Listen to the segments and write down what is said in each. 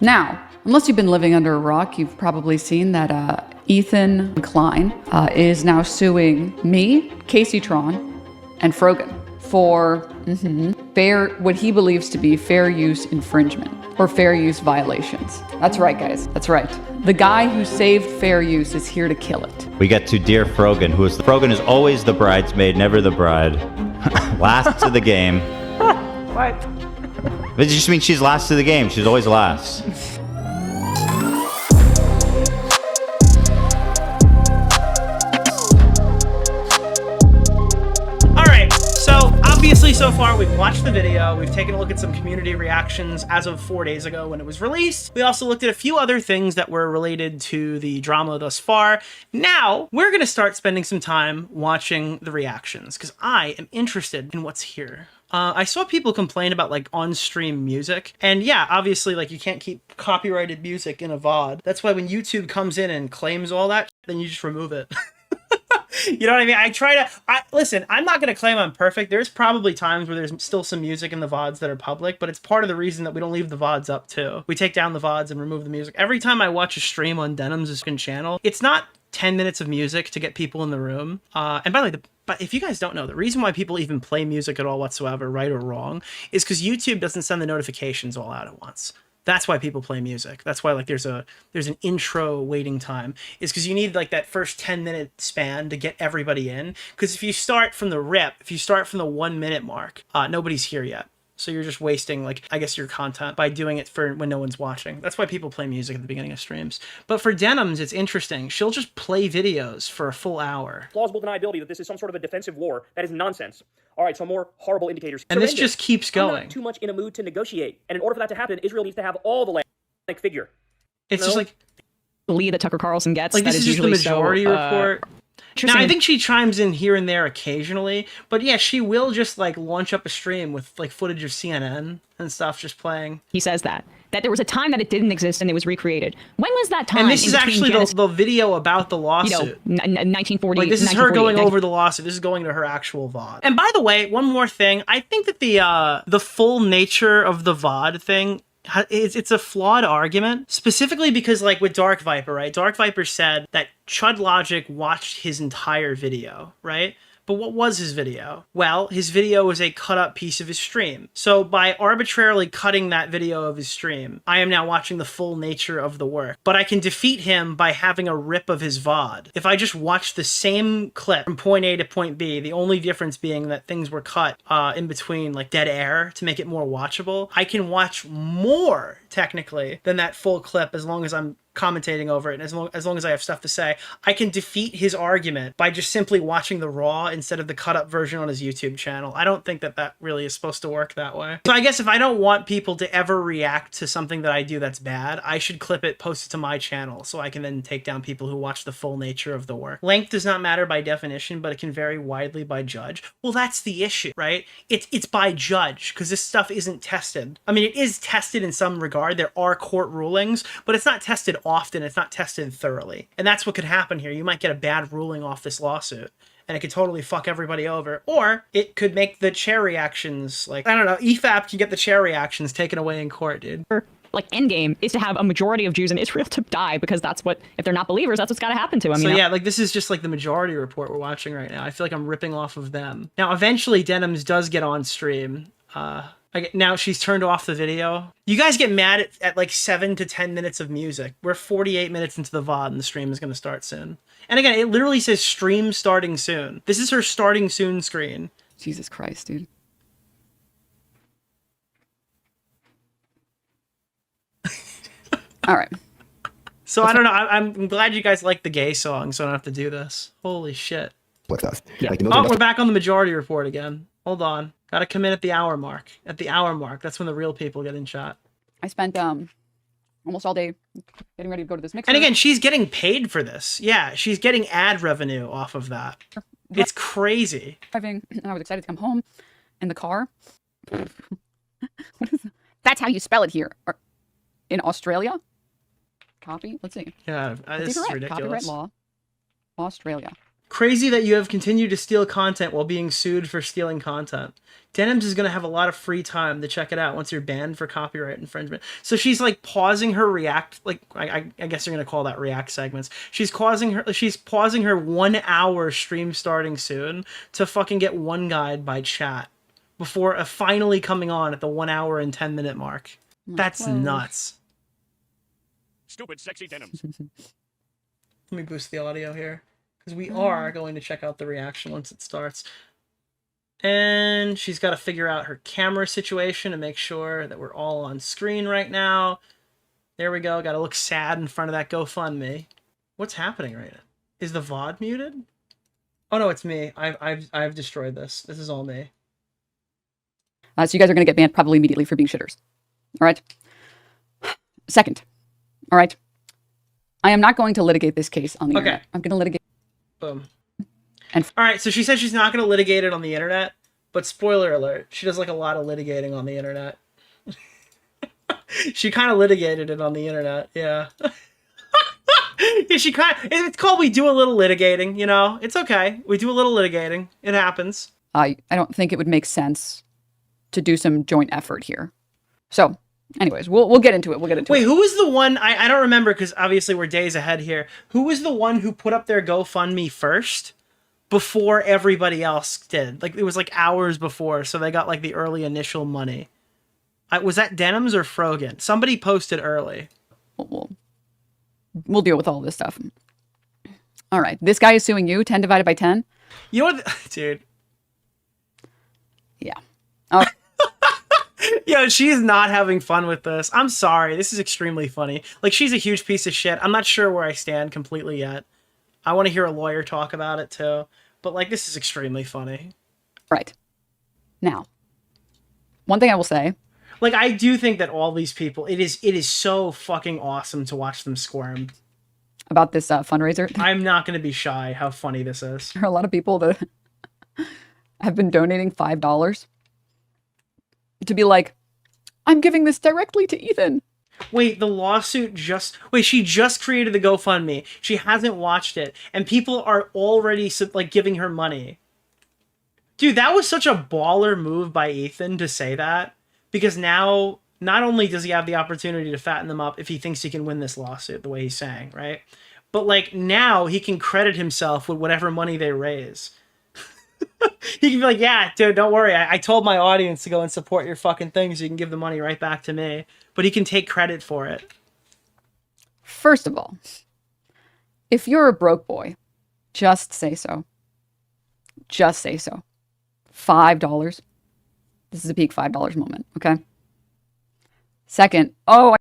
Now, unless you've been living under a rock, you've probably seen that Ethan Klein is now suing me, Caseytron, and Frogan for what he believes to be fair use infringement or fair use violations. That's right, guys. That's right. The guy who saved fair use is here to kill it. We get to Dear Frogan, Frogan is always the bridesmaid, never the bride. Last to the game. What? It just means she's last to the game. She's always last. Obviously, so far, we've watched the video, we've taken a look at some community reactions as of 4 days ago when it was released. We also looked at a few other things that were related to the drama thus far. Now, we're going to start spending some time watching the reactions, because I am interested in what's here. I saw people complain about, like, on-stream music, and yeah, obviously, like, you can't keep copyrighted music in a VOD. That's why when YouTube comes in and claims all that, then you just remove it. You know what I mean? Listen, I'm not going to claim I'm perfect. There's probably times where there's still some music in the VODs that are public, but it's part of the reason that we don't leave the VODs up too. We take down the VODs and remove the music. Every time I watch a stream on Denims' channel, it's not 10 minutes of music to get people in the room. And by the way, but if you guys don't know, the reason why people even play music at all whatsoever, right or wrong, is because YouTube doesn't send the notifications all out at once. That's why people play music. That's why, like, there's an intro waiting time, is because you need, like, that first 10-minute span to get everybody in. Because if you start from the rip, if you start from the 1 minute mark, nobody's here yet. So you're just wasting, like, I guess your content by doing it for when no one's watching. That's why people play music at the beginning of streams. But for Denims, it's interesting. She'll just play videos for a full hour. Plausible deniability that this is some sort of a defensive war. That is nonsense. All right, so more horrible indicators. And this just keeps going. I'm not too much in a mood to negotiate. And in order for that to happen, Israel needs to have all the land, like, figure. It's just like the lead that Tucker Carlson gets. Like, this is just the majority report. Now, I think she chimes in here and there occasionally, but yeah, she will just, like, launch up a stream with, like, footage of CNN and stuff just playing. He says that there was a time that it didn't exist and it was recreated. When was that time? And this is actually the video about the lawsuit. You know, 1940. Like, this is her going over the lawsuit. This is going to her actual VOD. And by the way, one more thing. I think that the full nature of the VOD thing, it's a flawed argument, specifically because, like, with Dark Viper, right? Dark Viper said that Chud Logic watched his entire video, right? But what was his video? Well, his video was a cut-up piece of his stream. So by arbitrarily cutting that video of his stream, I am now watching the full nature of the work. But I can defeat him by having a rip of his VOD. If I just watch the same clip from point A to point B, the only difference being that things were cut in between, like, dead air to make it more watchable, I can watch more, technically, than that full clip as long as I'm commentating over it, and as long as I have stuff to say. I can defeat his argument by just simply watching the raw instead of the cut-up version on his YouTube channel. I don't think that really is supposed to work that way. So I guess if I don't want people to ever react to something that I do that's bad, I should clip it, post it to my channel, so I can then take down people who watch the full nature of the work. Length does not matter by definition, but it can vary widely by judge. Well, that's the issue, right? It's by judge, because this stuff isn't tested. I mean, it is tested in some regard. There are court rulings, but it's not tested often. It's not tested thoroughly. And that's what could happen here. You might get a bad ruling off this lawsuit, and it could totally fuck everybody over. Or it could make the chair reactions, like, I don't know, EFAP can get the chair reactions taken away in court, dude. Like, endgame is to have a majority of Jews in Israel to die, because that's what, if they're not believers, that's what's got to happen to them. So yeah, like, this is just like the majority report we're watching right now. I feel like I'm ripping off of them. Now, eventually Denims does get on stream. Now she's turned off the video. You guys get mad at like 7 to 10 minutes of music. We're 48 minutes into the VOD and the stream is going to start soon. And again, it literally says stream starting soon. This is her starting soon screen. Jesus Christ, dude. All right. So I don't know. I'm glad you guys like the gay song, so I don't have to do this. Holy shit. What stuff? Yeah. Like, Oh, we're back on the majority report again. Hold on. Gotta come in at the hour mark. At the hour mark, that's when the real people get in shot. I spent almost all day getting ready to go to this mixer. And again, she's getting paid for this. Yeah, she's getting ad revenue off of that. It's crazy. Driving, and I was excited to come home in the car. What is that? That's how you spell it here. In Australia? Copy? Let's see. Yeah, this is ridiculous. Copyright law. Australia. Crazy that you have continued to steal content while being sued for stealing content. Denims is going to have a lot of free time to check it out once you're banned for copyright infringement. So she's like pausing her react, like I guess you're going to call that react segments. She's pausing her 1 hour stream starting soon to fucking get one guide by chat before finally coming on at the 1 hour and 10-minute mark. That's nuts. Stupid sexy Denims. Let me boost the audio here, because we are going to check out the reaction once it starts. And she's got to figure out her camera situation and make sure that we're all on screen right now. There we go. Got to look sad in front of that GoFundMe. What's happening right now? Is the VOD muted? Oh no, it's me. I've destroyed this. This is all me. So you guys are going to get banned probably immediately for being shitters. All right. Second. All right. I am not going to litigate this case on the internet. I'm going to litigate. Boom. And all right, so she said she's not going to litigate it on the internet, but spoiler alert, she does like a lot of litigating on the internet. She kind of litigated it on the internet, yeah. Yeah, it's called we do a little litigating, you know? It's okay. We do a little litigating. It happens. I don't think it would make sense to do some joint effort here. So, anyways, we'll get into it. Wait, who was the one? I don't remember, because obviously we're days ahead here. Who was the one who put up their GoFundMe first before everybody else did? Like, it was like hours before, so they got like the early initial money. Was that Denims or Frogan? Somebody posted early. We'll deal with all this stuff. All right, this guy is suing you. 10 divided by 10. You know what, dude? Yeah. Oh. Yo, she's not having fun with this. I'm sorry. This is extremely funny. Like, she's a huge piece of shit. I'm not sure where I stand completely yet. I want to hear a lawyer talk about it too. But like, this is extremely funny. Right. Now, one thing I will say. Like, I do think that all these people, it is so fucking awesome to watch them squirm. About this fundraiser. I'm not going to be shy how funny this is. There are a lot of people that have been donating $5 to be like, I'm giving this directly to Ethan. Wait, the lawsuit she just created the GoFundMe. She hasn't watched it, and people are already like giving her money. Dude, that was such a baller move by Ethan to say that, because now not only does he have the opportunity to fatten them up if he thinks he can win this lawsuit the way he's saying, right? But like, now he can credit himself with whatever money they raise. He can be like, yeah, dude, don't worry. I told my audience to go and support your fucking thing so you can give the money right back to me. But he can take credit for it. First of all, if you're a broke boy, just say so. Just say so. $5. This is a peak $5 moment, okay? Second,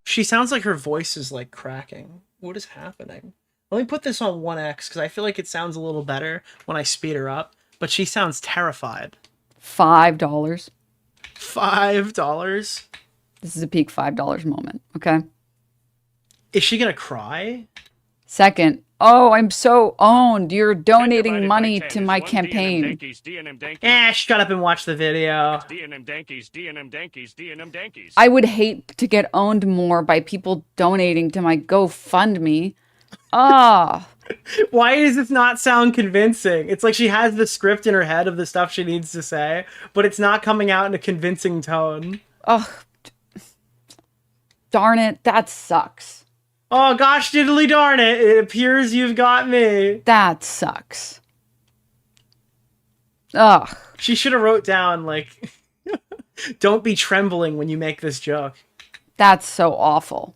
she sounds like her voice is like cracking. What is happening? Let me put this on 1x because I feel like it sounds a little better when I speed her up. But she sounds terrified. $5. $5? This is a peak $5 moment, okay? Is she gonna cry? Second, I'm so owned. You're donating money to my campaign. Shut up and watch the video. I would hate to get owned more by people donating to my GoFundMe. Why does this not sound convincing? It's like she has the script in her head of the stuff she needs to say, but it's not coming out in a convincing tone. Darn it, that sucks. Oh gosh, diddly darn it, it appears you've got me. That sucks. She should have wrote down, like, don't be trembling when you make this joke. That's so awful.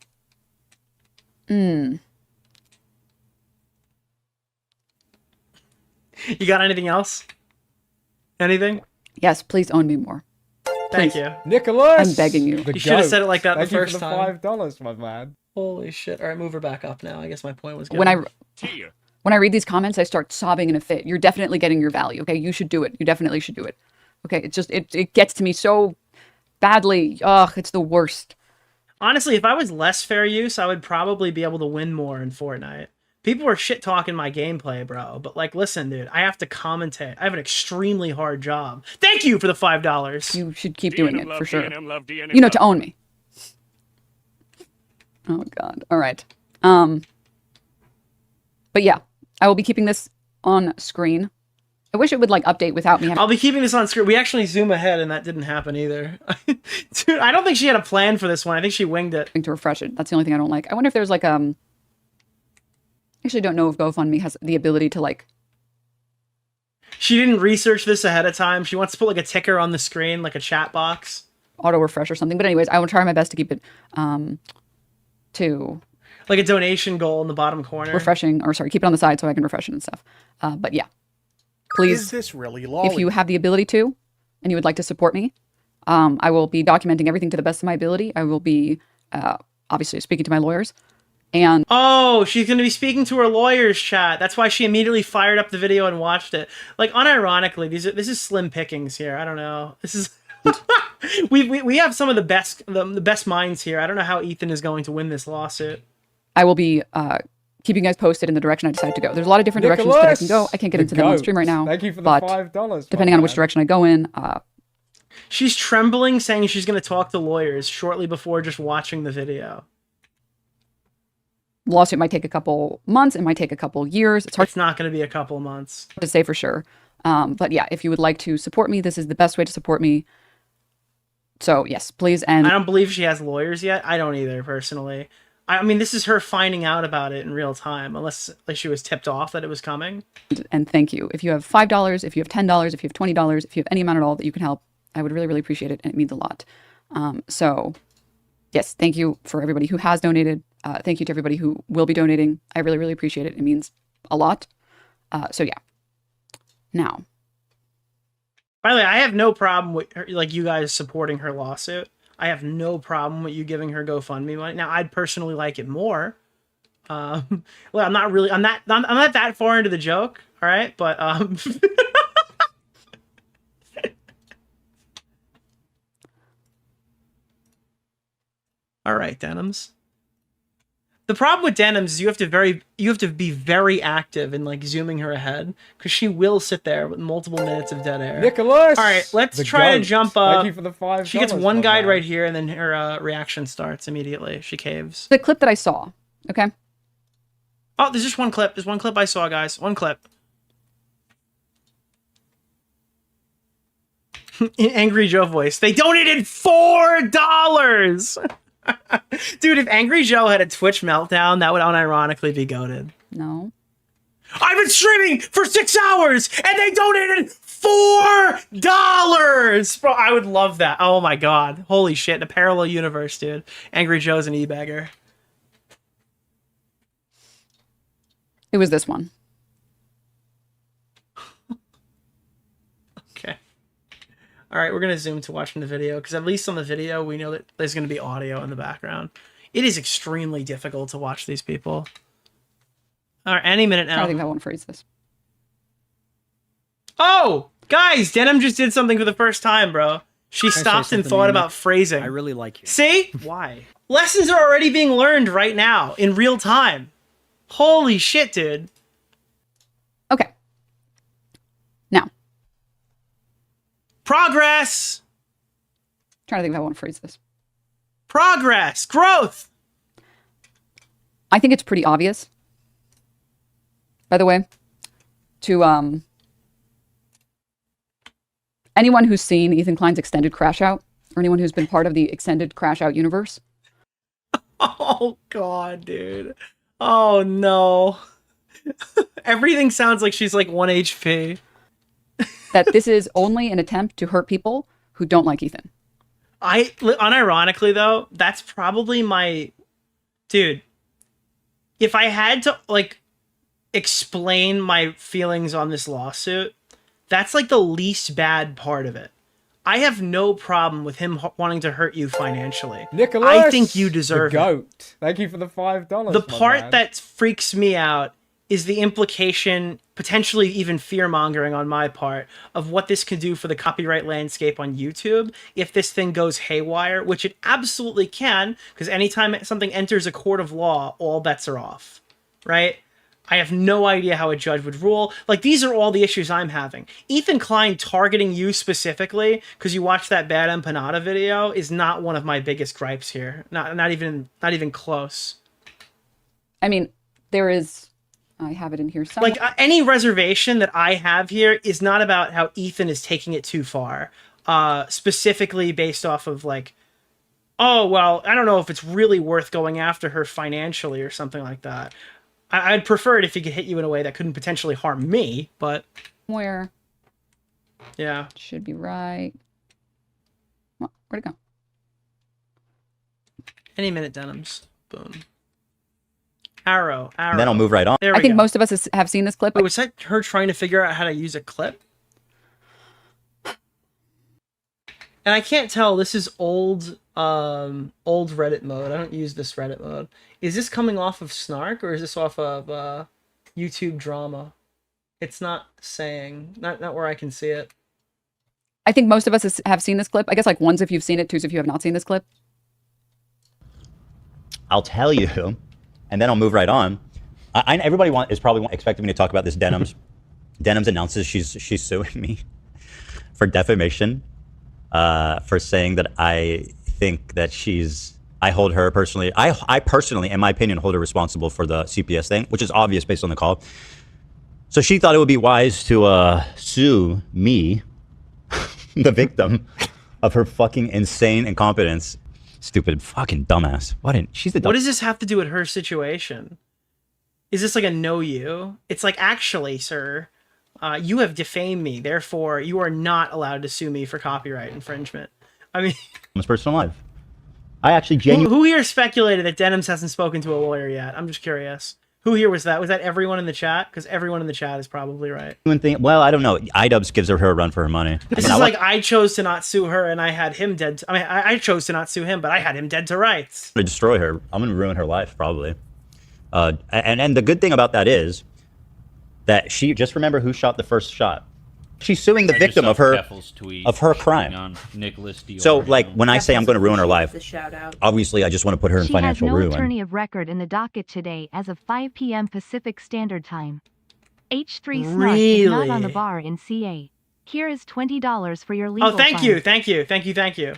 You got anything else? Anything? Yes, please own me more. Thank you. Nicholas! I'm begging you. You should have said it like that the first time. $5, my man. Holy shit. All right, move her back up now. I guess my point was good. When I read these comments, I start sobbing in a fit. You're definitely getting your value, okay? You should do it. You definitely should do it. Okay, it's just, it gets to me so badly. It's the worst. Honestly, if I was less fair use, I would probably be able to win more in Fortnite. People are shit-talking my gameplay, bro. But, like, listen, dude. I have to commentate. I have an extremely hard job. Thank you for the $5. You should keep doing it, for sure. You know, to own me. Oh, God. All right. But, yeah. I will be keeping this on screen. I wish it would like update without me having I'll be keeping this on screen. We actually zoom ahead, and that didn't happen either. Dude, I don't think she had a plan for this one. I think she winged it. to refresh it. That's the only thing I don't like. I wonder if there's like actually don't know if GoFundMe has the ability to like. She didn't research this ahead of time. She wants to put like a ticker on the screen, like a chat box. Auto refresh or something. But anyways, I will try my best to keep it to Like a donation goal in the bottom corner. refreshing, or sorry, keep it on the side so I can refresh it and stuff. But yeah, please, Is this really lolly? if you have the ability to, and you would like to support me, I will be documenting everything to the best of my ability. I will be obviously speaking to my lawyers, and Oh, she's going to be speaking to her lawyer's chat. That's why she immediately fired up the video and watched it. Like, unironically, this is slim pickings here. I don't know. This is we have some of the best minds here. I don't know how Ethan is going to win this lawsuit. I will be keeping you guys posted in the direction I decide to go. There's a lot of different directions that I can go. I can't get into them on stream right now. Thank you for the but $5. depending on which direction I go in, She's trembling, saying she's going to talk to lawyers shortly before just watching the video. lawsuit might take a couple months. It might take a couple years. It's hard It's not going to be a couple months. to say for sure. But yeah, if you would like to support me, this is the best way to support me. So yes, please. And I don't believe she has lawyers yet. I don't either, personally. I mean, this is her finding out about it in real time, unless like she was tipped off that it was coming. and thank you. If you have $5, if you have $10, if you have $20, if you have any amount at all that you can help, I would really, really appreciate it, and it means a lot. So yes, thank you for everybody who has donated. Thank you to everybody who will be donating. I really, really appreciate it. It means a lot. So yeah. Now, By the way, I have no problem with her, like you guys supporting her lawsuit. I have no problem with you giving her GoFundMe money. Now, I'd personally like it more. Well, I'm not that far into the joke. All right, but all right, Denims. The problem with Denims is you have to be very active in like zooming her ahead, because she will sit there with multiple minutes of dead air. Nicholas! All right, let's the try to goat. jump up. Thank you for the $5. She gets one my guide man. right here, and then her reaction starts immediately. She caves. the clip that I saw, okay? Oh, there's just one clip. There's one clip I saw, guys. One clip. In Angry Joe voice. They donated $4! Dude, if Angry Joe had a Twitch meltdown, that would unironically be goated. No. I've been streaming for 6 hours, and they donated $4! Bro, I would love that. Oh my god. Holy shit. In a parallel universe, dude. Angry Joe's an e-bagger. It was this one. Okay. All right, we're going to zoom to watching the video, because at least on the video, we know that there's going to be audio in the background. It is extremely difficult to watch these people. All right, any minute now. I think that won't phrase this. Oh, guys, Denim just did something for the first time, bro. She stopped and thought about phrasing. I really like you. See? Why? Lessons are already being learned right now, in real time. Holy shit, dude. Okay. Now, Progress! trying to think if I want to phrase this. Progress! Growth! I think it's pretty obvious, by the way, to anyone who's seen Ethan Klein's extended Crash Out, or anyone who's been part of the extended Crash Out universe. Oh, God, dude. Oh, no. Everything sounds like she's like 1 HP. That this is only an attempt to hurt people who don't like Ethan. Unironically, though, that's probably my... Dude, if I had to, like, explain my feelings on this lawsuit, that's, like, the least bad part of it. I have no problem with him wanting to hurt you financially. Nicholas! I think you deserve the it. goat. Thank you for the $5. The my part man. that freaks me out is the implication, potentially even fear-mongering on my part, of what this could do for the copyright landscape on YouTube if this thing goes haywire, which it absolutely can, because anytime something enters a court of law, all bets are off, right? I have no idea how a judge would rule. Like, these are all the issues I'm having. Ethan Klein targeting you specifically because you watched that Bad Empanada video is not one of my biggest gripes here. Not even close. I mean, there is I have it in here somewhere. Like, any reservation that I have here is not about how Ethan is taking it too far. Specifically based off of, like, oh, well, I don't know if it's really worth going after her financially or something like that. I'd prefer it if he could hit you in a way that couldn't potentially harm me, but... Where? Yeah. Should be right. Well, where'd it go? Any minute, Denims. Boom. Arrow. And then I'll move right on. There we I think go. most of us have seen this clip. Wait, was that her trying to figure out how to use a clip? And I can't tell. This is old Reddit mode. I don't use this Reddit mode. Is this coming off of Snark or is this off of YouTube drama? It's not saying. Not where I can see it. I think most of us have seen this clip. I guess like ones if you've seen it, twos if you have not seen this clip. I'll tell you, and then I'll move right on. Everybody is probably expecting me to talk about this Denims. Denims announces she's suing me for defamation, for saying that I think that I hold her personally. I personally, in my opinion, hold her responsible for the CPS thing, which is obvious based on the call. So she thought it would be wise to sue me, the victim of her fucking insane incompetence. Stupid fucking dumbass. She's the What does this have to do with her situation? Is this like a no you? It's like, actually, sir, you have defamed me. Therefore, you are not allowed to sue me for copyright infringement. I mean... This personal life. I actually genuinely... Who here speculated that Denims hasn't spoken to a lawyer yet? I'm just curious. Who here was that? Was that everyone in the chat? Because everyone in the chat is probably right. Well, I don't know. iDubbbz gives her a run for her money. This is like, I chose to not sue her and I had him dead. I chose to not sue him, but I had him dead to rights. I'm going to destroy her. I'm going to ruin her life, probably. And the good thing about that is that just remember who shot the first shot. She's suing the victim of her crime. On Nicholas DeOrio. So, like, when I say I'm going to ruin her life, obviously I just want to put her in financial ruin. She has no attorney of record in the docket today as of 5 p.m. Pacific Standard Time. H3 Snark is not on the bar in CA. Here is $20 for your legal thank fund. you.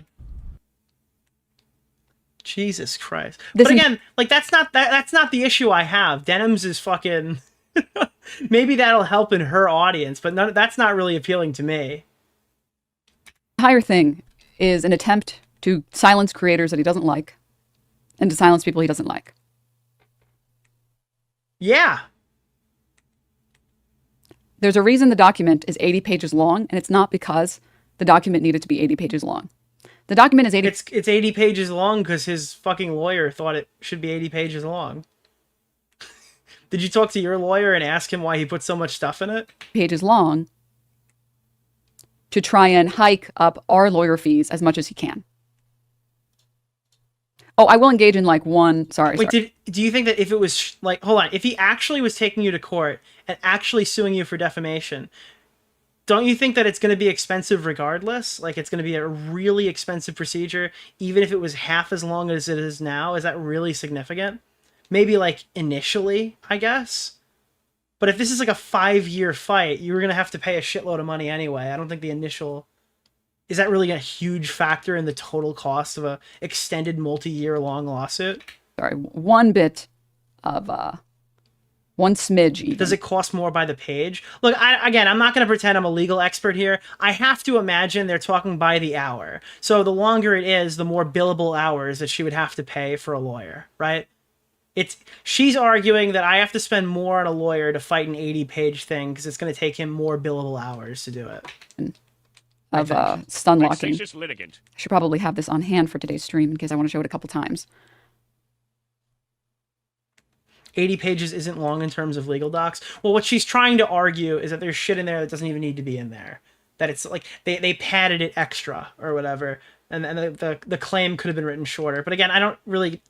Jesus Christ. But again, like, that's not the issue I have. Denims is fucking... Maybe that'll help in her audience, but that's not really appealing to me. The entire thing is an attempt to silence creators that he doesn't like and to silence people he doesn't like. Yeah. There's a reason the document is 80 pages long, and it's not because the document needed to be 80 pages long. The document is 80... It's 80 pages long because his fucking lawyer thought it should be 80 pages long. Did you talk to your lawyer and ask him why he put so much stuff in it? Pages long to try and hike up our lawyer fees as much as he can. Oh, I will engage in like one... Sorry. Do you think that if it was like... Hold on. If he actually was taking you to court and actually suing you for defamation, don't you think that it's going to be expensive regardless? Like, it's going to be a really expensive procedure, even if it was half as long as it is now? Is that really significant? Maybe, like, initially, I guess. But if this is, like, a 5-year fight, you were going to have to pay a shitload of money anyway. I don't think the initial... Is that really a huge factor in the total cost of a extended multi-year-long lawsuit? Sorry, one bit of... one smidge, even. Does it cost more by the page? Look, again, I'm not going to pretend I'm a legal expert here. I have to imagine they're talking by the hour. So the longer it is, the more billable hours that she would have to pay for a lawyer, right? She's arguing that I have to spend more on a lawyer to fight an 80-page thing because it's going to take him more billable hours to do it. Of stun locking. I should probably have this on hand for today's stream in case I want to show it a couple times. 80 pages isn't long in terms of legal docs. Well, what she's trying to argue is that there's shit in there that doesn't even need to be in there. That it's like they padded it extra or whatever, and the claim could have been written shorter. But again, I don't really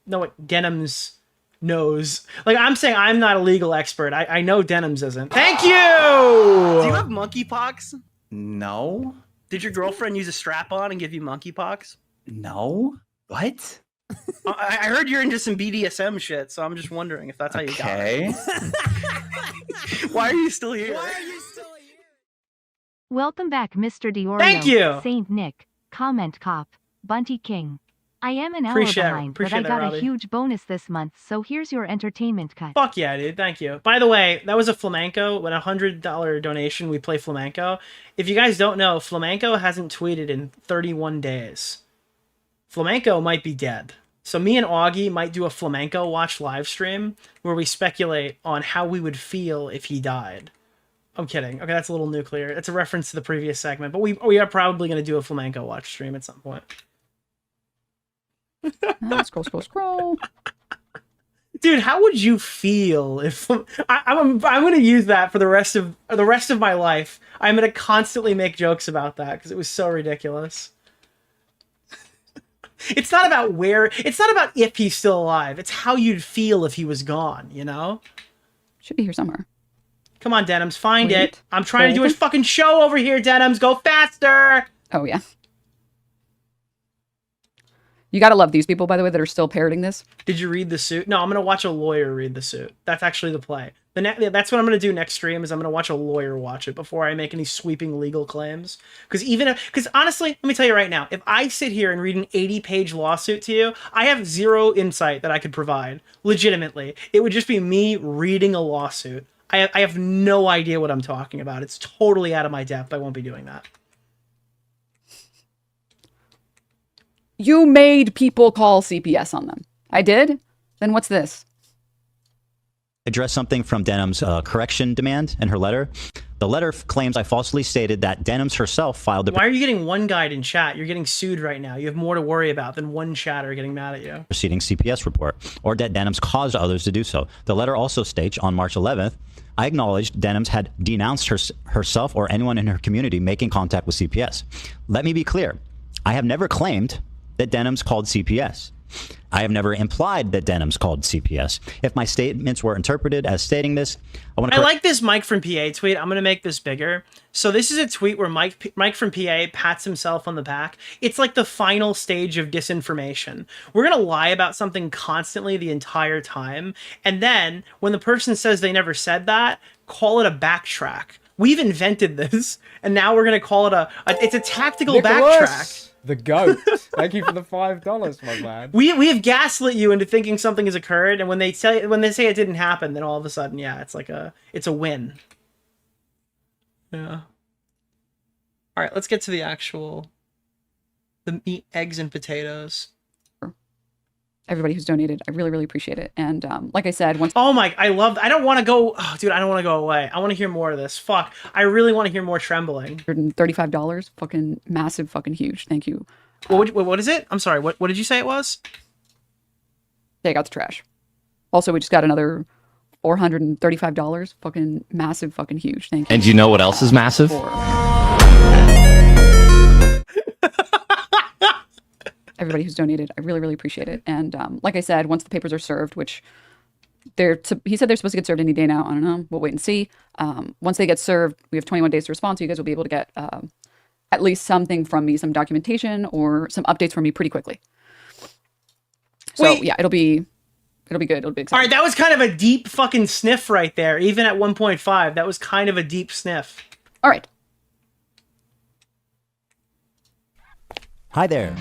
know what Denims knows. Like, I'm saying I'm not a legal expert. I know Denims isn't. Thank you! Do you have monkeypox? No. Did your girlfriend use a strap-on and give you monkeypox? No. What? I heard you're into some BDSM shit, so I'm just wondering if that's how you got it. Why are you still here? Welcome back, Mr. DeOrio. Thank you! Saint Nick, Comment Cop, Bunty King, I am an hour Appreciate it. behind, but Appreciate I that, got Robbie. a huge bonus this month, so here's your entertainment cut. Fuck yeah, dude. Thank you. By the way, that was a flamenco. When $100 donation, we play flamenco. If you guys don't know, flamenco hasn't tweeted in 31 days. Flamenco might be dead. So me and Augie might do a flamenco watch live stream where we speculate on how we would feel if he died. I'm kidding. Okay, that's a little nuclear. It's a reference to the previous segment, but we are probably going to do a flamenco watch stream at some point. Scroll. Dude, how would you feel if I'm going to use that for the rest of my life? I'm going to constantly make jokes about that because it was so ridiculous. It's not about if he's still alive. It's how you'd feel if he was gone, you know? Should be here somewhere. Come on, Denims, find Wait. it. I'm trying to do a fucking show over here, Denims. Go faster! Oh, yeah. You gotta love these people, by the way, that are still parroting this. Did you read The Suit? No, I'm going to watch a lawyer read The Suit. That's actually the play. That's what I'm going to do next stream, is I'm going to watch a lawyer watch it before I make any sweeping legal claims. Because honestly, let me tell you right now, if I sit here and read an 80-page lawsuit to you, I have zero insight that I could provide. Legitimately. It would just be me reading a lawsuit. I have no idea what I'm talking about. It's totally out of my depth. I won't be doing that. You made people call CPS on them. I did? Then what's this? Address something from Denim's correction demand in her letter. The letter claims I falsely stated that Denims herself filed the Why are you getting one guide in chat? You're getting sued right now. You have more to worry about than one chatter getting mad at you. preceding CPS report, or that Denims caused others to do so. The letter also states on March 11th, I acknowledged Denims had denounced herself or anyone in her community making contact with CPS. Let me be clear. I have never claimed that Denims called CPS. I have never implied that Denims called CPS. If my statements were interpreted as stating this, I like this Mike from PA tweet. I'm going to make this bigger. So this is a tweet where Mike from PA pats himself on the back. It's like the final stage of disinformation. We're going to lie about something constantly the entire time. And then when the person says they never said that, call it a backtrack. We've invented this. And now we're going to call it it's a tactical backtrack. The GOAT. Thank you for the $5, my man. We have gaslit you into thinking something has occurred, and when they say it didn't happen, then all of a sudden, yeah, it's a win. Yeah. All right, let's get to the meat, eggs, and potatoes. Everybody who's donated, I really, really appreciate it. And like I said, once I don't want to go, dude, I don't want to go away. I want to hear more of this. Fuck, I really want to hear more trembling. $135, fucking massive, fucking huge. Thank you. What is it? I'm sorry. What did you say it was? Take out the trash. Also, we just got another $435. Fucking massive, fucking huge. Thank you. And you know what else is massive? Everybody who's donated, I really, really appreciate it. And like I said, once the papers are served, which he said they're supposed to get served any day now. I don't know. We'll wait and see. Once they get served, we have 21 days to respond. So you guys will be able to get at least something from me, some documentation or some updates from me pretty quickly. So yeah, it'll be good. It'll be exciting. All right, that was kind of a deep fucking sniff right there. Even at 1.5, that was kind of a deep sniff. All right. Hi there.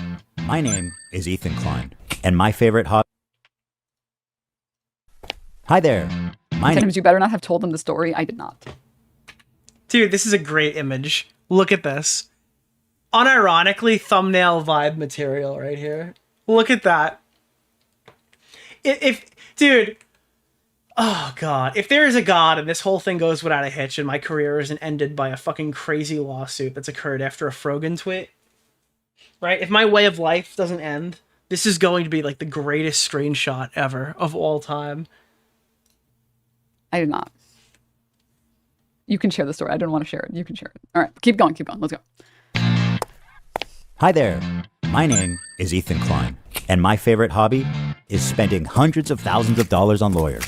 My name is Ethan Klein, and my favorite hobby. Hi there. Denims, you better not have told them the story. I did not. Dude, this is a great image. Look at this. Unironically, thumbnail vibe material right here. Look at that. Dude, oh God, if there is a God and this whole thing goes without a hitch and my career isn't ended by a fucking crazy lawsuit that's occurred after a Frogan tweet, right? If my way of life doesn't end, this is going to be like the greatest screenshot ever of all time. I did not. You can share the story. I don't want to share it. You can share it. All right, keep going. Let's go. Hi there. My name is Ethan Klein, and my favorite hobby is spending hundreds of thousands of dollars on lawyers.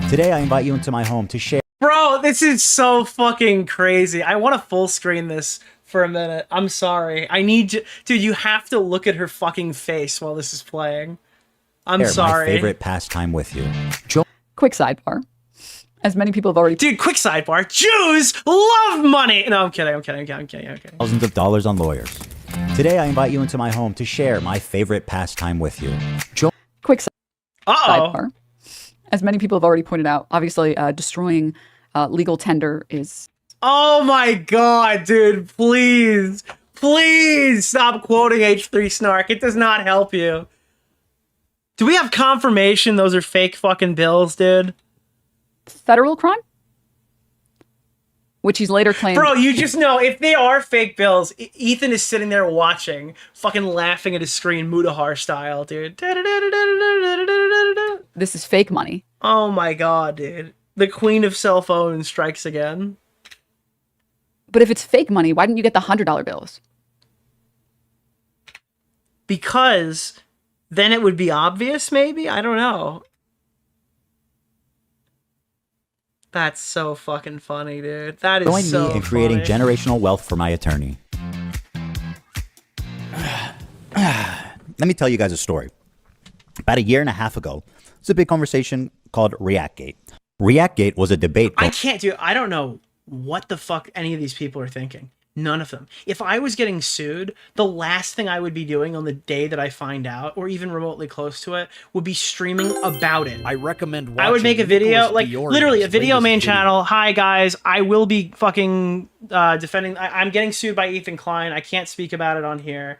Today, I invite you into my home to share. Bro, this is so fucking crazy. I want to full screen this for a minute. I'm sorry. I need to... Dude, you have to look at her fucking face while this is playing. I'm sorry. My favorite pastime with you. Quick sidebar. As many people have already... Dude, quick sidebar. Jews love money! No, I'm kidding. Okay. Thousands of dollars on lawyers. Today, I invite you into my home to share my favorite pastime with you. Quick Uh-oh. sidebar. As many people have already pointed out, obviously destroying legal tender is... Oh my god, dude, please. Please stop quoting H3 Snark. It does not help you. Do we have confirmation those are fake fucking bills, dude? Federal crime? Which he's later claimed... Bro, you just know, if they are fake bills, Ethan is sitting there watching, fucking laughing at his screen, Mudahar style, dude. This is fake money. Oh my god, dude. The queen of cell phones strikes again. But if it's fake money, why didn't you get the $100 bills? Because then it would be obvious, maybe? I don't know. That's so fucking funny, dude. That is Join so me in creating funny. generational wealth for my attorney. Let me tell you guys a story. About a year and a half ago, there's a big conversation called ReactGate. ReactGate was a debate. I can't do. I don't know what the fuck any of these people are thinking. None of them. If I was getting sued, the last thing I would be doing on the day that I find out, or even remotely close to it, would be streaming about it. I recommend I would make a video, Nicholas like DeOrio's literally a video latest main video. channel. Hi guys, I will be fucking defending. I'm getting sued by Ethan Klein. I can't speak about it on here.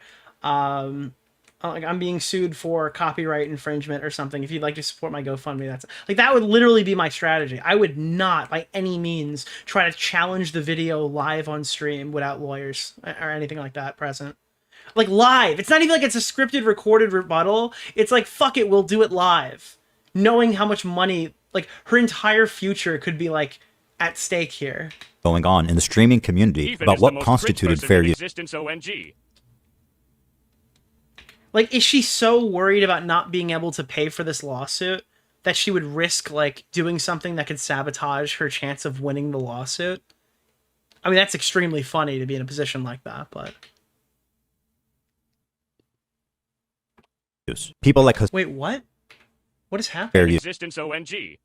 Like I'm being sued for copyright infringement or something. If you'd like to support my GoFundMe, that's like that would literally be my strategy. I would not by any means try to challenge the video live on stream without lawyers or anything like that present. Like live. It's not even like it's a scripted recorded rebuttal. It's like fuck it, we'll do it live. Knowing how much money, like her entire future could be like at stake here. Going on in the streaming community Ethan about is the what most constituted rich person fair in use. existence, ONG. Like, is she so worried about not being able to pay for this lawsuit that she would risk, like, doing something that could sabotage her chance of winning the lawsuit? I mean, that's extremely funny to be in a position like that, but... People like Wait, what? What is fair happening? use. Existence, ONG.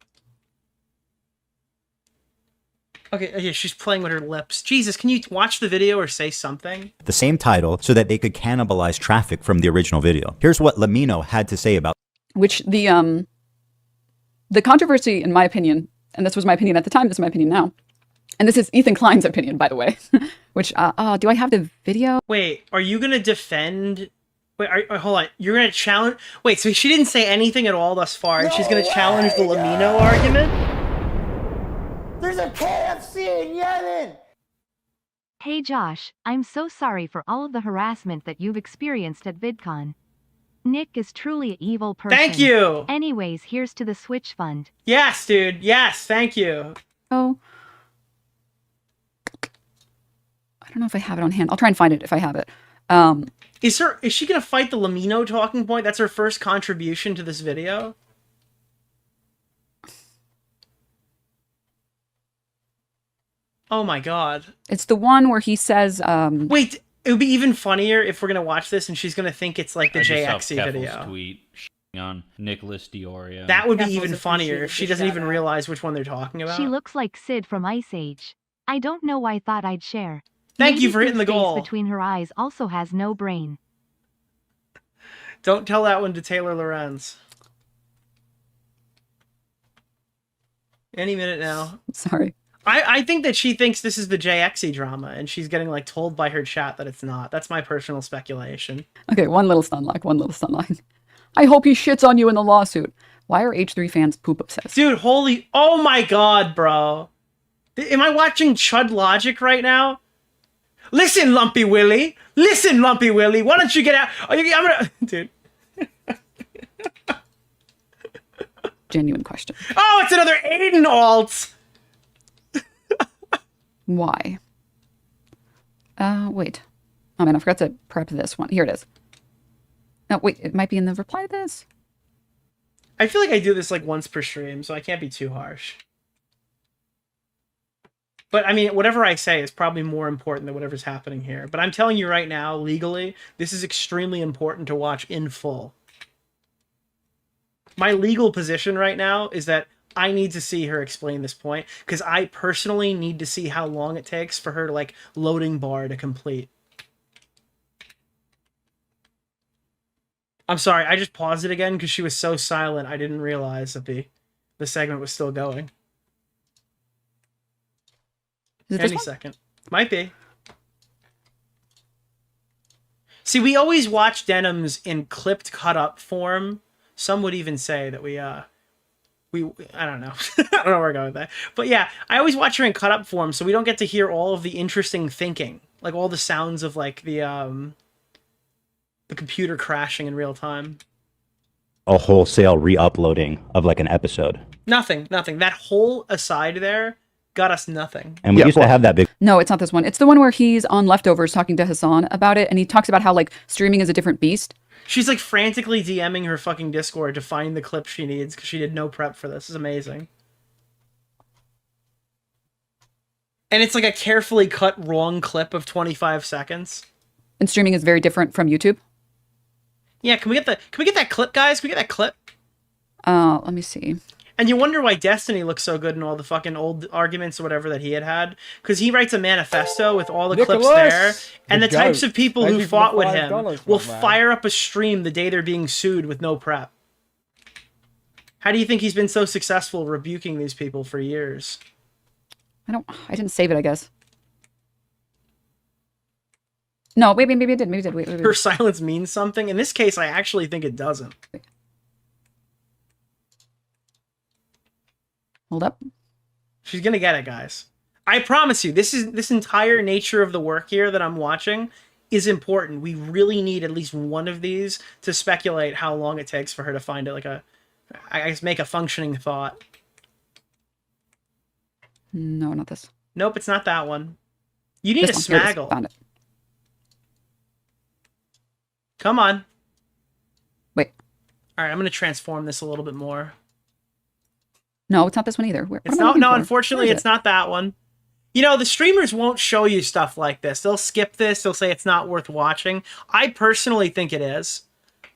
Okay, she's playing with her lips. Jesus, can you watch the video or say something? The same title so that they could cannibalize traffic from the original video. Here's what Lemino had to say about Which the controversy, in my opinion, and this was my opinion at the time, this is my opinion now, and this is Ethan Klein's opinion, by the way, which, do I have the video? Wait, are you gonna defend... Wait, hold on. You're gonna challenge... Wait, so she didn't say anything at all thus far, and she's gonna challenge the Lemino argument? There's a KFC in Yemen! Hey Josh, I'm so sorry for all of the harassment that you've experienced at VidCon. Nick is truly an evil person. Thank you! Anyways, here's to the Switch Fund. Yes, dude. Yes, thank you. Oh. I don't know if I have it on hand. I'll try and find it if I have it. Is she gonna fight the Lemino talking point? That's her first contribution to this video? Oh my god. It's the one where he says, Wait, it would be even funnier if we're gonna watch this and she's gonna think it's like the I just saw JXE Keffel's video. tweet on Nicholas DeOrio. That would be Keffel's even funnier if she doesn't even shout-out. realize which one they're talking about. She looks like Sid from Ice Age. I don't know why I thought I'd share. Thank you Maybe for hitting the Sid's face goal. between her eyes also has no brain. Don't tell that one to Taylor Lorenz. Any minute now. sorry. I think that she thinks this is the JXE drama, and she's getting like told by her chat that it's not. That's my personal speculation. Okay, one little stun lock, one little stun lock. I hope he shits on you in the lawsuit. Why are H3 fans poop obsessed? Dude, holy... Oh my god, bro. Am I watching Chud Logic right now? Listen, Lumpy Willy. Listen, Lumpy Willy. Why don't you get out... I'm gonna... Dude. Genuine question. Oh, it's another Aiden alt! Why? Wait. Oh man, I forgot to prep this one. Here it is. No, wait, it might be in the reply to this. I feel like I do this like once per stream, so I can't be too harsh. But I mean, whatever I say is probably more important than whatever's happening here. But I'm telling you right now, legally, this is extremely important to watch in full. My legal position right now is that I need to see her explain this point, because I personally need to see how long it takes for her, like, loading bar to complete. I'm sorry, I just paused it again because she was so silent. I didn't realize that the segment was still going. Is it Any this one? second. Might be. See, we always watch Denims in clipped, cut-up form. Some would even say that we I don't know. I don't know where we're going with that. But yeah, I always watch her in cut-up form, so we don't get to hear all of the interesting thinking. Like, all the sounds of, like, the computer crashing in real time. A wholesale re-uploading of like an episode. Nothing. That whole aside there got us nothing. And we used to have that big. No, it's not this one. It's the one where he's on Leftovers talking to Hasan about it, and he talks about how like streaming is a different beast. She's like frantically DMing her fucking Discord to find the clip she needs because she did no prep for this. It's amazing. And it's like a carefully cut wrong clip of 25 seconds. And streaming is very different from YouTube. Yeah, can we get that clip, guys? Can we get that clip? Let me see. And you wonder why Destiny looks so good in all the fucking old arguments or whatever that he had. Because he writes a manifesto with all the clips there. And the types of people who fought with him will fire up a stream the day they're being sued with no prep. How do you think he's been so successful rebuking these people for years? I didn't save it, I guess. No, maybe I did. Maybe I did. Wait. Her silence means something. In this case, I actually think it doesn't. Hold up. She's gonna get it, guys. I promise you, this entire nature of the work here that I'm watching is important. We really need at least one of these to speculate how long it takes for her to find it, like I guess, make a functioning thought. No, not this. Nope, it's not that one. You need a smaggle. Found it. Come on. Wait. All right, I'm gonna transform this a little bit more. No, it's not this one either. It's not. No, unfortunately, it's not that one. You know, the streamers won't show you stuff like this. They'll skip this. They'll say it's not worth watching. I personally think it is.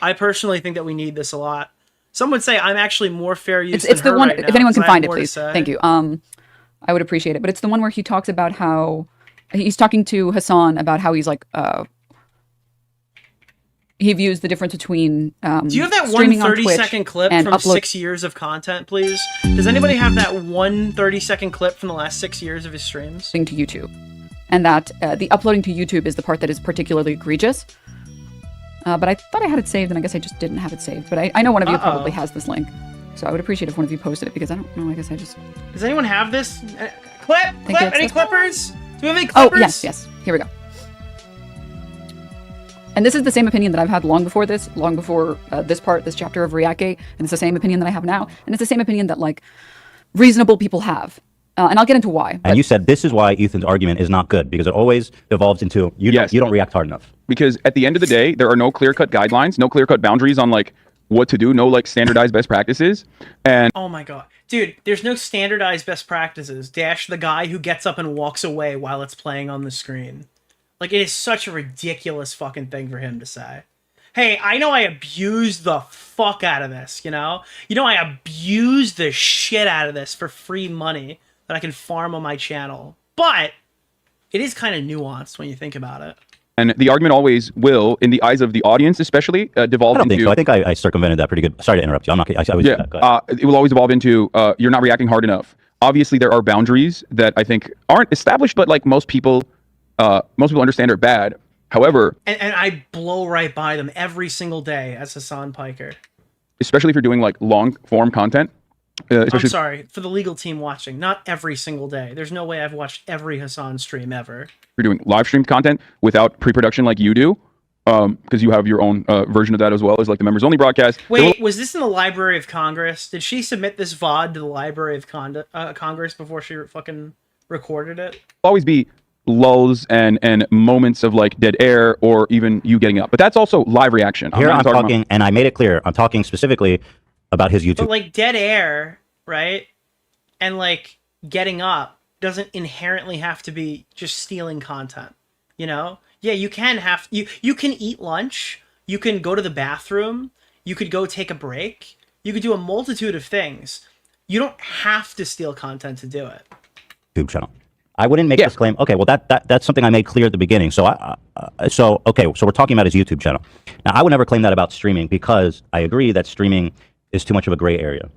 I personally think that we need this a lot. Some would say I'm actually more fair use. It's the one. Right now, if anyone can find it, please. Thank Thank you. I would appreciate it. But it's the one where he talks about how he's talking to Hasan about how he's like he views the difference between do you have that one 30-second clip from 6 years of content, please? Does anybody have that one 30-second clip from the last 6 years of his streams? To YouTube, and that the uploading to YouTube is the part that is particularly egregious. But I thought I had it saved, and I guess I just didn't have it saved. But I know one of you probably has this link, so I would appreciate if one of you posted it, because I don't know. I guess I just. Does anyone have this clip? Any clippers? Do we have any clippers? Oh yes. Here we go. And this is the same opinion that I've had long before this chapter of Reactgate, and it's the same opinion that I have now, and it's the same opinion that like reasonable people have, and I'll get into why. And you said this is why Ethan's argument is not good, because it always evolves into you don't react hard enough. Because at the end of the day, there are no clear-cut guidelines, no clear-cut boundaries on like what to do, no like standardized best practices, and oh my god, dude, there's no standardized best practices. Dash the guy who gets up and walks away while it's playing on the screen. Like, it is such a ridiculous fucking thing for him to say. Hey, I know I abused the fuck out of this, you know? You know I abused the shit out of this for free money that I can farm on my channel. But it is kind of nuanced when you think about it. And the argument always will, in the eyes of the audience especially, devolve into... I think I circumvented that pretty good. Sorry to interrupt you. I'm not... I always do that. It will always devolve into you're not reacting hard enough. Obviously, there are boundaries that I think aren't established, but like most people understand are bad. However, and I blow right by them every single day as Hasan Piker. Especially if you're doing like long form content. I'm sorry for the legal team watching. Not every single day. There's no way I've watched every Hasan stream ever. You're doing live stream content without pre-production like you do, because you have your own version of that as well as like the members only broadcast. Wait, was this in the Library of Congress? Did she submit this VOD to the Library of Congress before she fucking recorded it? Always be lulls and moments of like dead air or even you getting up, but that's also live reaction. Here I'm talking, and I made it clear, I'm talking specifically about his YouTube. But like dead air, right? And like getting up doesn't inherently have to be just stealing content, you know? Yeah, you can eat lunch, you can go to the bathroom, you could go take a break, you could do a multitude of things. You don't have to steal content to do it. YouTube channel. I wouldn't make this claim. Okay, well that's something I made clear at the beginning. So so we're talking about his YouTube channel. Now I would never claim that about streaming because I agree that streaming is too much of a gray area.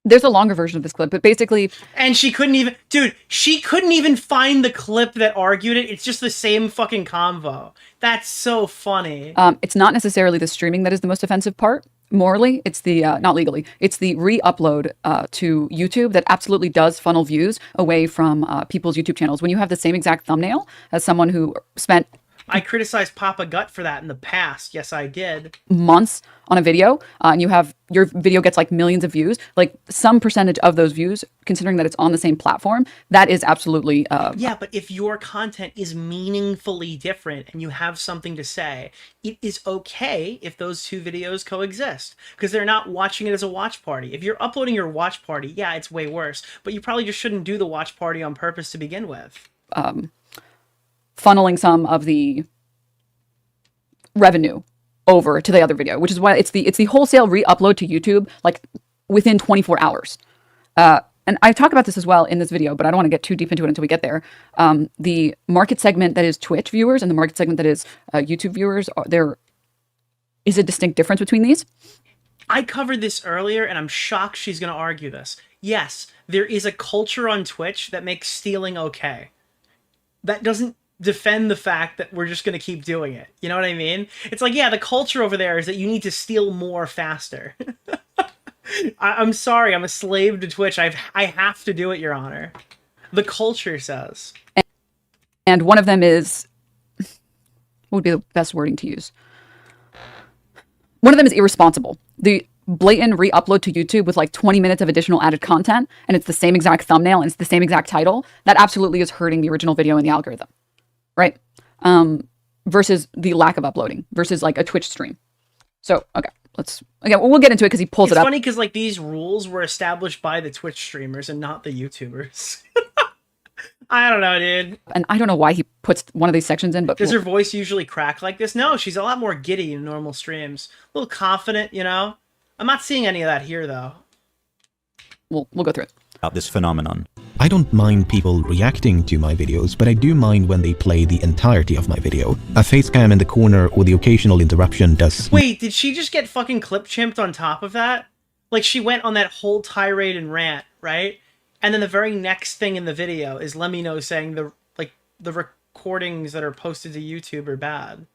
There's a longer version of this clip, but basically... And she couldn't even... Dude, she couldn't even find the clip that argued it. It's just the same fucking convo. That's so funny. It's not necessarily the streaming that is the most offensive part. Morally, it's the... not legally. It's the re-upload to YouTube that absolutely does funnel views away from people's YouTube channels. When you have the same exact thumbnail as someone who spent... I criticized Papa Gut for that in the past. Yes, I did. Months on a video, and you have your video gets like millions of views. Like some percentage of those views, considering that it's on the same platform, that is absolutely. Yeah, but if your content is meaningfully different and you have something to say, it is okay if those two videos coexist because they're not watching it as a watch party. If you're uploading your watch party, yeah, it's way worse. But you probably just shouldn't do the watch party on purpose to begin with. Funneling some of the revenue over to the other video, which is why it's the wholesale re-upload to YouTube like within 24 hours. And I talk about this as well in this video, but I don't want to get too deep into it until we get there. The market segment that is Twitch viewers and the market segment that is YouTube viewers, there is a distinct difference between these. I covered this earlier, and I'm shocked she's going to argue this. Yes, there is a culture on Twitch that makes stealing okay. That doesn't defend the fact that we're just going to keep doing it. You know what I mean? It's like, yeah, the culture over there is that you need to steal more faster. I'm sorry, I'm a slave to Twitch. I have to do it, Your Honor. The culture says. And one of them is, what would be the best wording to use? One of them is irresponsible. The blatant re-upload to YouTube with like 20 minutes of additional added content, and it's the same exact thumbnail and it's the same exact title, that absolutely is hurting the original video in the algorithm. Right? Versus the lack of uploading, versus like a Twitch stream. So, okay, we'll get into it because he pulls it up. It's funny because like these rules were established by the Twitch streamers and not the YouTubers. I don't know, dude. And I don't know why he puts one of these sections in, but... Does her voice usually crack like this? No, she's a lot more giddy in normal streams. A little confident, you know? I'm not seeing any of that here, though. We'll go through it. About this phenomenon. I don't mind people reacting to my videos, but I do mind when they play the entirety of my video. A face cam in the corner or the occasional interruption does... Wait, did she just get fucking clip chimped on top of that? Like, she went on that whole tirade and rant, right? And then the very next thing in the video is Lemino saying the recordings that are posted to YouTube are bad.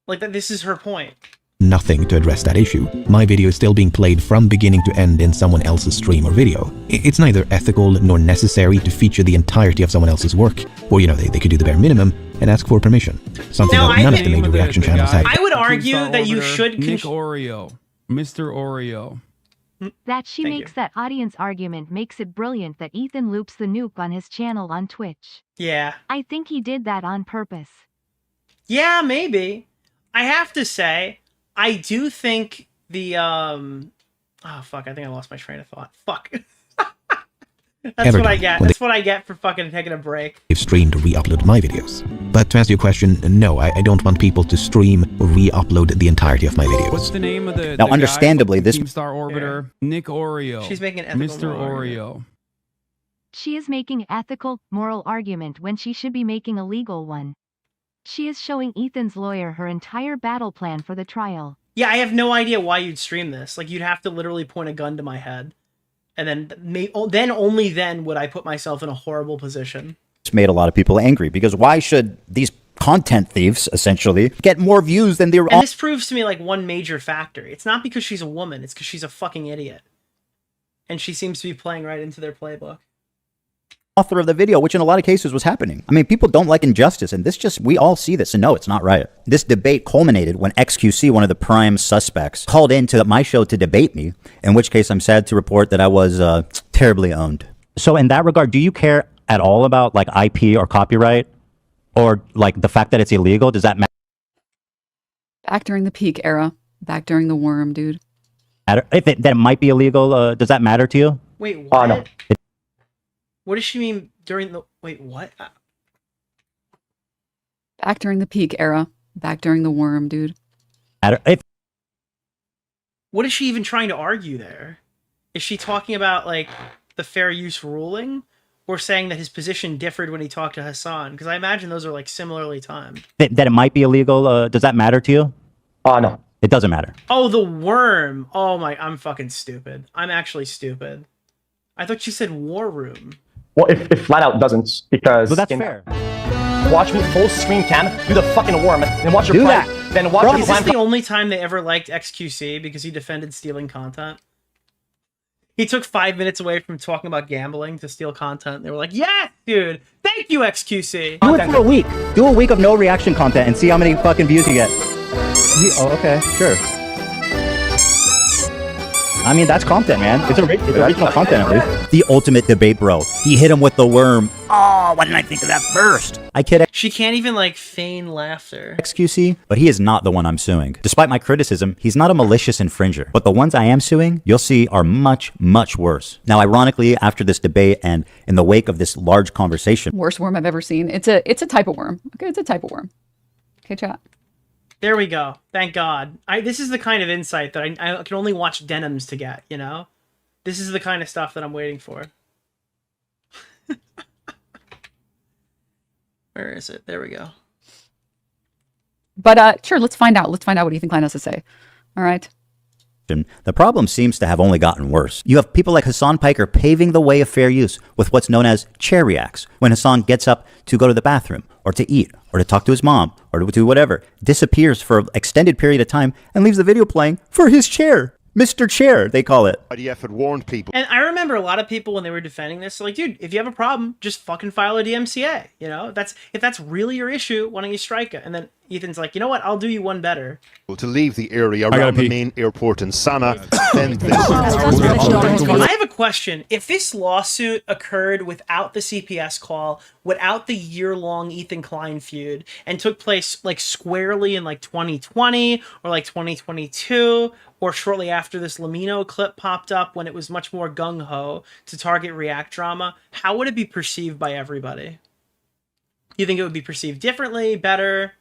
Like, that. This is her point. Nothing to address that issue. My video is still being played from beginning to end in someone else's stream or video. It's neither ethical nor necessary to feature the entirety of someone else's work. Or, you know, they could do the bare minimum and ask for permission. Something that none of the major reaction channels have. I would argue that you should... Nick Oreo. Mr. Oreo. That she makes that audience argument makes it brilliant that Ethan loops the nuke on his channel on Twitch. Yeah. I think he did that on purpose. Yeah, maybe. I have to say... I do think the, oh, fuck, I think I lost my train of thought. Fuck. That's what I get. That's what I get for fucking taking a break. They've streamed or re-uploaded my videos. But to answer your question, no, I don't want people to stream or re-upload the entirety of my videos. What's the name of the Now, understandably, guy, this... Team Star Orbiter, Nick Oreo. She's making an ethical Mr. Oreo. She is making ethical, moral argument when she should be making a legal one. She is showing Ethan's lawyer her entire battle plan for the trial. Yeah, I have no idea why you'd stream this. Like, you'd have to literally point a gun to my head. And then only then would I put myself in a horrible position. It's made a lot of people angry because why should these content thieves, essentially, get more views than they're... And this proves to me, like, one major factor. It's not because she's a woman. It's because she's a fucking idiot. And she seems to be playing right into their playbook. Author of the video, which in a lot of cases was happening. I mean, people don't like injustice, and we all see this, and no, it's not right. This debate culminated when XQC, one of the prime suspects, called into my show to debate me, in which case I'm sad to report that I was terribly owned. So in that regard, do you care at all about like IP or copyright, or like the fact that it's illegal? Does that matter? Back during the peak era, back during the worm, dude. That it might be illegal, does that matter to you? Wait, what? Oh, no. What does she mean during the... Wait, what? Back during the peak era. Back during the worm, dude. What is she even trying to argue there? Is she talking about, like, the fair use ruling? or saying that his position differed when he talked to Hasan? Because I imagine those are like similarly timed. That it might be illegal. Does that matter to you? No. It doesn't matter. Oh, the worm. Oh my, I'm fucking stupid. I'm actually stupid. I thought you said war room. Well, if flat out doesn't, because... Well, that's fair. Watch me full screen cam, do the fucking worm, then watch your Do prime, that. then watch Bro, your is this prime... the only time they ever liked XQC because he defended stealing content? He took 5 minutes away from talking about gambling to steal content. They were like, yes, dude. Thank you, XQC. Do it for a week. Do a week of no reaction content and see how many fucking views you get. Oh, okay, sure. I mean, that's content, man. It's original content, at least. The ultimate debate, bro. He hit him with the worm. Oh, why didn't I think of that first? I kid. She can't even, like, feign laughter. XQC, but he is not the one I'm suing. Despite my criticism, he's not a malicious infringer. But the ones I am suing, you'll see, are much, much worse. Now, ironically, after this debate and in the wake of this large conversation... Worst worm I've ever seen. It's a type of worm. Okay, it's a type of worm. Okay, chat. There we go. Thank God. This is the kind of insight that I can only watch Denims to get, you know? This is the kind of stuff that I'm waiting for. Where is it? There we go. But sure, let's find out. Let's find out what Ethan Klein has to say. All right. The problem seems to have only gotten worse. You have people like Hasan Piker paving the way of fair use with what's known as chair reacts. When Hasan gets up to go to the bathroom, or to eat, or to talk to his mom, or to do whatever, disappears for an extended period of time and leaves the video playing for his chair. Mr. Chair, they call it. IDF had warned people. And I remember a lot of people when they were defending this, like, dude, if you have a problem, just fucking file a DMCA. You know, if that's really your issue, why don't you strike it? And then Ethan's like, you know what? I'll do you one better. To leave the area around the main airport in Sana. Then this. I have a question. If this lawsuit occurred without the CPS call, without the year-long Ethan Klein feud, and took place like squarely in like 2020 or like 2022, or shortly after this Lemino clip popped up when it was much more gung-ho to target React drama, how would it be perceived by everybody? You think it would be perceived differently, better?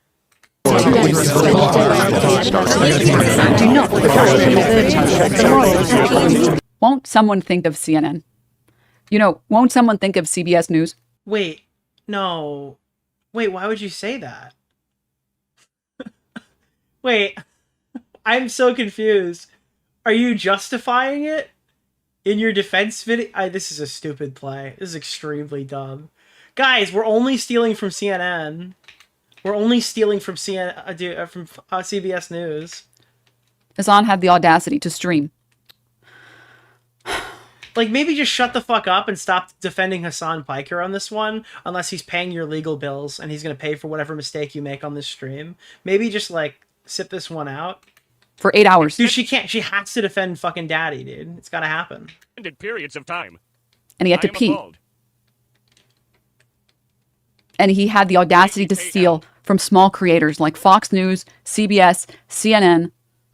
Won't someone think of CNN? You know, won't someone think of CBS News? Wait, no. Wait, why would you say that? Wait, I'm so confused. Are you justifying it in your defense video? This is a stupid play. This is extremely dumb. Guys, we're only stealing from CNN. We're only stealing from CBS News. Hasan had the audacity to stream. Like, maybe just shut the fuck up and stop defending Hasan Piker on this one, unless he's paying your legal bills and he's going to pay for whatever mistake you make on this stream. Maybe just, like, sit this one out. For 8 hours. Dude, she can't. She has to defend fucking daddy, dude. It's got to happen. Ended periods of time. And he had to pee. Appalled. And he had the audacity to steal from small creators like Fox News, CBS, CNN.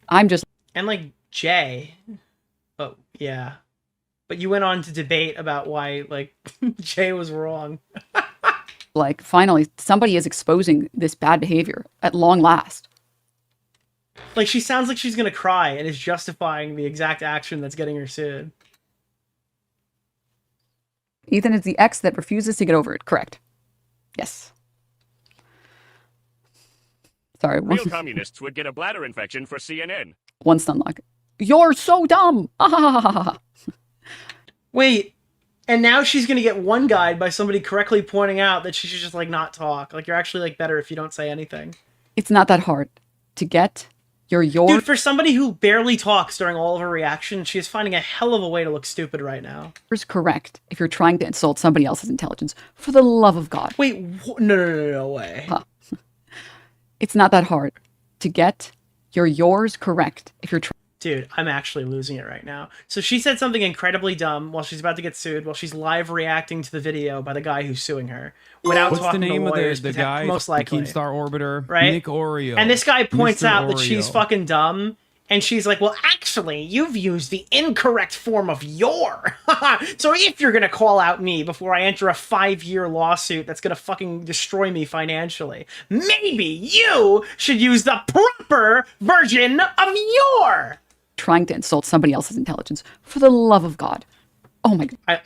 I'm just... And, like, Jay. Oh, yeah. But you went on to debate about why, like, Jay was wrong. like, finally, somebody is exposing this bad behavior at long last. Like, she sounds like she's gonna cry and is justifying the exact action that's getting her sued. Ethan is the ex that refuses to get over it. Correct. Yes. Sorry. Real communists would get a bladder infection for CNN. One stun lock. You're so dumb. Wait, and now she's gonna get one guide by somebody correctly pointing out that she should just, like, not talk. Like, you're actually, like, better if you don't say anything. It's not that hard to get your... Dude, for somebody who barely talks during all of her reactions, she is finding a hell of a way to look stupid right now. ...is correct if you're trying to insult somebody else's intelligence. For the love of God. Wait, no way. Huh. It's not that hard to get your yours correct if you're trying... Dude, I'm actually losing it right now. So she said something incredibly dumb while she's about to get sued, while she's live reacting to the video by the guy who's suing her. Without What's talking the name to lawyers, of the guy? most likely. The Keemstar Orbiter, right? Nick Oreo. And this guy points Mr. out that Oreo. she's fucking dumb. And she's like, well, actually, you've used the incorrect form of your. So if you're going to call out me before I enter a 5-year lawsuit that's going to fucking destroy me financially, maybe you should use the proper version of your. ...trying to insult somebody else's intelligence. For the love of God. Oh my God.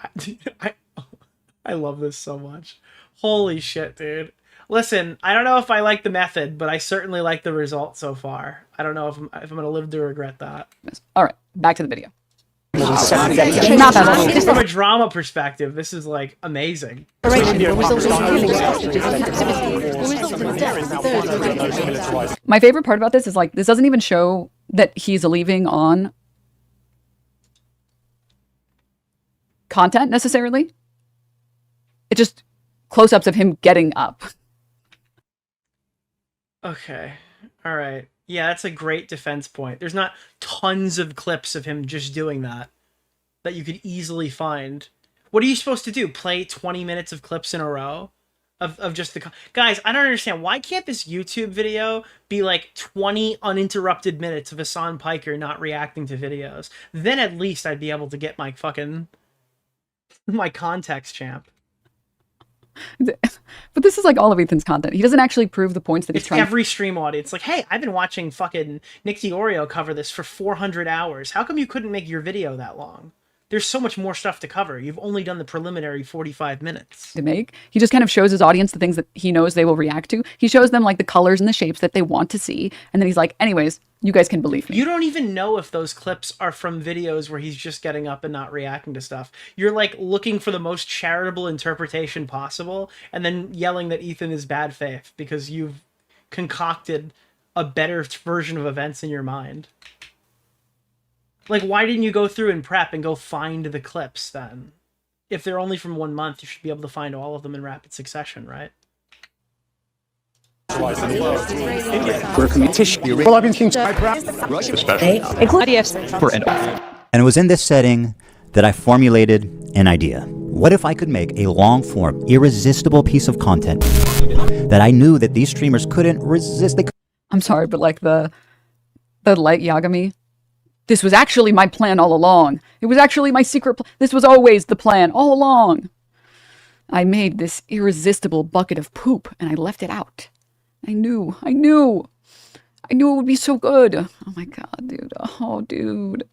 I love this so much. Holy shit, dude. Listen, I don't know if I like the method, but I certainly like the result so far. I don't know if I'm going to live to regret that. All right, back to the video. From a drama perspective, this is like amazing. My favorite part about this is like, this doesn't even show that he's leaving on content necessarily. It just close-ups of him getting up. Okay. All right. Yeah, that's a great defense point. There's not tons of clips of him just doing that you could easily find. What are you supposed to do? Play 20 minutes of clips in a row of just the... Guys, I don't understand. Why can't this YouTube video be like 20 uninterrupted minutes of Hasan Piker not reacting to videos? Then at least I'd be able to get my fucking... my context, champ. But this is like all of Ethan's content. He doesn't actually prove the points that he's It's trying. every stream audience. Like, hey, I've been watching fucking Nick DeOrio cover this for 400 hours. How come you couldn't make your video that long? There's so much more stuff to cover. You've only done the preliminary 45 minutes. To make. He just kind of shows his audience the things that he knows they will react to. He shows them like the colors and the shapes that they want to see. And then he's like, anyways, you guys can believe me. You don't even know if those clips are from videos where he's just getting up and not reacting to stuff. You're like looking for the most charitable interpretation possible and then yelling that Ethan is bad faith because you've concocted a better version of events in your mind. Like, why didn't you go through and prep and go find the clips then? If they're only from 1 month, you should be able to find all of them in rapid succession, right? And it was in this setting that I formulated an idea. What if I could make a long-form, irresistible piece of content that I knew that these streamers couldn't resist? I'm sorry, but like the light Yagami, this was actually my plan all along. It was actually my secret plan. This was always the plan all along. I made this irresistible bucket of poop and I left it out. I knew it would be so good. Oh my God, dude. Oh, dude.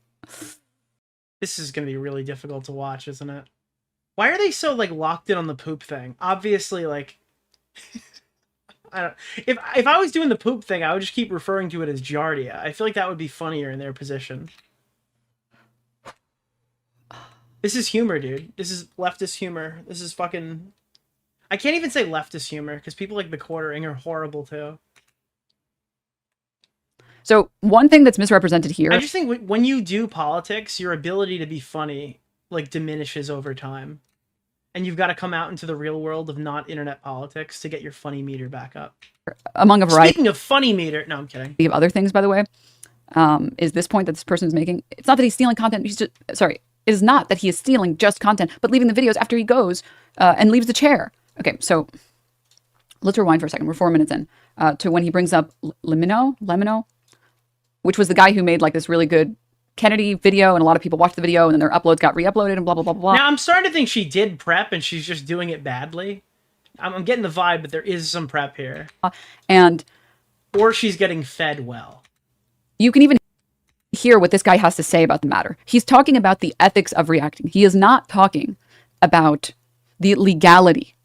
This is going to be really difficult to watch, isn't it? Why are they so like locked in on the poop thing? Obviously, like, I don't. If I was doing the poop thing, I would just keep referring to it as Giardia. I feel like that would be funnier in their position. This is humor, dude. This is leftist humor. This is fucking... I can't even say leftist humor, because people like the quartering are horrible, too. So, one thing that's misrepresented here... I just think when you do politics, your ability to be funny, like, diminishes over time. And you've got to come out into the real world of not internet politics to get your funny meter back up. Among a variety... Speaking of funny meter... No, I'm kidding. Of other things, by the way, is this point that this person is making. It's not that he's stealing content. He's just... Sorry. It is not that he is stealing just content, but leaving the videos after he goes and leaves the chair. Okay, so let's rewind for a second. We're 4 minutes in to when he brings up Lemino, which was the guy who made like this really good Kennedy video, and a lot of people watched the video, and then their uploads got re-uploaded and blah, blah, blah, blah. Now, I'm starting to think she did prep, and she's just doing it badly. I'm getting the vibe that there is some prep here. Or she's getting fed well. You can even hear what this guy has to say about the matter. He's talking about the ethics of reacting. He is not talking about the legality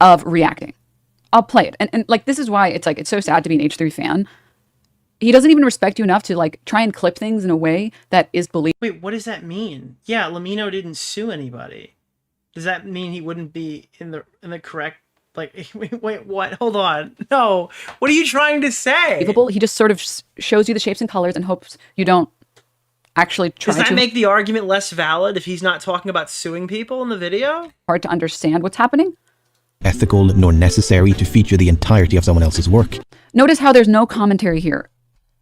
of reacting. I'll play it. And like, this is why it's like, it's so sad to be an H3 fan. He doesn't even respect you enough to like try and clip things in a way that is believable. Wait, what does that mean? Yeah, Lemino didn't sue anybody. Does that mean he wouldn't be in the correct, like, wait, what? Hold on. No. What are you trying to say? He just sort of shows you the shapes and colors and hopes you don't actually try to. Does that make the argument less valid if he's not talking about suing people in the video? Hard to understand what's happening. Ethical nor necessary to feature the entirety of someone else's work. Notice how there's no commentary here.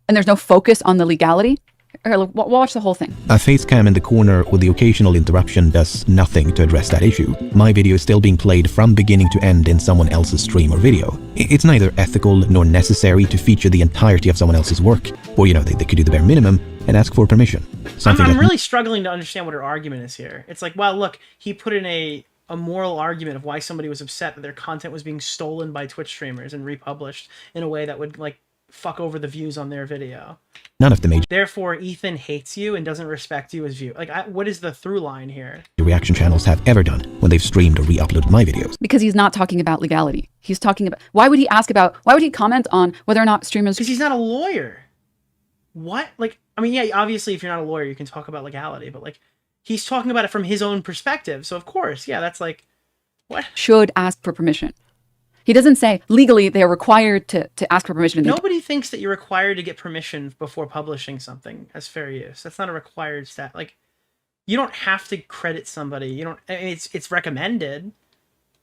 And there's no focus on the legality. Here, look, watch the whole thing. A face cam in the corner with the occasional interruption does nothing to address that issue. My video is still being played from beginning to end in someone else's stream or video. It's neither ethical nor necessary to feature the entirety of someone else's work. Or, you know, they could do the bare minimum and ask for permission. I'm really struggling to understand what her argument is here. It's like, well, look, he put in a moral argument of why somebody was upset that their content was being stolen by Twitch streamers and republished in a way that would, like, fuck over the views on their video. None of the major Therefore, Ethan hates you and doesn't respect you as view. Like, what is the through line here? reaction channels have ever done when they've streamed or re-uploaded my videos. Because he's not talking about legality. He's talking about, why would he comment on whether or not streamers... Because he's not a lawyer. What? Like, I mean, yeah, obviously if you're not a lawyer, you can talk about legality, but like, he's talking about it from his own perspective. So of course, yeah, that's like, what? Should ask for permission. He doesn't say legally they are required to ask for permission. Nobody thinks that you're required to get permission before publishing something as fair use. That's not a required stat. Like, you don't have to credit somebody. You don't, I mean, it's recommended.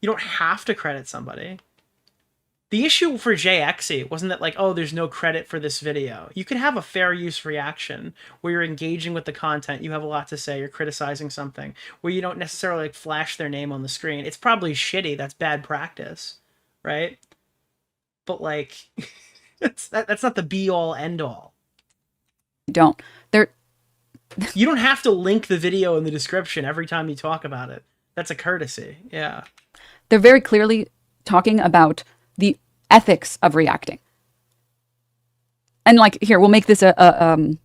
You don't have to credit somebody. The issue for JXE wasn't that like, oh, there's no credit for this video. You can have a fair use reaction where you're engaging with the content. You have a lot to say. You're criticizing something where you don't necessarily like flash their name on the screen. It's probably shitty. That's bad practice, right? But like, that's not the be all end all. Don't. You don't have to link the video in the description every time you talk about it. That's a courtesy. Yeah. They're very clearly talking about the ethics of reacting. And like, here, we'll make this a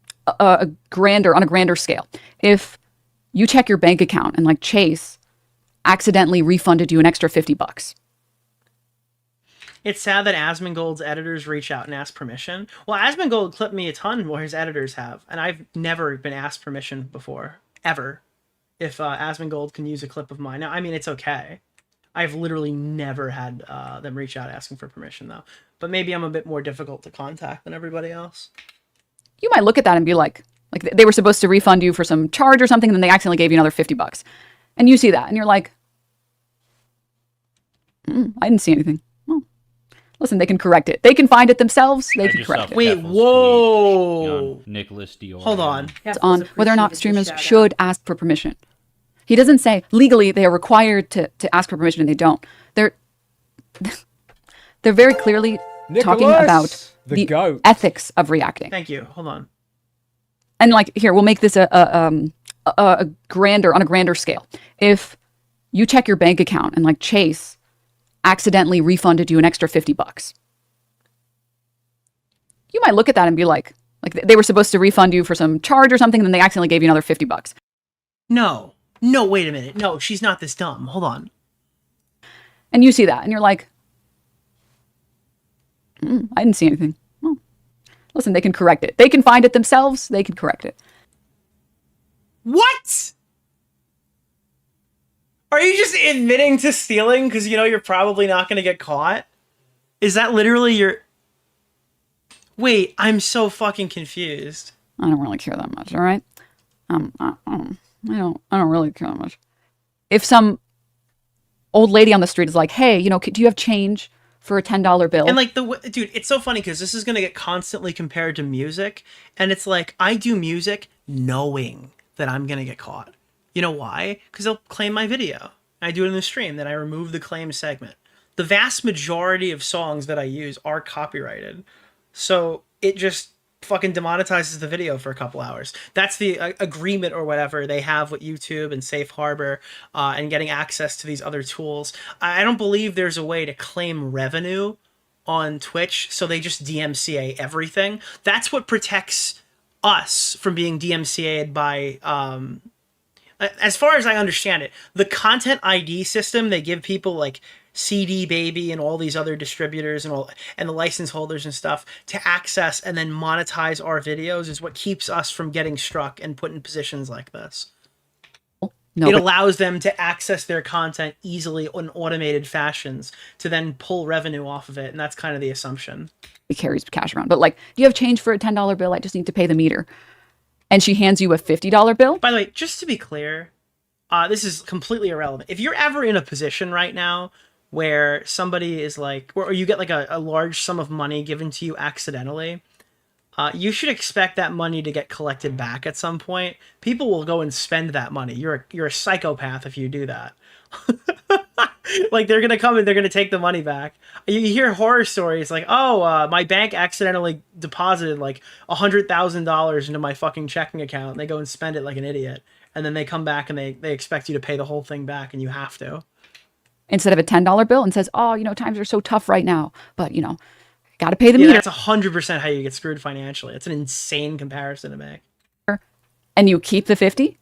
grander, on a grander scale. If you check your bank account and like Chase accidentally refunded you an extra $50. It's sad that Asmongold's editors reach out and ask permission. Well, Asmongold clipped me a ton more his editors have, and I've never been asked permission before, ever. If Asmongold can use a clip of mine. Now, I mean, it's okay. I've literally never had them reach out asking for permission, though. But maybe I'm a bit more difficult to contact than everybody else. You might look at that and be like they were supposed to refund you for some charge or something, and then they accidentally gave you another $50. And you see that, and you're like, I didn't see anything. Well, listen, they can correct it. They can find it themselves. They can correct it. Wait, whoa! Nicholas DeOrio. Hold on. It's on whether or not streamers should ask for permission. He doesn't say legally they are required to ask for permission and they don't. They're very clearly talking about the ethics of reacting. Thank you. Hold on. And like, here, we'll make this a grander, on a grander scale. If you check your bank account and like Chase accidentally refunded you an extra $50, you might look at that and be like they were supposed to refund you for some charge or something, and then they accidentally gave you another $50. No, wait a minute. No, she's not this dumb. Hold on. And you see that, and you're like, I didn't see anything. Well, listen, they can correct it. They can find it themselves. They can correct it. What? Are you just admitting to stealing because you know you're probably not going to get caught? Is that literally your... Wait, I'm so fucking confused. I don't really care that much, all right? I don't really care that much. If some old lady on the street is like, hey, you know, do you have change for a $10 bill? And like, dude, it's so funny because this is going to get constantly compared to music. And it's like, I do music knowing that I'm going to get caught. You know why? Because they'll claim my video. I do it in the stream, then I remove the claim segment. The vast majority of songs that I use are copyrighted. So it just fucking demonetizes the video for a couple hours. That's the agreement or whatever they have with YouTube and Safe Harbor and getting access to these other tools. I don't believe there's a way to claim revenue on Twitch, so they just DMCA everything. That's what protects us from being DMCA'd by, as far as I understand it, the content ID system they give people like CD Baby and all these other distributors and the license holders and stuff to access and then monetize our videos is what keeps us from getting struck and put in positions like this. No, it allows them to access their content easily in automated fashions to then pull revenue off of it, and that's kind of the assumption. He carries cash around, but like, do you have change for a $10 bill? I just need to pay the meter. And she hands you a $50 bill? By the way, just to be clear, this is completely irrelevant. If you're ever in a position right now where somebody is like, or you get like a large sum of money given to you accidentally, you should expect that money to get collected back at some point. People will go and spend that money. You're a psychopath if you do that. Like, they're gonna come and they're gonna take the money back. You hear horror stories like, oh, my bank accidentally deposited like $100,000 into my fucking checking account, and they go and spend it like an idiot, and then they come back and they expect you to pay the whole thing back, and you have to. Instead of a $10 bill, and says, oh, you know, times are so tough right now, but you know, got to pay the Yeah, meter. that's 100% how you get screwed financially. It's an insane comparison to make. And you keep the 50.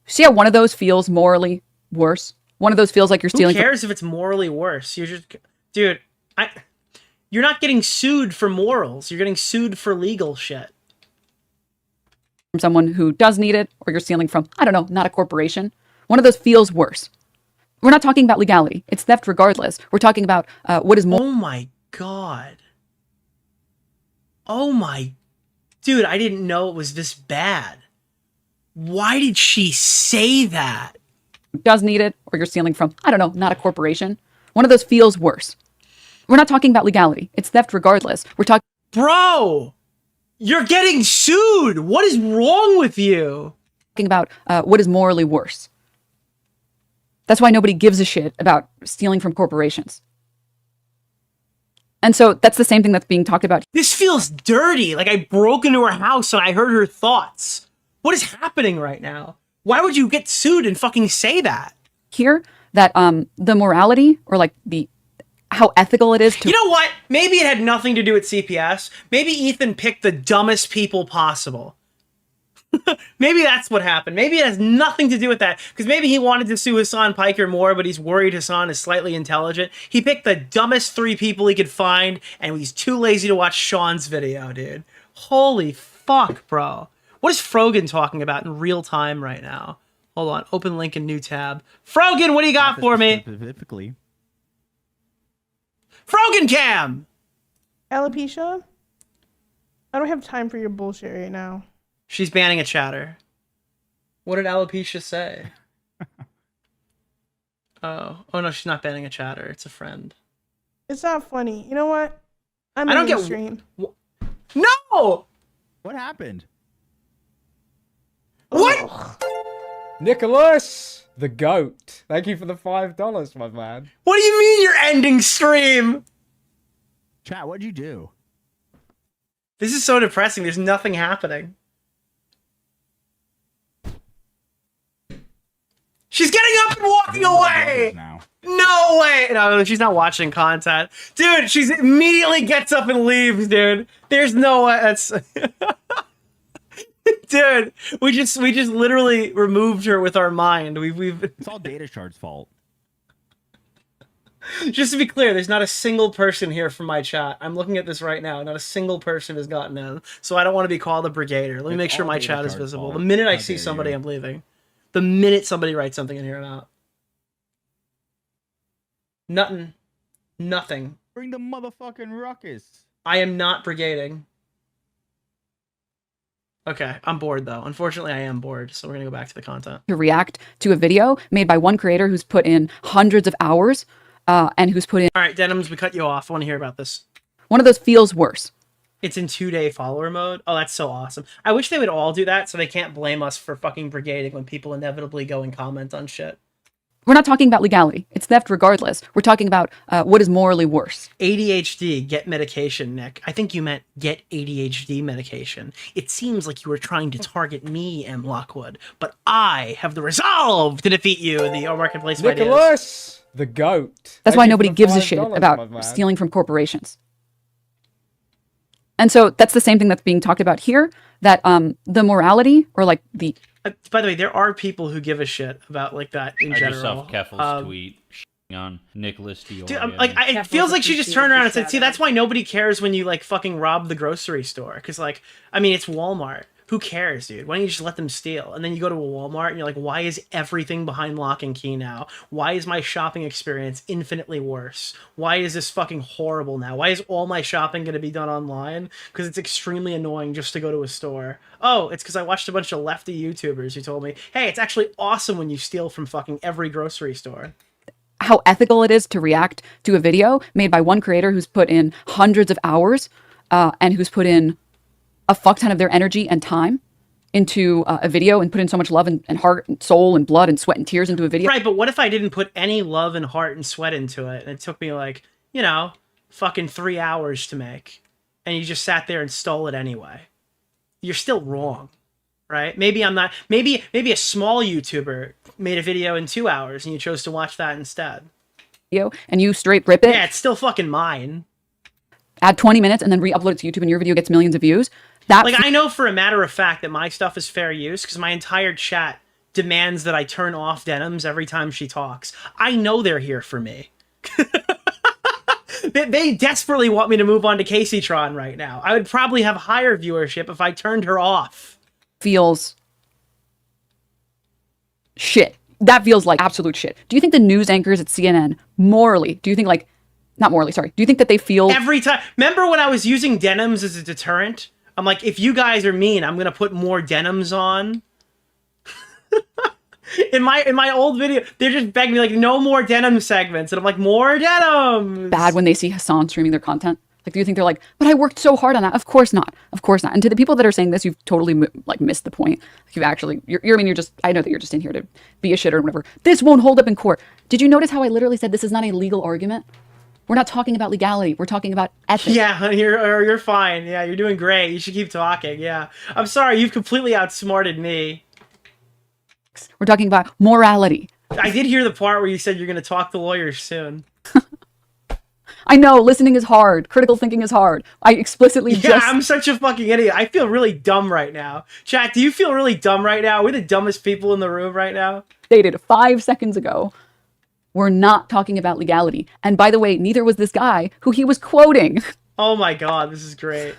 See how one of those feels morally worse? One of those feels like you're stealing. Who cares if it's morally worse? You're just, dude, you're not getting sued for morals. You're getting sued for legal shit. From someone who does need it, or you're stealing from, I don't know, not a corporation. One of those feels worse. We're not talking about legality. It's theft regardless. We're talking about what is more. Oh my God. Oh my, dude, I didn't know it was this bad. Why did she say that? Does need it, or you're stealing from, I don't know, not a corporation. One of those feels worse. We're not talking about legality. It's theft regardless. We're talking. Bro, you're getting sued. What is wrong with you? Talking about what is morally worse. That's why nobody gives a shit about stealing from corporations. And so that's the same thing that's being talked about. This feels dirty. Like I broke into her house and I heard her thoughts. What is happening right now? Why would you get sued and fucking say that? Here, that the morality, or like how ethical it is to. You know what? Maybe it had nothing to do with CPS. Maybe Ethan picked the dumbest people possible. Maybe that's what happened. Maybe it has nothing to do with that. Because maybe he wanted to sue Hasan Piker more, but he's worried Hasan is slightly intelligent. He picked the dumbest 3 people he could find, and he's too lazy to watch Sean's video, dude. Holy fuck, bro. What is Frogan talking about in real time right now? Hold on. Open link in new tab. Frogan, what do you got for me? Specifically. Frogan cam! Alopecia? I don't have time for your bullshit right now. She's banning a chatter. What did Alopecia say? Oh no, she's not banning a chatter. It's a friend. It's not funny. You know what? I don't get stream. No! What happened? What? Nicholas, the goat. Thank you for the $5, my man. What do you mean you're ending stream? Chat, what'd you do? This is so depressing. There's nothing happening. She's getting up and walking away! No way! No, she's not watching content. Dude, she's immediately gets up and leaves, dude. There's no way. That's... Dude, we just literally removed her with our mind. It's all Data Shard's fault. Just to be clear, there's not a single person here from my chat. I'm looking at this right now. Not a single person has gotten in. So I don't want to be called a brigader. Let me make sure my chat is visible. The minute I see somebody, I'm leaving. The minute somebody writes something in here, I'm out. Nothing. Nothing. Bring the motherfucking ruckus. I am not brigading. Okay, I'm bored though. Unfortunately, I am bored, so we're gonna go back to the content. To react to a video made by one creator who's put in hundreds of hours and who's put in. All right, Denims, we cut you off. I want to hear about this. One of those feels worse. It's in 2-day follower mode. Oh, that's so awesome. I wish they would all do that so they can't blame us for fucking brigading when people inevitably go and comment on shit. We're not talking about legality. It's theft regardless. We're talking about what is morally worse. ADHD, get medication, Nick. I think you meant get ADHD medication. It seems like you were trying to target me, M. Lockwood, but I have the resolve to defeat you in the marketplace of ideas. Nicholas, the goat. That's why nobody gives a shit about stealing from corporations. And so that's the same thing that's being talked about here, that the morality, or like the... by the way, there are people who give a shit about like that in general. I just saw Keffel's tweet on Nicholas DeOrio. Dude, it feels like she just turned around and said, see, that's why nobody cares when you like fucking rob the grocery store. Because like, I mean, it's Walmart. Who cares, dude? Why don't you just let them steal? And then you go to a Walmart and you're like, why is everything behind lock and key now? Why is my shopping experience infinitely worse? Why is this fucking horrible now? Why is all my shopping going to be done online? Because it's extremely annoying just to go to a store. Oh, it's because I watched a bunch of lefty YouTubers who told me, hey, it's actually awesome when you steal from fucking every grocery store. How ethical it is to react to a video made by one creator who's put in hundreds of hours and who's put in a fuck ton of their energy and time into a video and put in so much love and heart and soul and blood and sweat and tears into a video. Right, but what if I didn't put any love and heart and sweat into it and it took me like, you know, fucking 3 hours to make and you just sat there and stole it anyway? You're still wrong, right? Maybe I'm not, maybe a small YouTuber made a video in 2 hours and you chose to watch that instead. And you straight rip it. Yeah, it's still fucking mine. add 20 minutes and then re-upload it to YouTube and your video gets millions of views. That Like, I know for a matter of fact that my stuff is fair use because my entire chat demands that I turn off Denims every time she talks. I know they're here for me. They desperately want me to move on to Caseytron right now. I would probably have higher viewership if I turned her off. feels shit. That feels like absolute shit. Do you think the news anchors at CNN morally, do you think like, not morally, sorry, do you think that they feel... Every time. Remember when I was using Denims as a deterrent? I'm like, if you guys are mean, I'm going to put more Denims on. In my old video, they're just begging me like, no more Denim segments. And I'm like, more Denims. Bad when they see Hasan streaming their content? Like, do you think they're like, but I worked so hard on that? Of course not. Of course not. And to the people that are saying this, you've totally like missed the point. Like, you've actually, I know that you're just in here to be a shitter and whatever. This won't hold up in court. Did you notice how I literally said this is not a legal argument? We're not talking about legality. We're talking about ethics. Yeah, you're fine. Yeah, you're doing great. You should keep talking. Yeah. I'm sorry, you've completely outsmarted me. We're talking about morality. I did hear the part where you said you're going to talk to lawyers soon. I know, listening is hard. Critical thinking is hard. I explicitly I'm such a fucking idiot. I feel really dumb right now. Chat, do you feel really dumb right now? We're the dumbest people in the room right now. Stated 5 seconds ago, we're not talking about legality. And by the way, neither was this guy who he was quoting. Oh my god, this is great.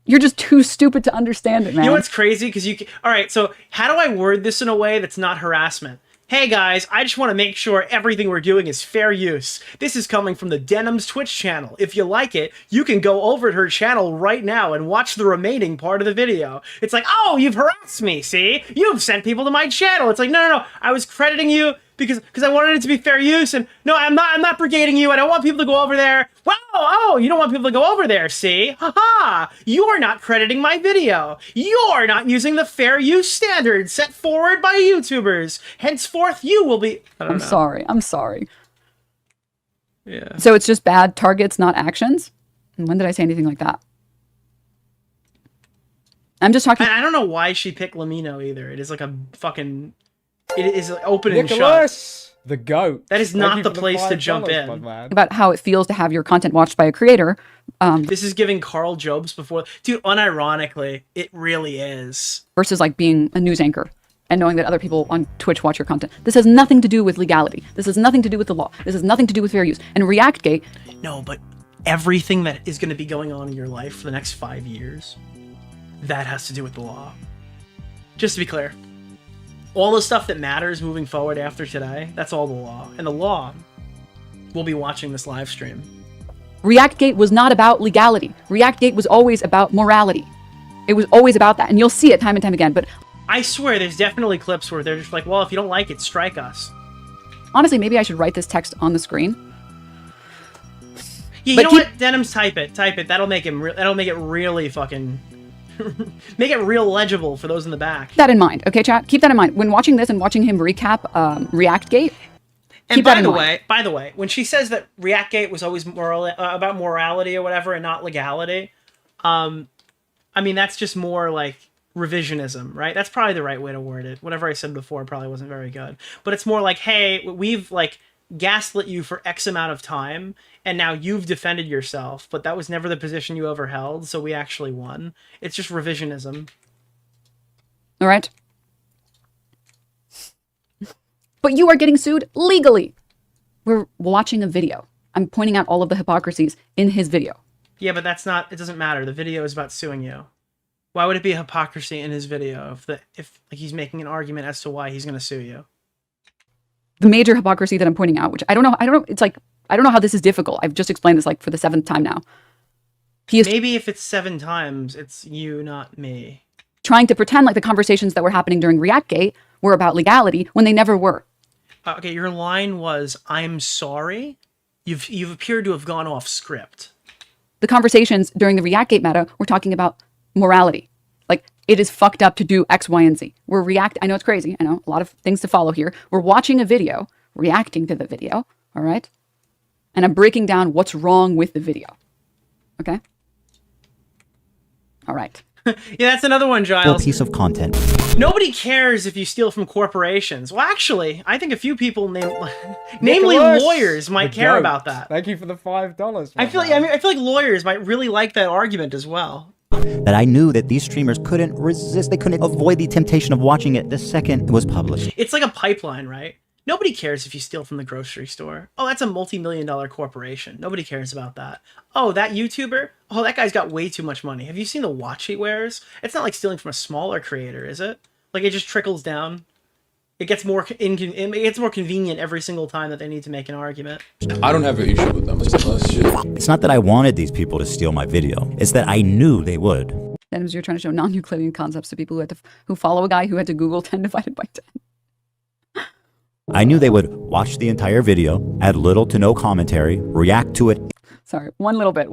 You're just too stupid to understand it, man. You know what's crazy? Because all right, so how do I word this in a way that's not harassment? Hey guys, I just want to make sure everything we're doing is fair use. This is coming from the Denims Twitch channel. If you like it, you can go over to her channel right now and watch the remaining part of the video. It's like, oh, you've harassed me, see? You've sent people to my channel. It's like, no. I was crediting you because I wanted it to be fair use, and no, I'm not brigading you. I don't want people to go over there. Wow, oh, you don't want people to go over there, see? Haha, you're not crediting my video. You're not using the fair use standards set forward by YouTubers. Henceforth, you will be... I'm sorry. Yeah. So it's just bad targets, not actions? And when did I say anything like that? I'm just talking... I don't know why she picked Lemino either. It is like a fucking... It is open and Nicholas, shut. the goat. That is not the place to jump in. About how it feels to have your content watched by a creator. This is giving Carl Jobs before... Dude, unironically, it really is. Versus like being a news anchor and knowing that other people on Twitch watch your content. This has nothing to do with legality. This has nothing to do with the law. This has nothing to do with fair use. And ReactGate... No, but everything that is going to be going on in your life for the next 5 years, that has to do with the law. Just to be clear. All the stuff that matters moving forward after today, that's all the law. And the law will be watching this live stream. ReactGate was not about legality. ReactGate was always about morality. It was always about that. And you'll see it time and time again. But I swear there's definitely clips where they're just like, well, if you don't like it, strike us. Honestly, maybe I should write this text on the screen. Yeah, you know what? Denims, type it. That'll make him. That'll make it really fucking... make it real legible for those in the back. Keep that in mind, okay, chat? Keep that in mind. When watching this and watching him recap ReactGate, and by the way, when she says that ReactGate was always about morality or whatever and not legality, I mean, that's just more like revisionism, right? That's probably the right way to word it. Whatever I said before probably wasn't very good. But it's more like, hey, we've like gaslit you for X amount of time, and now you've defended yourself, but that was never the position you ever held, so we actually won. It's just revisionism. All right. But you are getting sued legally. We're watching a video. I'm pointing out all of the hypocrisies in his video. Yeah, but that's not, it doesn't matter. The video is about suing you. Why would it be a hypocrisy in his video if like he's making an argument as to why he's going to sue you? The major hypocrisy that I'm pointing out, which I don't know, it's like, I don't know how this is difficult. I've just explained this like for the 7th time now. Maybe if it's 7 times, it's you, not me. Trying to pretend like the conversations that were happening during ReactGate were about legality when they never were. Okay, your line was, I'm sorry. You've appeared to have gone off script. The conversations during the ReactGate meta were talking about morality. Like, it is fucked up to do X, Y, and Z. I know it's crazy. I know, a lot of things to follow here. We're watching a video, reacting to the video, all right? And I'm breaking down what's wrong with the video. Okay? All right. Yeah, that's another one, Giles. Piece of content. Nobody cares if you steal from corporations. Well, actually, I think a few people, namely Nicholas, lawyers, might the care goat. about that. Thank you for the $5. I feel like lawyers might really like that argument as well. That I knew that these streamers couldn't resist, they couldn't avoid the temptation of watching it the second it was published. It's like a pipeline, right? Nobody cares if you steal from the grocery store. Oh, that's a multi-million-dollar corporation. Nobody cares about that. Oh, that YouTuber? Oh, that guy's got way too much money. Have you seen the watch he wears? It's not like stealing from a smaller creator, is it? Like, it just trickles down. It gets more convenient every single time that they need to make an argument. I don't have an issue with them. It's not that I wanted these people to steal my video. It's that I knew they would. Denims, you're trying to show non-Euclidean concepts to people who follow a guy who had to Google 10 divided by 10. I knew they would watch the entire video, add little to no commentary, react to it. Sorry, one little bit.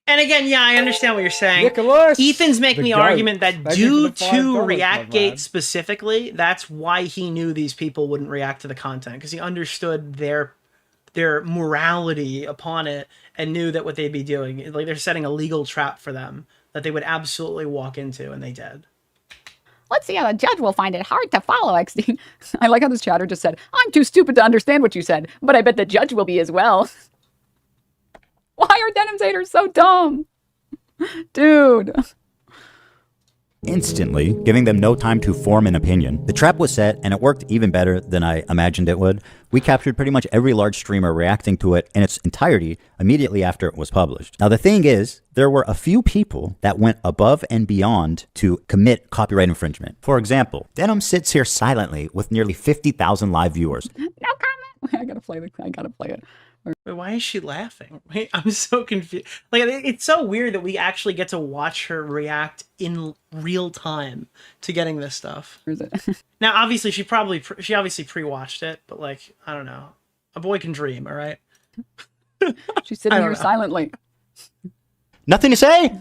And again, yeah, I understand what you're saying. Nicholas, Ethan's making the goat. argument that Thank you due for the to $5, my ReactGate lad. specifically, that's why he knew these people wouldn't react to the content, because he understood their morality upon it and knew that what they'd be doing, like they're setting a legal trap for them that they would absolutely walk into, and they did. Let's see how the judge will find it hard to follow, XD. I like how this chatter just said, I'm too stupid to understand what you said, but I bet the judge will be as well. Why are Denims haters so dumb? Dude. Instantly, giving them no time to form an opinion. The trap was set, and it worked even better than I imagined it would. We captured pretty much every large streamer reacting to it in its entirety immediately after it was published. Now, the thing is, there were a few people that went above and beyond to commit copyright infringement. For example, Denim sits here silently with nearly 50,000 live viewers. No comment. I gotta play it. Wait, why is she laughing? Wait, I'm so confused. Like, it's so weird that we actually get to watch her react in real time to getting this stuff. Where is it? Now, obviously, she obviously pre-watched it, but like, I don't know. A boy can dream, all right? She's sitting here silently. Nothing to say?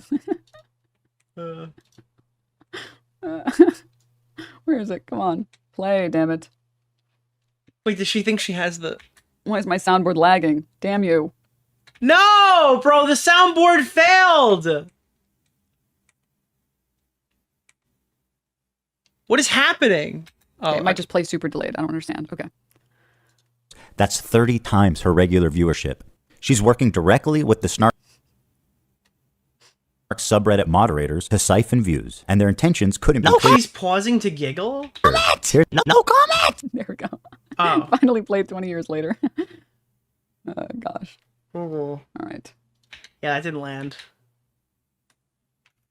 Where is it? Come on. Play, damn it. Wait, does she think she has the... Why is my soundboard lagging? Damn you. No, bro, the soundboard failed. What is happening? Okay, it might just play super delayed. I don't understand. Okay. That's 30 times her regular viewership. She's working directly with the snark subreddit moderators to siphon views, and their intentions couldn't be clear. She's pausing to giggle? Comment! No comment! There we go. Oh. Finally played 20 years later. Gosh. All right. Yeah, that didn't land.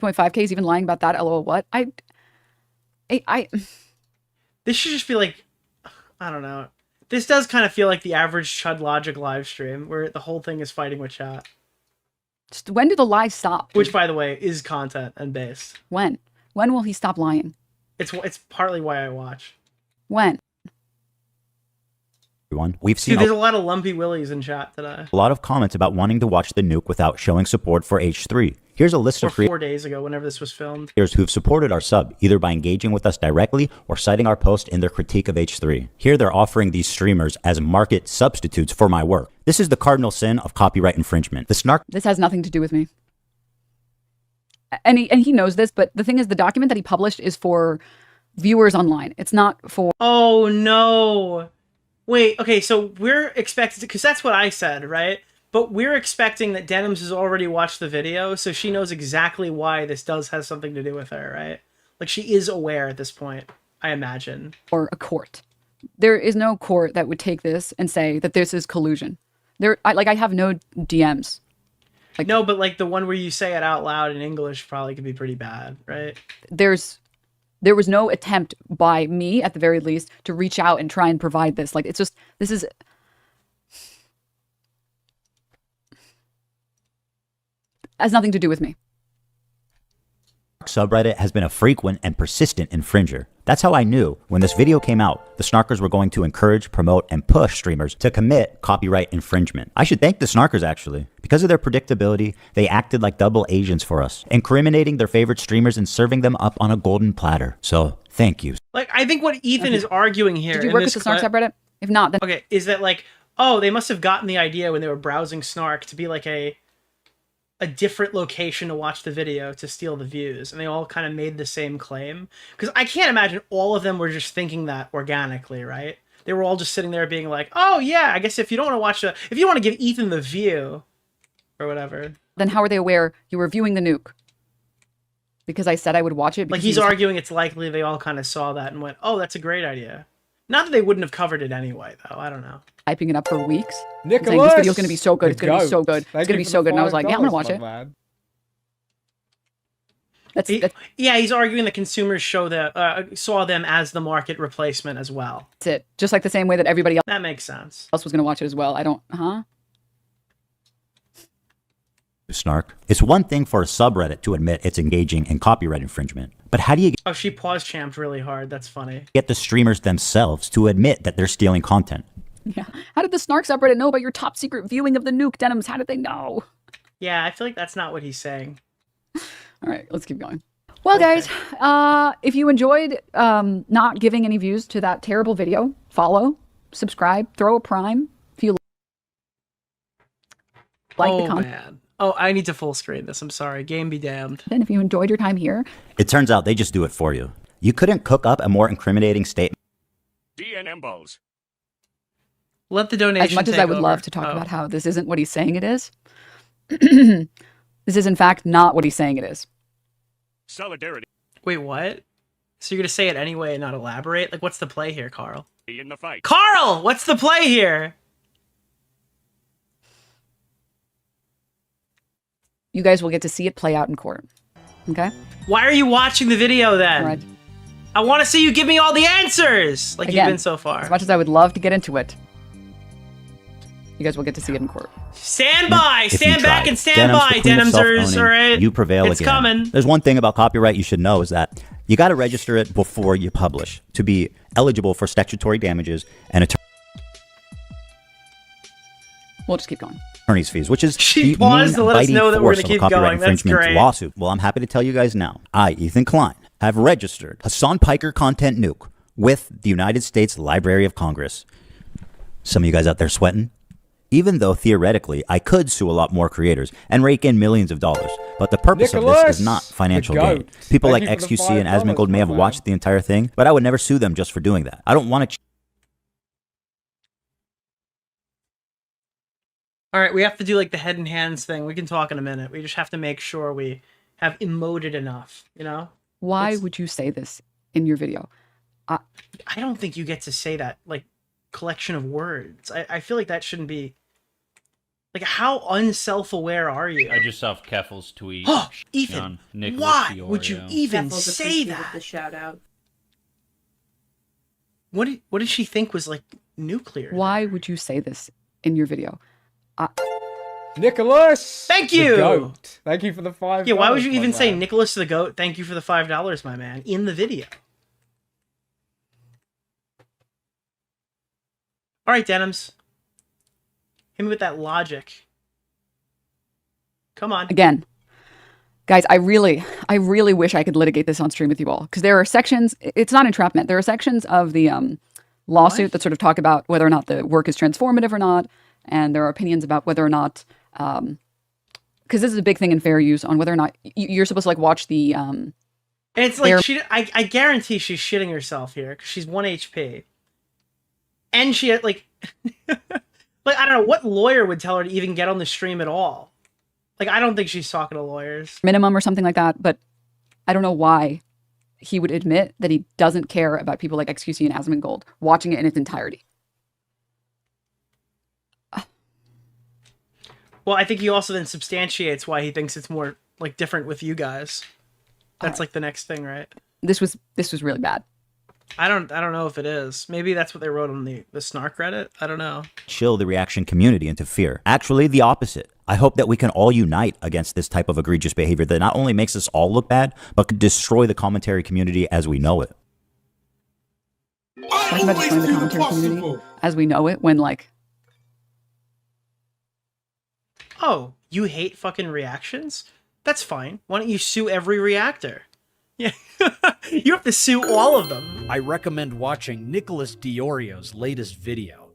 0.5K is even lying about that. LOL, what? This should just be like, I don't know. This does kind of feel like the average Chud Logic live stream where the whole thing is fighting with chat. Just when do the lies stop? Which, by the way, is content and based. When? When will he stop lying? It's partly why I watch. When? We've seen Dude, there's a lot of lumpy willies in chat today. a lot of comments about wanting to watch the nuke without showing support for H3. Here's a list Or of 4 days ago, whenever this was filmed. creators who've supported our sub, either by engaging with us directly or citing our post in their critique of H3. Here they're offering these streamers as market substitutes for my work. This is the cardinal sin of copyright infringement. The snark... This has nothing to do with me. And he knows this, but the thing is, the document that he published is for viewers online. It's not for... Oh, no. Wait, okay, so we're expected to... Because that's what I said, right? But we're expecting that Denims has already watched the video, so she knows exactly why this does have something to do with her, right? Like, she is aware at this point, I imagine. Or a court. There is no court that would take this and say that this is collusion. I have no DMs. Like, no, but like the one where you say it out loud in English probably could be pretty bad, right? There was no attempt by me, at the very least, to reach out and try and provide this. Like, it's just, this is... has nothing to do with me. subreddit has been a frequent and persistent infringer. That's how I knew when this video came out, the snarkers were going to encourage, promote, and push streamers to commit copyright infringement. I should thank the snarkers, actually. Because of their predictability, they acted like double agents for us, incriminating their favorite streamers and serving them up on a golden platter. So, thank you. Like, I think what Ethan is arguing here... Did you work with the Snark subreddit? If not, then... Okay, is that like, oh, they must have gotten the idea when they were browsing Snark to be like a a different location to watch the video to steal the views, and they all kind of made the same claim. Because I can't imagine all of them were just thinking that organically, right? They were all just sitting there being like, "Oh yeah, I guess if you don't want to watch if you want to give Ethan the view, or whatever." Then how are they aware you were viewing the nuke? Because I said I would watch it. Like he's arguing it's likely they all kind of saw that and went, "Oh, that's a great idea." Not that they wouldn't have covered it anyway, though. I don't know. Hyping it up for weeks. Nicholas, saying this video's going to be so good. It's the going to be so goat. good. It's Thank going to you be for so the good. And I was like, yeah, I'm going to watch $5, it. my man. Yeah, he's arguing that consumers saw them as the market replacement as well. That's it. Just like the same way that everybody else That makes sense. was going to watch it as well. I don't, Snark. It's one thing for a subreddit to admit it's engaging in copyright infringement, but how do you Oh, she pause champed really hard. That's funny. get the streamers themselves to admit that they're stealing content? Yeah. How did the Snark subreddit know about your top secret viewing of the nuke, Denims? How did they know? Yeah, I feel like that's not what he's saying. All right, let's keep going. Well, guys, if you enjoyed not giving any views to that terrible video, follow, subscribe, throw a prime. If you like the content. Man. Oh, I need to full screen this. I'm sorry. Game be damned. And if you enjoyed your time here. It turns out they just do it for you. You couldn't cook up a more incriminating statement. DNM balls. Let the donation As much as take I would over. love to talk about how this isn't what he's saying it is. This is, in fact, not what he's saying it is. Solidarity. Wait, what? So you're going to say it anyway and not elaborate? Like, what's the play here, Carl? In the fight. Carl! What's the play here? You guys will get to see it play out in court. Okay? Why are you watching the video then? Right. I want to see you give me all the answers, like Again, you've been so far. As much as I would love to get into it, you guys will get to see it in court. Stand by, If you stand back tried. and stand Denims, by, the queen of Denimsers, self-owning, all right? You prevail It's again. coming. There's one thing about copyright you should know is that you got to register it before you publish to be eligible for statutory damages and We'll just keep going. attorney's fees, which is She the paused to main let us biting know that we're force gonna of a keep copyright going. That's infringement great. lawsuit. Well, I'm happy to tell you guys now. I, Ethan Klein, have registered Hasan Piker content nuke with the United States Library of Congress. Some of you guys out there sweating? Even though theoretically I could sue a lot more creators and rake in millions of dollars, but the purpose of this is not financial gain. People like XQC and Asmongold may have watched the entire thing, but I would never sue them just for doing that. I don't want to. All right, we have to do like the head and hands thing. We can talk in a minute. We just have to make sure we have emoted enough, you know? Why would you say this in your video? I don't think you get to say that, like, collection of words. I feel like that shouldn't be... Like, how unself-aware are you? I just saw Keffel's tweet. Ethan, on Nicholas why DeOrio. would you even say that? The shout out. What did she think was, like, nuclear? Why would you say this in your video? Nicholas! Thank the you! goat. Thank you for the $5. Yeah, why would you my even say man. Nicholas the Goat, thank you for the $5, my man, in the video? All right, Denims. Hit me with that logic. Come on. Again, guys, I really wish I could litigate this on stream with you all, because there are sections, it's not entrapment, there are sections of the lawsuit that sort of talk about whether or not the work is transformative or not, and there are opinions about whether or not, because this is a big thing in fair use, on whether or not you're supposed to like watch the... It's like, I guarantee she's shitting herself here, because she's 1 HP. And she had, like... like, I don't know, what lawyer would tell her to even get on the stream at all? Like, I don't think she's talking to lawyers. minimum or something like that, but I don't know why he would admit that he doesn't care about people like XQC and Asmongold watching it in its entirety. Well, I think he also then substantiates why he thinks it's more, like, different with you guys. That's, like, the next thing, right? This was really bad. I don't know if it is. Maybe that's what they wrote on the Snark Reddit. I don't know. Chill the reaction community into fear. Actually, the opposite. I hope that we can all unite against this type of egregious behavior that not only makes us all look bad, but could destroy the commentary community as we know it. Talking about destroying the commentary community as we know it, when like... Oh, you hate fucking reactions? That's fine. Why don't you sue every reactor? Yeah, you have to sue all of them. I recommend watching Nicholas DeOrio's latest video.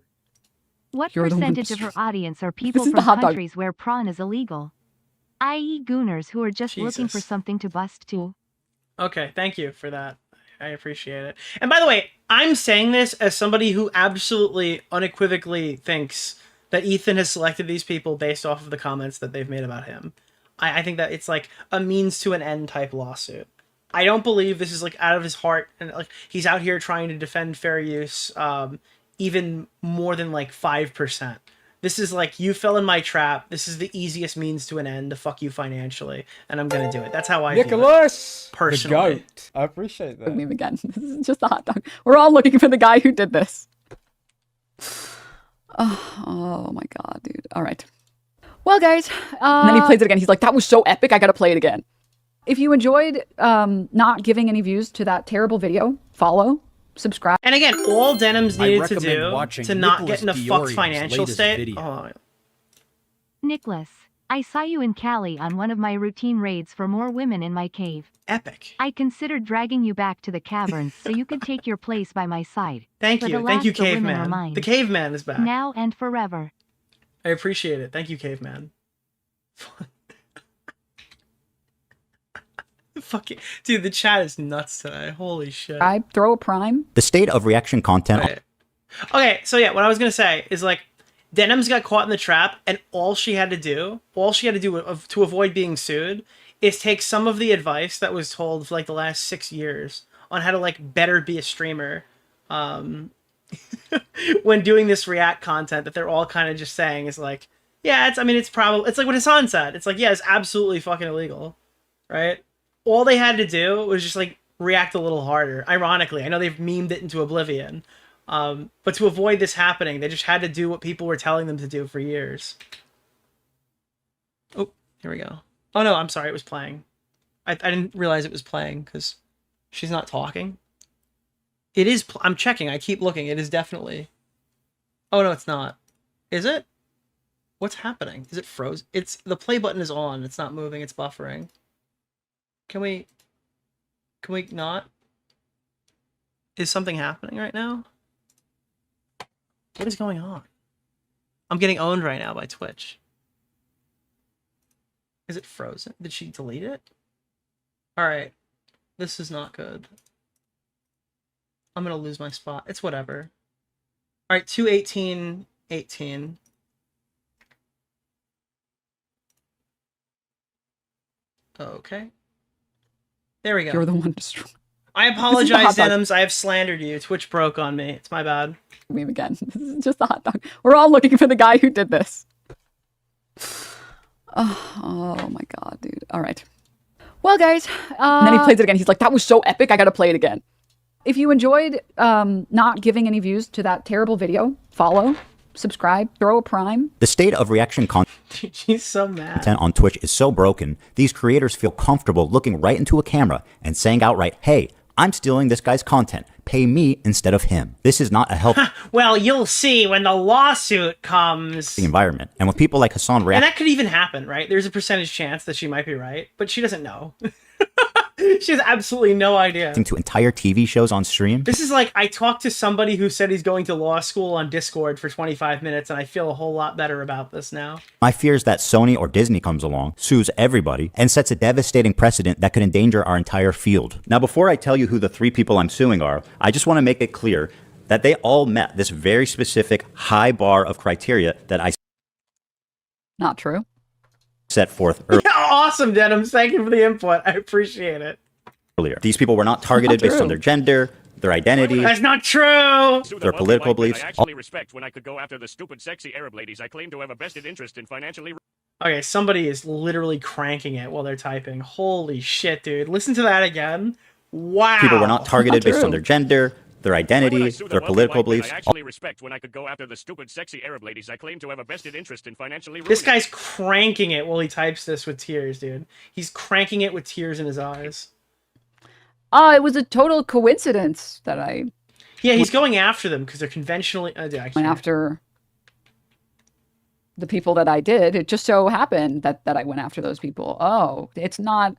What You're the one percentage of her audience are people is the from hot dog. countries where prawn is illegal? i.e. gooners who are just looking for Jesus. something to bust to. Okay, thank you for that. I appreciate it. And by the way, I'm saying this as somebody who absolutely unequivocally thinks that Ethan has selected these people based off of the comments that they've made about him. I think that it's like a means to an end type lawsuit. I don't believe this is like out of his heart and like he's out here trying to defend fair use even more than like 5%. This is like, you fell in my trap. This is the easiest means to an end to fuck you financially, and I'm gonna do it. That's how I Nicholas, feel personally. the goat. I appreciate that. Meme again. This is just a hot dog. We're all looking for the guy who did this. Oh my god, dude. All right. Well, guys. And then he plays it again. He's like, that was so epic. I gotta play it again. If you enjoyed not giving any views to that terrible video, follow, subscribe. And again, all Denims needed to recommend do watching to not Nicholas get in a fucked DeOrio's financial latest state. video. Oh, Nicholas, I saw you in Cali on one of my routine raids for more women in my cave. Epic. I considered dragging you back to the caverns so you could take your place by my side. Thank For you. the Thank you, last, the women were Caveman. mine. The Caveman is back. Now and forever. I appreciate it. Thank you, Caveman. Fucking dude, the chat is nuts today. Holy shit. Throw a prime. The state of reaction content. Right. Okay, so yeah, what I was gonna say is like, Denims got caught in the trap, and all she had to do to avoid being sued is take some of the advice that was told for like the last 6 years on how to like better be a streamer. When doing this react content that they're all kind of just saying is like, yeah, it's like what Hasan said. It's like, yeah, it's absolutely fucking illegal, right? All they had to do was just like react a little harder. Ironically, I know they've memed it into oblivion, but to avoid this happening, they just had to do what people were telling them to do for years. Oh, here we go. Oh no, I'm sorry, it was playing. I didn't realize it was playing because she's not talking. It is. I'm checking. I keep looking. It is definitely. Oh no, it's not. Is it? What's happening? Is it froze? It's the play button is on. It's not moving. It's buffering. Can we not? Is something happening right now? What is going on? I'm getting owned right now by Twitch. Is it frozen? Did she delete it? Alright. This is not good. I'm gonna lose my spot. It's whatever. Alright, 218.18. Okay. There we go. You're the one destroying. I apologize, Denims. I have slandered you. Twitch broke on me. It's my bad. Meme again. This is just a hot dog. We're all looking for the guy who did this. Oh my god, dude. All right. Well, guys. And then he plays it again. He's like, that was so epic. I gotta play it again. If you enjoyed not giving any views to that terrible video, follow, subscribe, throw a prime. The state of reaction She's so mad. content on Twitch is so broken, these creators feel comfortable looking right into a camera and saying outright, hey, I'm stealing this guy's content. Pay me instead of him. This is not a healthy Well, you'll see when the lawsuit comes. environment. And with people like Hasan And that could even happen, right? There's a percentage chance that she might be right, but she doesn't know. She has absolutely no idea. reacting to entire TV shows on stream, This is like, I talked to somebody who said he's going to law school on Discord for 25 minutes, and I feel a whole lot better about this now. my fear is that Sony or Disney comes along, sues everybody, and sets a devastating precedent that could endanger our entire field. Now, before I tell you who the 3 people I'm suing are, I just want to make it clear that they all met this very specific high bar of criteria that I Not true. set forth Awesome, Denims. Thank you for the input. I appreciate it. earlier. These people were not targeted based on their gender, their identity, That's not true. their political beliefs. I actually respect when I could go after the stupid, sexy Arab ladies I claim to have a vested interest in financially. Okay, somebody is literally cranking it while they're typing. Holy shit, dude. Listen to that again. Wow. People were not targeted based on their gender, their identity, Sue the their wealthy political white men beliefs. I actually respect when I could go after the stupid, sexy Arab ladies I claim to have a vested interest in financially. This guy's cranking it while he types this with tears, dude. He's cranking it with tears in his eyes. It was a total coincidence that I Yeah, he's going after them because they're conventionally... dude, I went can't. after the people that I did. It just so happened that I went after those people. Oh, it's not...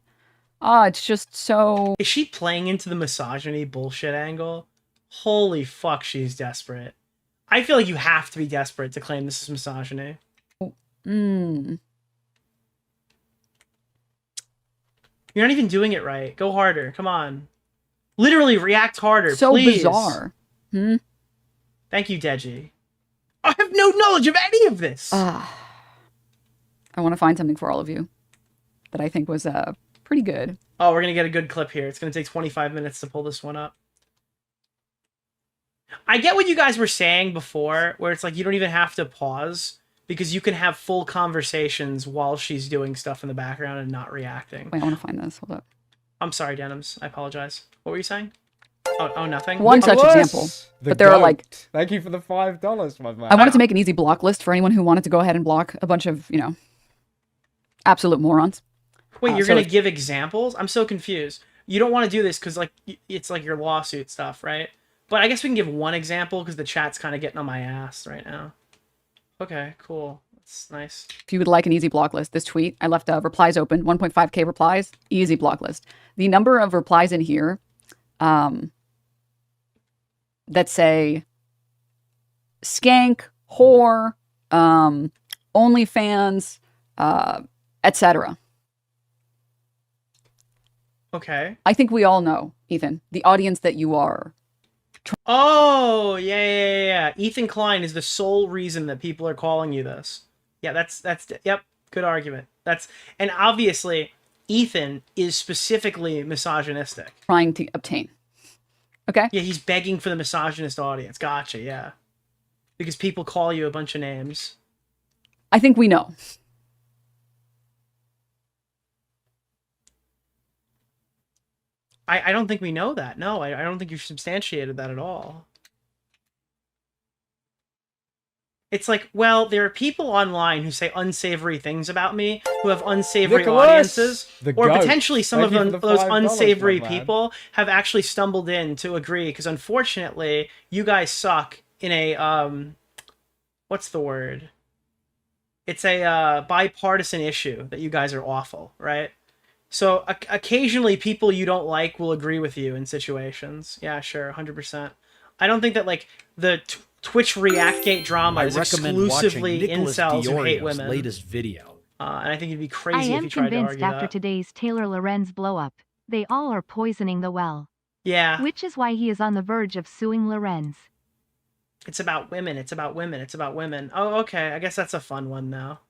Oh, it's just so... Is she playing into the misogyny bullshit angle? Holy fuck, she's desperate. I feel like you have to be desperate to claim this is misogyny. You're not even doing it right. Go harder. Come on. Literally react harder, So please. bizarre. Thank you, Deji. I have no knowledge of any of this. I want to find something for all of you that I think was pretty good. Oh, we're going to get a good clip here. It's going to take 25 minutes to pull this one up. I get what you guys were saying before, where it's like you don't even have to pause because you can have full conversations while she's doing stuff in the background and not reacting. Wait, I want to find this. Hold up. I'm sorry, Denims. I apologize. What were you saying? Oh, nothing? One such example. But there are like... Thank you for the $5, my man. I wanted to make an easy block list for anyone who wanted to go ahead and block a bunch of, you know, absolute morons. Wait, you're going to give examples? I'm so confused. You don't want to do this because, like, it's like your lawsuit stuff, right? But I guess we can give one example because the chat's kind of getting on my ass right now. Okay, cool. That's nice. If you would like an easy block list, this tweet, I left replies open, 1.5K replies, easy block list. The number of replies in here that say skank, whore, OnlyFans, etc. Okay. I think we all know, Ethan, the audience that you are. Oh, yeah. Ethan Klein is the sole reason that people are calling you this. Yeah, that's yep, good argument. And obviously Ethan is specifically misogynistic. Trying to obtain. Okay? Yeah, he's begging for the misogynist audience. Gotcha, yeah. Because people call you a bunch of names. I think we know. I don't think we know that. No, I don't think you've substantiated that at all. It's like, well, there are people online who say unsavory things about me, who have unsavory audiences, or potentially some of those unsavory people have actually stumbled in to agree, because unfortunately, you guys suck in a, what's the word? It's a bipartisan issue that you guys are awful, right? So occasionally people you don't like will agree with you in situations. Yeah, sure, 100%. I don't think that like the Twitch Reactgate drama is exclusively incels who hate women. Latest video. And I think you'd be crazy if you tried to argue that. I am convinced after today's Taylor Lorenz blow-up, they all are poisoning the well. Yeah. Which is why he is on the verge of suing Lorenz. It's about women. It's about women. It's about women. Oh, okay. I guess that's a fun one now.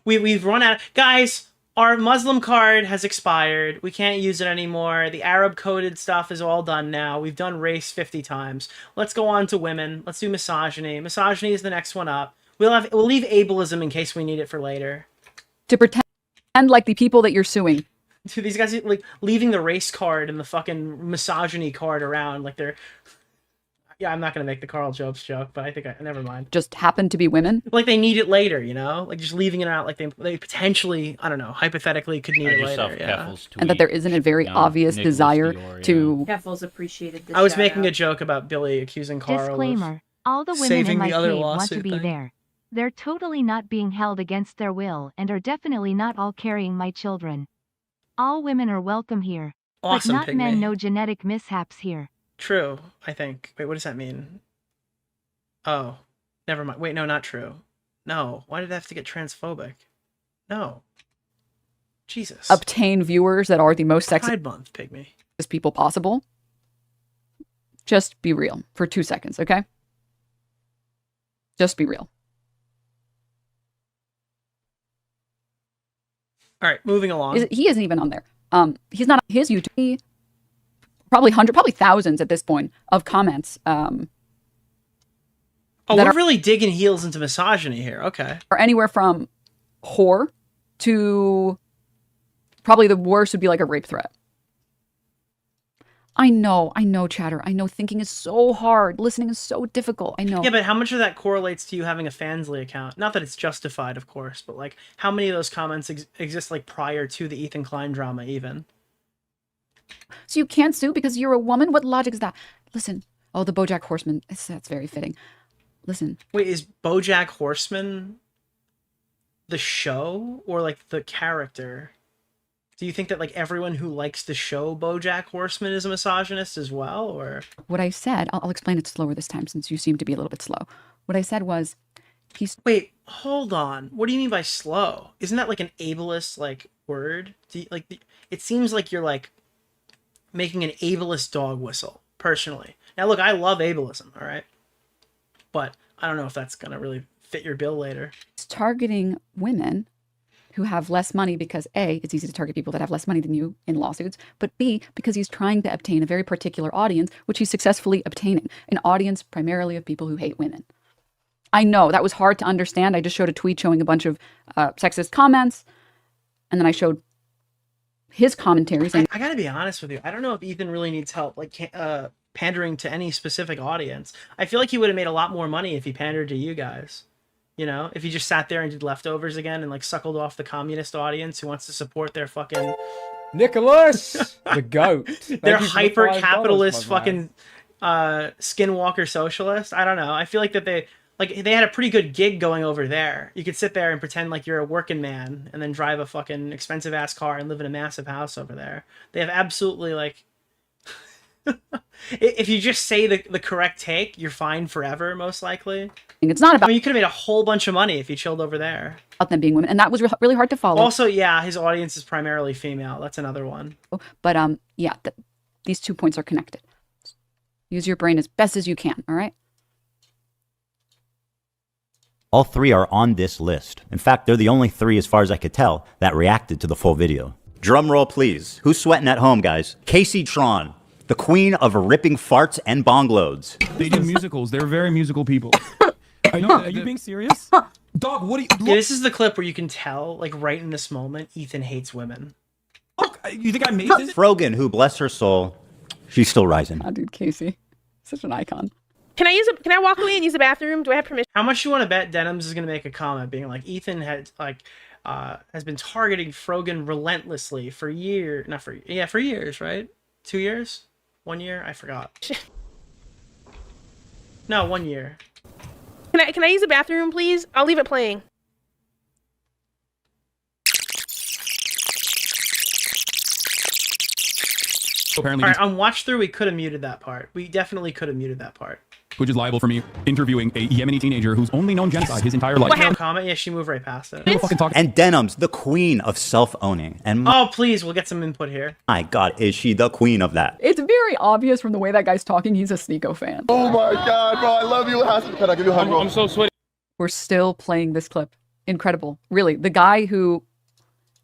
We've run out. Guys, our Muslim card has expired. We can't use it anymore. The Arab coded stuff is all done now. We've done race 50 times. Let's go on to women. Let's do misogyny. Misogyny is the next one up. We'll leave ableism in case we need it for later. To pretend like the people that you're suing. Dude, these guys are like leaving the race card and the fucking misogyny card around like they're... Yeah, I'm not going to make the Carl Jobs joke, but I think never mind. Just happen to be women? Like they need it later, you know? Like just leaving it out like they potentially, I don't know, hypothetically could need it later. Yeah. And that there isn't a very obvious Nicholas desire DeOrio. to... Keffels appreciated this. I was making a joke about Billy accusing Carl Disclaimer. All the women in my cave want to be there. They're totally not being held against their will and are definitely not all carrying my children. All women are welcome here. Awesome, but not Pygmy. men, no genetic mishaps here. True, I think. Wait, what does that mean? Oh, never mind. Wait, no, not true. No, why did I have to get transphobic? No. Jesus. Obtain viewers that are the most sexist Pride Month, Pygmy. people possible. Just be real for 2 seconds, okay? Just be real. All right, moving along. He isn't even on there. He's not on his YouTube. Probably thousands at this point of comments. Oh, we're really digging heels into misogyny here. Okay. Or anywhere from whore to probably the worst would be like a rape threat. I know, chatter. I know thinking is so hard. Listening is so difficult. I know. Yeah, but how much of that correlates to you having a Fansly account? Not that it's justified, of course, but like how many of those comments exist like prior to the Ethan Klein drama even? So you can't sue because you're a woman? What logic is that? Listen. Oh, the BoJack Horseman. That's very fitting. Listen. Wait, is BoJack Horseman the show or like the character? Do you think that like everyone who likes the show BoJack Horseman is a misogynist as well, or? What I said, I'll explain it slower this time since you seem to be a little bit slow. What I said was, Wait, hold on. What do you mean by slow? Isn't that like an ableist like word? It seems like you're like making an ableist dog whistle. Personally, now look, I love ableism. All right, but I don't know if that's gonna really fit your bill later. It's targeting women who have less money because A, it's easy to target people that have less money than you in lawsuits, but B, because he's trying to obtain a very particular audience, which he's successfully obtaining, an audience primarily of people who hate women. I know that was hard to understand. I just showed a tweet showing a bunch of sexist comments, and then I showed his commentary saying, I gotta be honest with you. I don't know if Ethan really needs help, like pandering to any specific audience. I feel like he would have made a lot more money if he pandered to you guys. You know, if he just sat there and did leftovers again and like suckled off the communist audience who wants to support their fucking Nicholas, the goat. Their hyper capitalist fucking skinwalker socialist. I don't know. I feel like that they had a pretty good gig going over there. You could sit there and pretend like you're a working man and then drive a fucking expensive ass car and live in a massive house over there. They have absolutely like if you just say the correct take, you're fine forever, most likely. It's not about. I mean, you could have made a whole bunch of money if you chilled over there. About them being women, and that was really hard to follow. Also, yeah, his audience is primarily female. That's another one. But yeah, these 2 points are connected. Use your brain as best as you can. All right. All 3 are on this list. In fact, they're the only 3, as far as I could tell, that reacted to the full video. Drum roll, please. Who's sweating at home, guys? Caseytron, the queen of ripping farts and bong loads. They do musicals. They're very musical people. I know. Are you being serious? Dog, what are you... Yeah, this is the clip where you can tell, like, right in this moment, Ethan hates women. Look, you think I made this? Frogan, who, bless her soul, she's still rising. Oh, dude, Casey. Such an icon. Can I walk away and use the bathroom? Do I have permission? How much you want to bet Denims is going to make a comment being like, Ethan has been targeting Frogan relentlessly for years, right? 2 years? 1 year? I forgot. No, 1 year. Can I use the bathroom, please? I'll leave it playing. Apparently, all right, on watch through, we could have muted that part. We definitely could have muted that part. Which is liable for me interviewing a Yemeni teenager who's only known genocide his entire life. No comment? Yeah, she moved right past it. And Denims, the queen of self-owning. And oh, please, we'll get some input here. My God, is she the queen of that? It's very obvious from the way that guy's talking. He's a Sneeko fan. Oh my God, bro, I love you, Hasan. Can I give you a hug, bro? I'm so sweaty. We're still playing this clip. Incredible. Really, the guy who...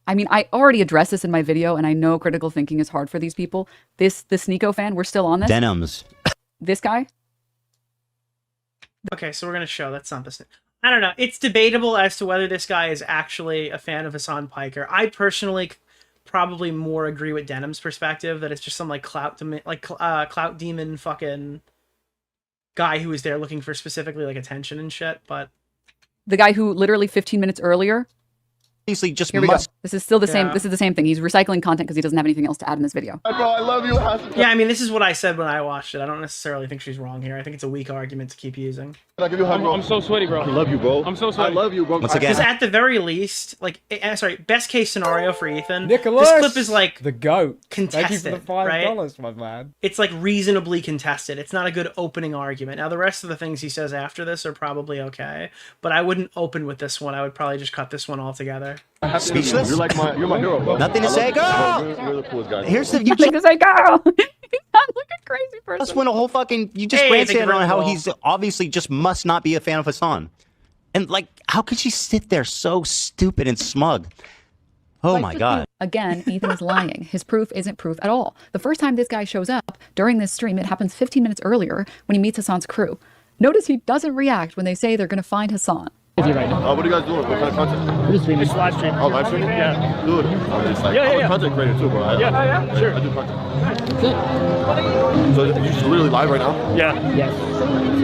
I mean, I already addressed this in my video, and I know critical thinking is hard for these people. The Sneeko fan, we're still on this. Denims. This guy? Okay, so we're going to show that's not the... I don't know. It's debatable as to whether this guy is actually a fan of Hasan Piker. I personally probably more agree with Denim's perspective that it's just some like clout demon fucking guy who was there looking for specifically like attention and shit, but... The guy who literally 15 minutes earlier... Obviously just Here we go. must... This is still the same. This is the same thing. He's recycling content because he doesn't have anything else to add in this video. Bro, I love you, Hasan. Yeah, I mean, this is what I said when I watched it. I don't necessarily think she's wrong here. I think it's a weak argument to keep using. Can I give you a hug, bro? I'm so sweaty, bro. I love you, bro. I'm so sweaty. I love you, bro. Once again, because at the very least, like, sorry, best case scenario for Ethan, Nicholas, this clip is like the goat. Contested, Thank you for the $5, right? my man. It's like reasonably contested. It's not a good opening argument. Now the rest of the things he says after this are probably okay, but I wouldn't open with this one. I would probably just cut this one altogether. Speechless? You're my hero, bro. Nothing to say, girl. You're the coolest guy. Here's the... Nothing to say, girl. He's not looking crazy person. Just went a whole fucking... You just Hey, grandstanded on how he's obviously just must not be a fan of Hasan. And like, how could she sit there so stupid and smug? Oh my God. Again, Ethan is lying. His proof isn't proof at all. The first time this guy shows up during this stream, it happens 15 minutes earlier when he meets Hasan's crew. Notice he doesn't react when they say they're going to find Hasan. What are you guys doing? What kind of content? We're just streaming. It's live stream. Oh, live stream? Yeah. Dude, I'm just like, I'm a content creator too, bro. Yeah, sure. I do content. So you're just literally live right now? Yeah. Yes.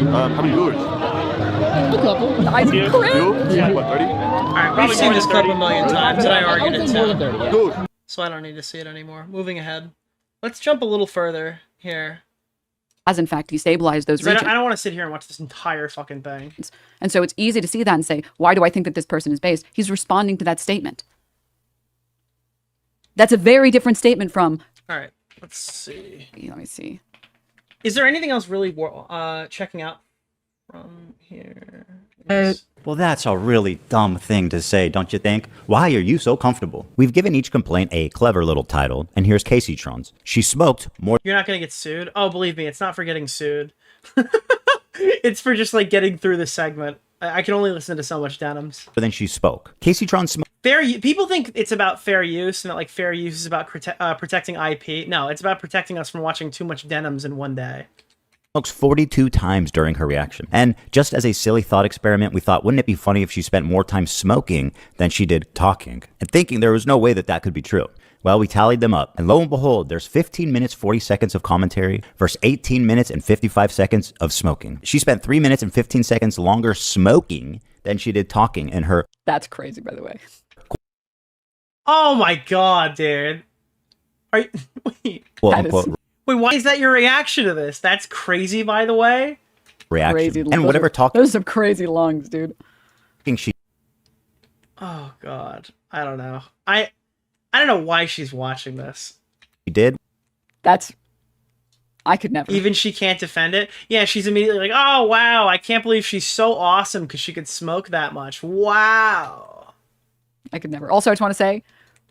How many viewers? A couple. Nice. You? Yeah. What, 30? Alright, we've seen this clip a million times, and I argued it more than too. 30, yeah. Dude. So I don't need to see it anymore. Moving ahead. Let's jump a little further here. Has in fact destabilized those regions. I don't want to sit here and watch this entire fucking thing. And so it's easy to see that and say, why do I think that this person is based? He's responding to that statement. That's a very different statement from... Alright, let's see. Let me see. Is there anything else really checking out? from here. Well, that's a really dumb thing to say, don't you think? Why are you so comfortable? We've given each complaint a clever little title, and here's Caseytron's. She smoked more. You're not gonna get sued? Oh, believe me, it's not for getting sued. It's for just like getting through the segment. I can only listen to so much Denims. Than she spoke. Caseytron smoked. People think it's about fair use and that like fair use is about protecting IP. No, it's about protecting us from watching too much Denims in one day. Smokes 42 times during her reaction. And just as a silly thought experiment, we thought, wouldn't it be funny if she spent more time smoking than she did talking? And thinking there was no way that that could be true. Well, we tallied them up, and lo and behold, there's 15 minutes, 40 seconds of commentary versus 18 minutes and 55 seconds of smoking. She spent 3 minutes and 15 seconds longer smoking than she did talking in her... That's crazy, by the way. Oh my god, dude. Are you... Wait. Quote-unquote Wait, why is that your reaction to this? That's crazy, by the way. reaction. Crazy, And whatever talking... Those are some crazy lungs, dude. She... Oh god. I don't know. I don't know why she's watching this. She did? That's... I could never. Even she can't defend it? Yeah, she's immediately like, oh, wow, I can't believe she's so awesome because she could smoke that much. Wow. I could never. Also, I just want to say,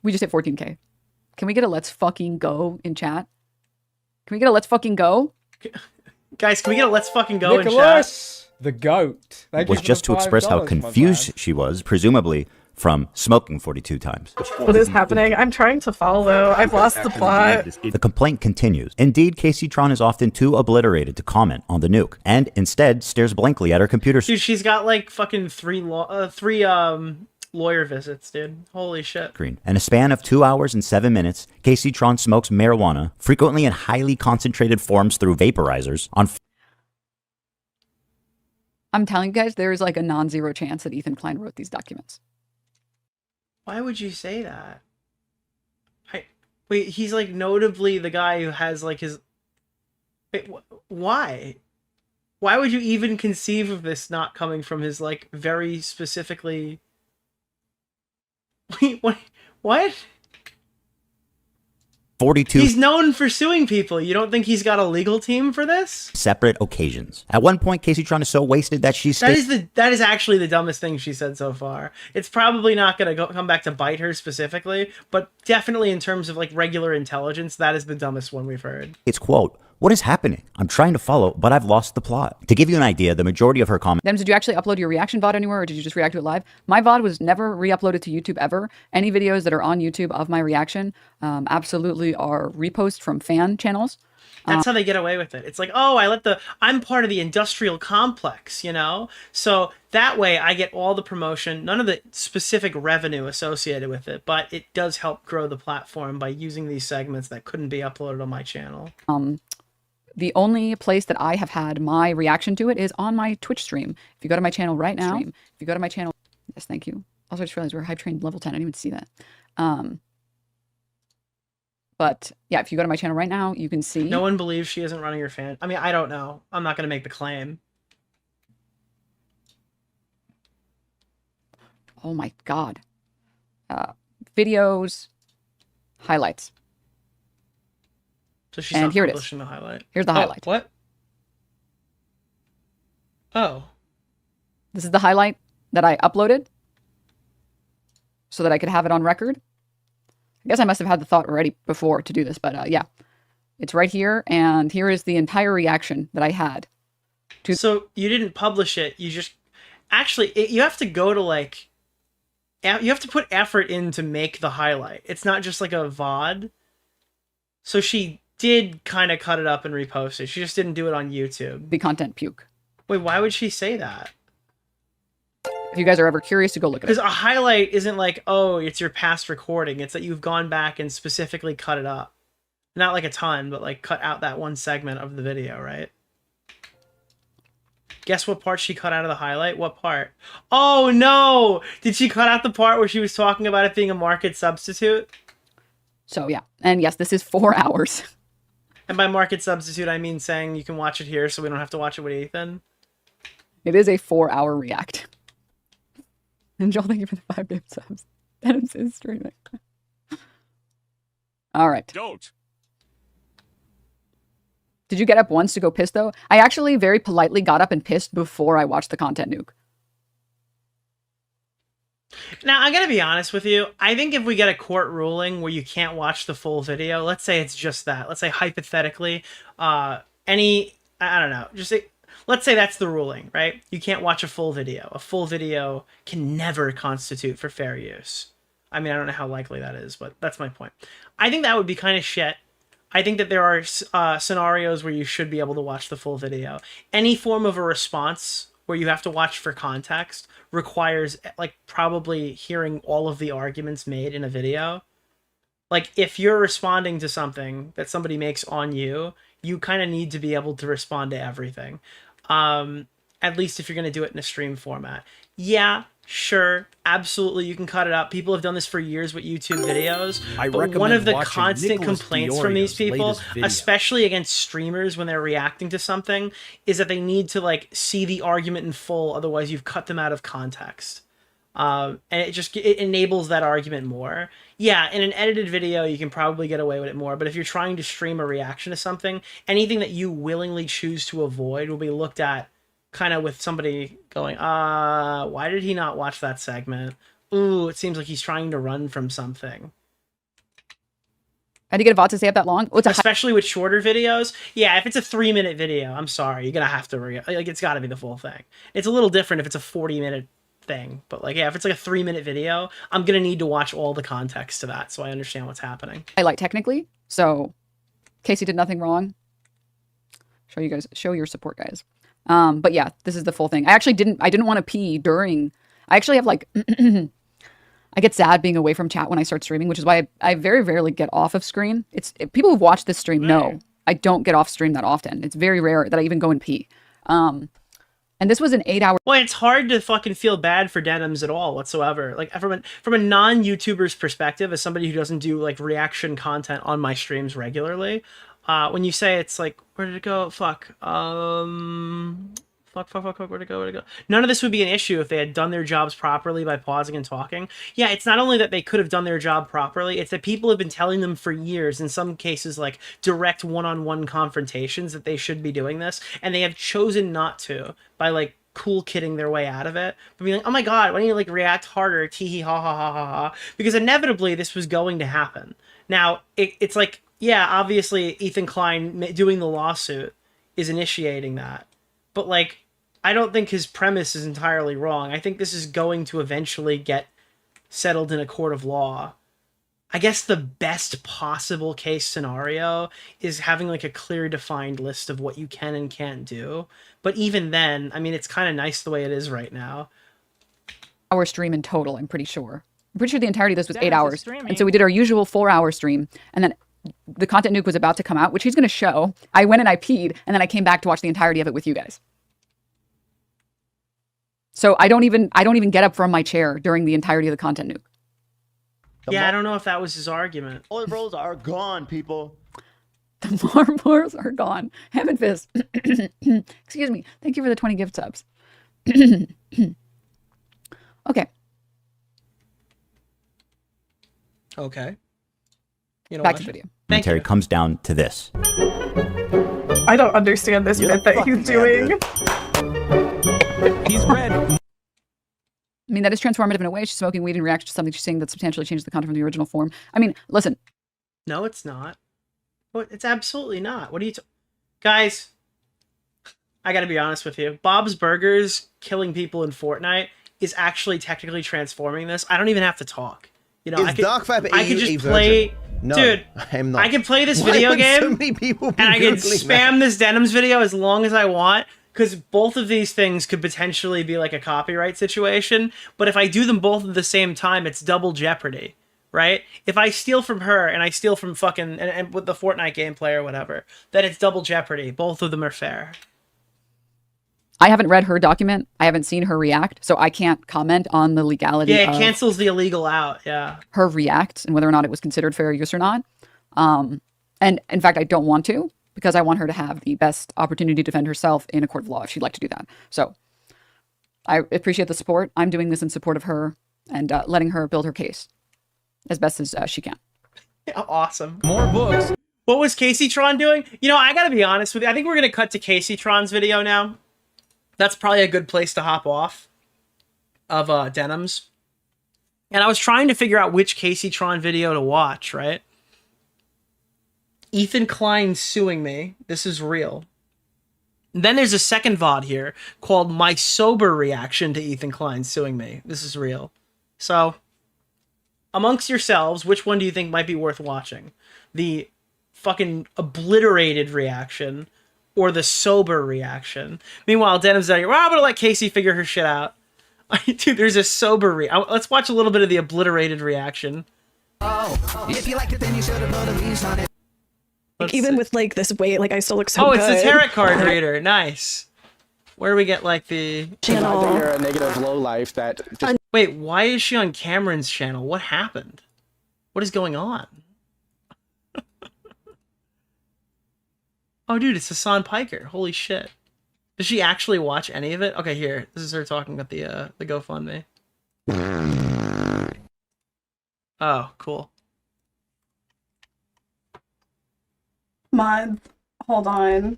we just hit 14K. Can we get a let's fucking go in chat? Can we get a let's fucking go? Guys, can we get a let's fucking go Nicholas, in chat? the goat. Thank was you for just the to express how $5, confused she was, presumably from smoking 42 times. What is happening? I'm trying to follow. I've lost the plot. The complaint continues. Indeed, Caseytron is often too obliterated to comment on the nuke, and instead stares blankly at her computer Dude, she's got like fucking three lawyer visits, dude. Holy shit. screen. In a span of 2 hours and 7 minutes, Caseytron smokes marijuana, frequently in highly concentrated forms through vaporizers, on... I'm telling you guys, there is like a non-zero chance that Ethan Klein wrote these documents. Why would you say that? Wait, he's like notably the guy who has like his... Wait, why? Why would you even conceive of this not coming from his like very specifically... Wait, what? 42 He's known for suing people. You don't think he's got a legal team for this? separate occasions. At one point, Caseytron is so wasted that she That is actually the dumbest thing she said so far. It's probably not going to come back to bite her specifically, but definitely in terms of like regular intelligence, that is the dumbest one we've heard. It's quote, "What is happening? I'm trying to follow, but I've lost the plot." To give you an idea, the majority of her comments... Denims, did you actually upload your reaction VOD anywhere, or did you just react to it live? My VOD was never re-uploaded to YouTube ever. Any videos that are on YouTube of my reaction absolutely are reposts from fan channels. That's how they get away with it. It's like, oh, I'm part of the industrial complex, you know? So that way I get all the promotion, none of the specific revenue associated with it, but it does help grow the platform by using these segments that couldn't be uploaded on my channel. The only place that I have had my reaction to it is on my Twitch stream. If you go to my channel right now, yes, thank you. Also, I just realized we're hype trained level 10. I didn't even see that. But yeah, if you go to my channel right now, you can see. No one believes she isn't running her fan. I mean, I don't know. I'm not going to make the claim. Oh my God. Videos, highlights. So she's and not here it is. publishing the highlight. Here's the highlight. What? Oh. This is the highlight that I uploaded so that I could have it on record. I guess I must have had the thought already before to do this, but yeah, it's right here. And here is the entire reaction that I had. So you didn't publish it. You just actually, you have to go to like, you have to put effort in to make the highlight. It's not just like a VOD. So she did kind of cut it up and repost it. She just didn't do it on YouTube. The content puke. Wait, why would she say that? If you guys are ever curious to go look at it. Because a highlight isn't like, oh, it's your past recording. It's that you've gone back and specifically cut it up. Not like a ton, but like cut out that one segment of the video, right? Guess what part she cut out of the highlight? What part? Oh, no! Did she cut out the part where she was talking about it being a market substitute? So, yeah. And yes, this is 4 hours. And by market substitute, I mean saying you can watch it here so we don't have to watch it with Ethan. It is a 4-hour react. And Joel, thank you for the 5 game subs. Denims is streaming. All right. Don't. Did you get up once to go piss, though? I actually very politely got up and pissed before I watched the content nuke. Now, I'm going to be honest with you. I think if we get a court ruling where you can't watch the full video, let's say it's just that. Let's say hypothetically, I don't know, let's say that's the ruling, right? You can't watch a full video. A full video can never constitute for fair use. I mean, I don't know how likely that is, but that's my point. I think that would be kind of shit. I think that there are scenarios where you should be able to watch the full video. Any form of a response where you have to watch for context requires like probably hearing all of the arguments made in a video. Like if you're responding to something that somebody makes on you, you kind of need to be able to respond to everything. At least if you're going to do it in a stream format. Yeah, sure, absolutely, you can cut it up. People have done this for years with YouTube videos. But one of the constant complaints from these people, especially against streamers when they're reacting to something, is that they need to like see the argument in full, otherwise you've cut them out of context. And it enables that argument more. Yeah, in an edited video, you can probably get away with it more, but if you're trying to stream a reaction to something, anything that you willingly choose to avoid will be looked at kind of with somebody going, why did he not watch that segment? Ooh, it seems like he's trying to run from something. Had to get a VOD to stay up that long? Especially with shorter videos. Yeah, if it's a 3-minute video, I'm sorry, you're gonna have to like it's got to be the full thing. It's a little different if it's a 40-minute thing, but like yeah, if it's like a 3-minute video, I'm gonna need to watch all the context to that so I understand what's happening. I like technically, so Casey did nothing wrong. Show your support, guys. But yeah, this is the full thing. I didn't want to pee during. I actually have like I get sad being away from chat when I start streaming, which is why I very rarely get off of screen. People who've watched this stream know I don't get off stream that often. It's very rare that I even go and pee. And this was an 8-hour. Well, it's hard to fucking feel bad for Denims at all whatsoever. Like from a non-YouTuber's perspective, as somebody who doesn't do like reaction content on my streams regularly, when you say it's like, where did it go? Fuck. Where'd it go? None of this would be an issue if they had done their jobs properly by pausing and talking. Yeah, it's not only that they could have done their job properly, it's that people have been telling them for years, in some cases like direct one-on-one confrontations, that they should be doing this, and they have chosen not to by like cool kidding their way out of it. But being like, oh my god, why don't you like react harder, tee hee ha ha ha ha ha, because inevitably this was going to happen. Now, it's like, yeah, obviously Ethan Klein doing the lawsuit is initiating that. But like, I don't think his premise is entirely wrong. I think this is going to eventually get settled in a court of law. I guess the best possible case scenario is having like a clear defined list of what you can and can't do. But even then, I mean, it's kind of nice the way it is right now. Hour stream in total, I'm pretty sure. I'm pretty sure the entirety of this was 8 hours. And so we did our usual 4-hour stream, and then the content nuke was about to come out, which he's going to show. I went and I peed, and then I came back to watch the entirety of it with you guys. So I don't even get up from my chair during the entirety of the content nuke. Yeah, I don't know if that was his argument. All the rolls are gone, people. The marbles are gone. Ham and fist. Excuse me. Thank you for the 20 gift subs. Okay. Okay. You know back to the video. Commentary comes down to this. I don't understand this bit that he's doing. He's red. I mean, that is transformative in a way. She's smoking weed in reaction to something she's saying that substantially changes the content from the original form. I mean, listen. No, it's not. It's absolutely not. What are you guys, I gotta be honest with you. Bob's Burgers killing people in Fortnite is actually technically transforming this. I don't even have to talk. You know, I could just play... No, dude, I'm not. I can play this video game, so many people and I can spam this Denims video as long as I want, because both of these things could potentially be like a copyright situation. But if I do them both at the same time, it's double jeopardy, right? If I steal from her and I steal from fucking and with the Fortnite gameplay or whatever, then it's double jeopardy. Both of them are fair. I haven't read her document. I haven't seen her react, so I can't comment on the legality. Yeah, it cancels the illegal out. Yeah, her react and whether or not it was considered fair use or not. And in fact, I don't want to, because I want her to have the best opportunity to defend herself in a court of law if she'd like to do that. So I appreciate the support. I'm doing this in support of her and letting her build her case as best as she can. Yeah, awesome. More books. What was Caseytron doing? You know, I gotta be honest with you. I think we're gonna cut to Caseytron's video now. That's probably a good place to hop off of Denims. And I was trying to figure out which Caseytron video to watch, right? Ethan Klein suing me. This is real. And then there's a second VOD here called My Sober Reaction to Ethan Klein suing me. This is real. So, amongst yourselves, which one do you think might be worth watching? The fucking obliterated reaction or the sober reaction? Meanwhile, Denims like, well, I'm gonna let Casey figure her shit out. Dude, there's a sober let's watch a little bit of the obliterated reaction. Oh, if you liked it, then you should have put a leash on it. Like, even with like this weight, like I still look so good. Oh, it's the tarot card reader. Nice. Where do we get like the channel? I think you're a negative low life that just... Wait, why is she on Cameron's channel? What happened? What is going on? Oh, dude, it's Hasan Piker. Holy shit. Does she actually watch any of it? Okay, here. This is her talking about the GoFundMe. Oh, cool. Hold on.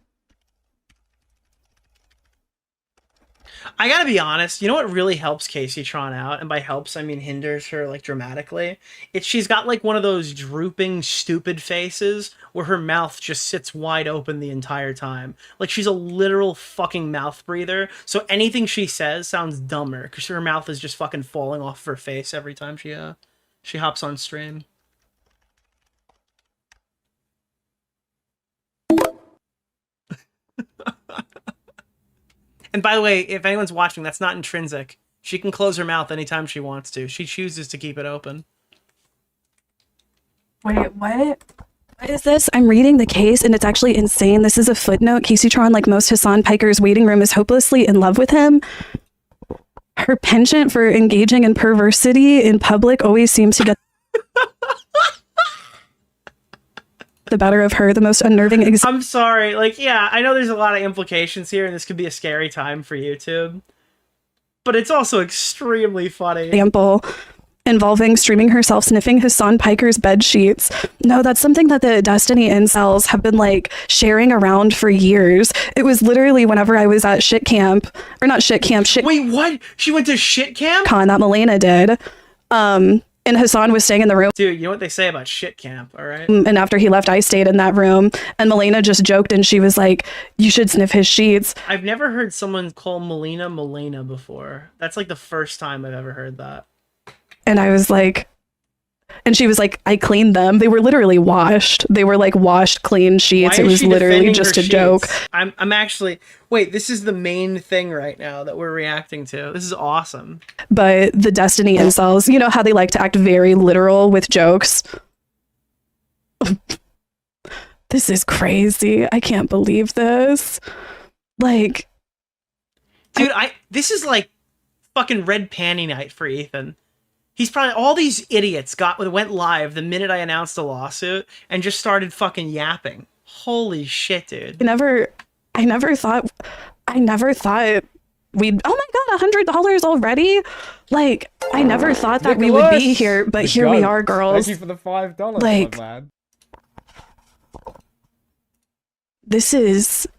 I gotta be honest, you know what really helps Caseytron out? And by helps, I mean hinders her, like, dramatically? She's got, like, one of those drooping, stupid faces where her mouth just sits wide open the entire time. Like, she's a literal fucking mouth breather, so anything she says sounds dumber, because her mouth is just fucking falling off of her face every time she hops on stream. And by the way, if anyone's watching, that's not intrinsic. She can close her mouth anytime she wants to. She chooses to keep it open. Wait, what? What is this? I'm reading the case and it's actually insane. This is a footnote. Caseytron, like most Hasan Piker's waiting room, is hopelessly in love with him. Her penchant for engaging in perversity in public always seems to get the better of her, the most unnerving I'm sorry, like, yeah, I know there's a lot of implications here and this could be a scary time for YouTube, but it's also extremely funny. Example involving streaming herself sniffing Hasan Piker's bed sheets. No, that's something that the Destiny incels have been like sharing around for years. It was literally whenever I was at shit camp, or not shit camp, shit. Wait, what? She went to shit camp? Con that Milena did. And Hasan was staying in the room. Dude, you know what they say about shit camp, all right? And after he left, I stayed in that room. And Milena just joked and she was like, you should sniff his sheets. I've never heard someone call Milena before. That's like the first time I've ever heard that. And I was like, and she was like, I cleaned them. They were literally washed. They were like washed, clean sheets. It was literally just a joke. I'm actually, wait, this is the main thing right now that we're reacting to. This is awesome. But the Destiny incels, you know how they like to act very literal with jokes? This is crazy. I can't believe this. Like, dude, this is like fucking red panty night for Ethan. He's probably, all these idiots went live the minute I announced the lawsuit and just started fucking yapping. Holy shit, dude. I never thought we'd, oh my God, $100 already? Like, I never thought that we would be here, but here we are, girls. Thank you for the $5, like, my man. This is...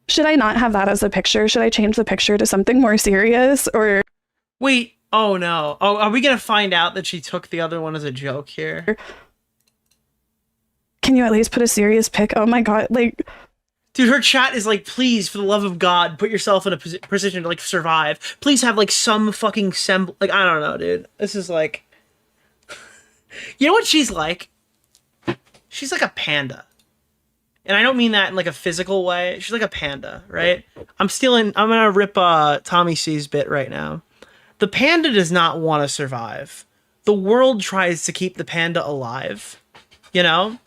Should I not have that as a picture? Should I change the picture to something more serious, or... Wait, oh no. Oh, are we gonna find out that she took the other one as a joke here? Can you at least put a serious pic? Oh my God, like... Dude, her chat is like, please, for the love of God, put yourself in a position to, like, survive. Please have, like, some fucking like, I don't know, dude. This is like... You know what she's like? She's like a panda. And I don't mean that in, like, a physical way. She's like a panda, right? I'm gonna rip Tommy C's bit right now. The panda does not want to survive. The world tries to keep the panda alive. You know?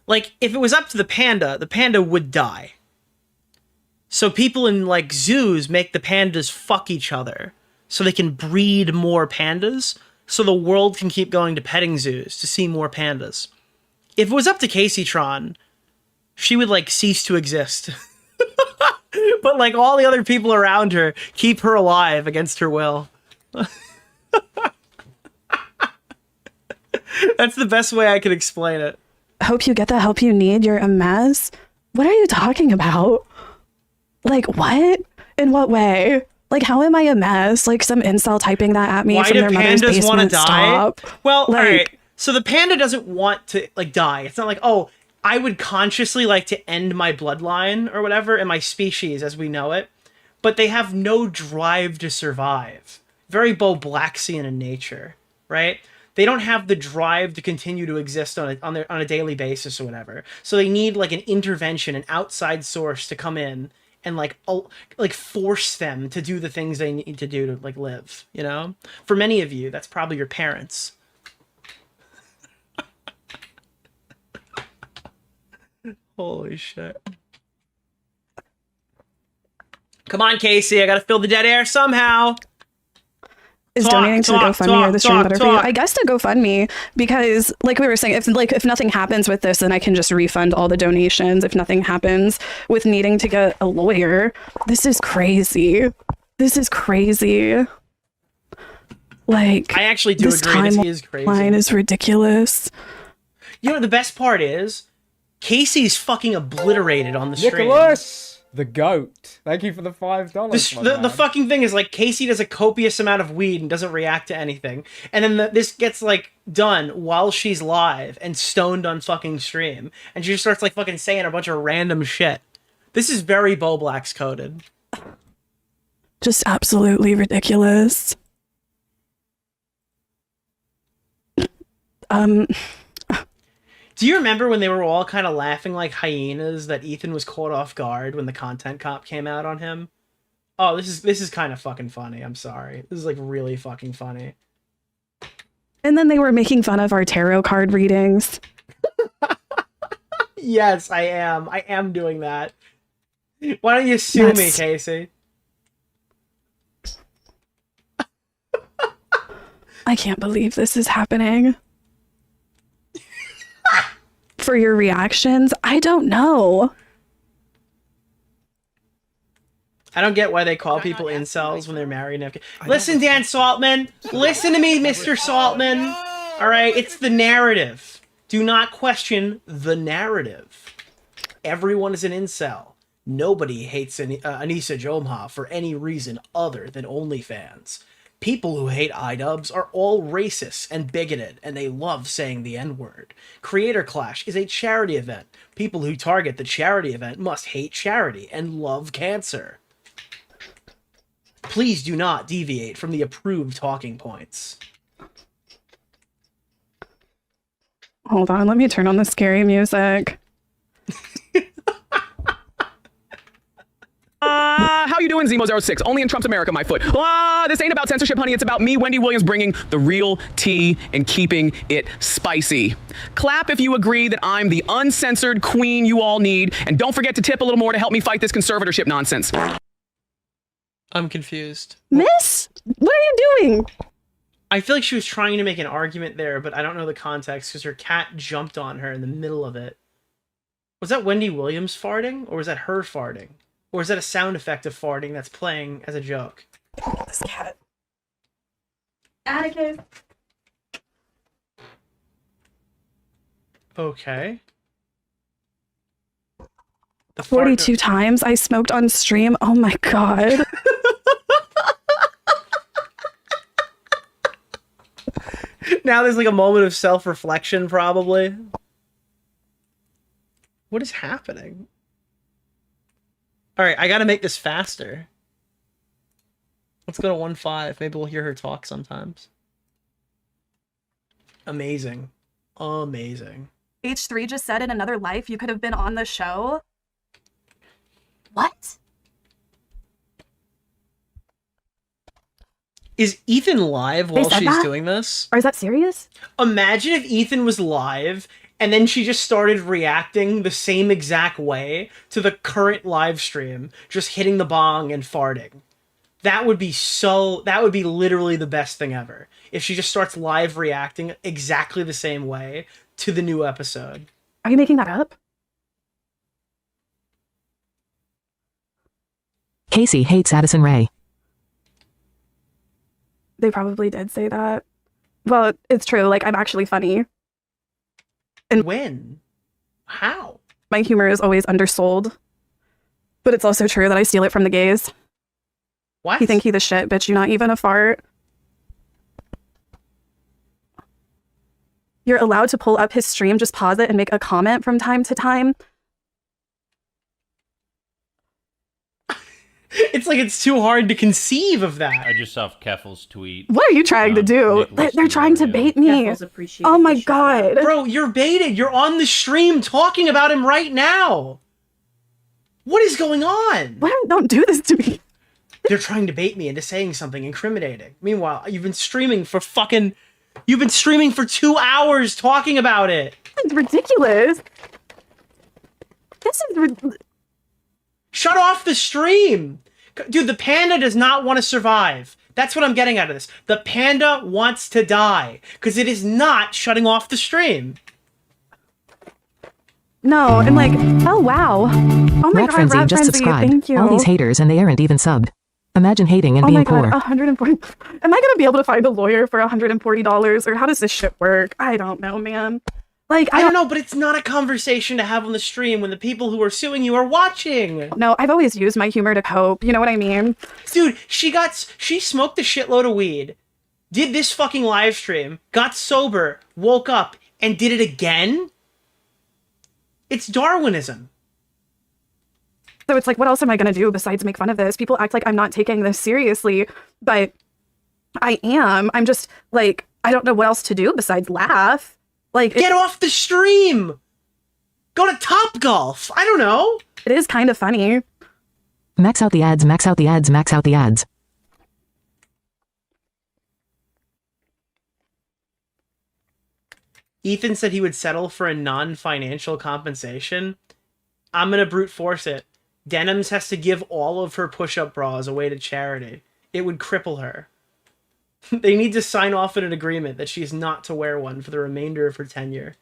Like, if it was up to the panda would die. So people in, like, zoos make the pandas fuck each other so they can breed more pandas so the world can keep going to petting zoos to see more pandas. If it was up to Caseytron, she would, like, cease to exist. But, like, all the other people around her keep her alive against her will. That's the best way I can explain it. Hope you get the help you need. You're a mess. What are you talking about? Like, what? In what way? Like, how am I a mess? Like, some incel typing that at me Why from do their mother's pandas want to basement. die? Stop. Well, Like- all right. So the panda doesn't want to like die. It's not like, oh, I would consciously like to end my bloodline or whatever and my species as we know it, but they have no drive to survive. Very Bo Blacksian in nature, right? They don't have the drive to continue to exist on a daily basis or whatever. So they need like an intervention, an outside source to come in and like force them to do the things they need to do to like live, you know? For many of you, that's probably your parents. Holy shit. Come on, Casey, I gotta fill the dead air somehow. Is donating to the GoFundMe or the stream better for you? I guess to GoFundMe, because like we were saying, if nothing happens with this, then I can just refund all the donations. If nothing happens with needing to get a lawyer, this is crazy. This is crazy. Like, I actually do this agree. This is crazy. timeline is ridiculous. You know what the best part is? Casey's fucking obliterated on the stream. Nicholas, the goat. Thank you for the $5. The fucking thing is like Casey does a copious amount of weed and doesn't react to anything, and then this gets like done while she's live and stoned on fucking stream, and she just starts like fucking saying a bunch of random shit. This is very Bo Black's coded. Just absolutely ridiculous. Do you remember when they were all kind of laughing like hyenas that Ethan was caught off guard when the content cop came out on him? Oh, this is kind of fucking funny. I'm sorry. This is like really fucking funny. And then they were making fun of our tarot card readings. Yes, I am. I am doing that. Why don't you sue me, Casey? I can't believe this is happening. For your reactions, I don't know. I don't get why they call people incels when they're married and have Listen, Dan Saltman. Listen to me, Mr. Saltman. All right, it's the narrative. Do not question the narrative. Everyone is an incel. Nobody hates Anissa Jomha for any reason other than OnlyFans. People who hate iDubbbz are all racist and bigoted, and they love saying the N-word. Creator Clash is a charity event. People who target the charity event must hate charity and love cancer. Please do not deviate from the approved talking points. Hold on, let me turn on the scary music. How you doing, Zemo06? Only in Trump's America, my foot. This ain't about censorship, honey. It's about me, Wendy Williams, bringing the real tea and keeping it spicy. Clap if you agree that I'm the uncensored queen you all need, and don't forget to tip a little more to help me fight this conservatorship nonsense. I'm confused. Miss, what are you doing? I feel like she was trying to make an argument there, but I don't know the context because her cat jumped on her in the middle of it. Was that Wendy Williams farting, or was that her farting? Or is that a sound effect of farting that's playing as a joke? This cat. Atticus. Okay. The 42 times I smoked on stream. Oh my god. Now there's like a moment of self-reflection, probably. What is happening? All right, I gotta make this faster. Let's go to 1.5. Maybe we'll hear her talk sometimes. Amazing. Amazing. H3 just said in another life you could have been on the show. What? Is Ethan live while she's that? doing this? Or is that serious? Imagine if Ethan was live and then she just started reacting the same exact way to the current live stream, just hitting the bong and farting. That would be literally the best thing ever. If she just starts live reacting exactly the same way to the new episode. Are you making that up? Casey hates Addison Rae. They probably did say that. Well, it's true. Like, I'm actually funny. And when? How? My humor is always undersold. But it's also true that I steal it from the gays. What? You think he the shit, bitch. You not even a fart. You're allowed to pull up his stream, just pause it and make a comment from time to time. It's like it's too hard to conceive of that. I just saw Keffel's tweet. What are you trying to do? They're trying to bait me. Oh my god. Bro, you're baited. You're on the stream talking about him right now. What is going on? What? Don't do this to me. They're trying to bait me into saying something incriminating. Meanwhile, you've been streaming for 2 hours talking about it. It's ridiculous. This is Shut off the stream. Dude, the panda does not want to survive. That's what I'm getting out of this. The panda wants to die because it is not shutting off the stream. No, and like, oh wow. Oh my Rat god, Frenzy Rat just Frenzy, subscribed. thank you. All these haters and they aren't even subbed. Imagine hating and Oh being my god, poor. 140. Am I gonna be able to find a lawyer for $140, or how does this shit work? I don't know, man. Like, I don't know, but it's not a conversation to have on the stream when the people who are suing you are watching. No, I've always used my humor to cope. You know what I mean? Dude, she smoked a shitload of weed, did this fucking live stream, got sober, woke up, and did it again? It's Darwinism. So it's like, what else am I gonna do besides make fun of this? People act like I'm not taking this seriously, but I am. I'm just like, I don't know what else to do besides laugh. Like, get off the stream. Go to Topgolf. I don't know. It is kind of funny. Max out the ads, max out the ads, max out the ads. Ethan said he would settle for a non-financial compensation. I'm gonna brute force it. Denims has to give all of her push-up bras away to charity. It would cripple her. They need to sign off on an agreement that she is not to wear one for the remainder of her tenure.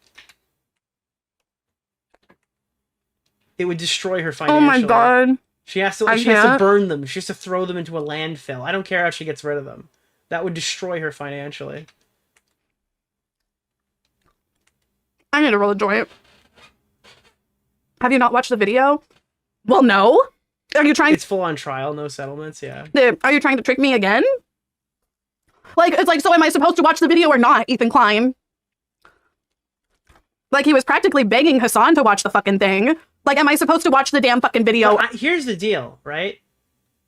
It would destroy her financially. Oh my god. She has to burn them. She has to throw them into a landfill. I don't care how she gets rid of them. That would destroy her financially. I need to roll a joint. Have you not watched the video? Well, no. Are you trying? It's full on trial, no settlements. Yeah. Are you trying to trick me again? Like, it's like, so am I supposed to watch the video or not, Ethan Klein? Like, he was practically begging Hasan to watch the fucking thing. Like, am I supposed to watch the damn fucking video? Here's the deal, right?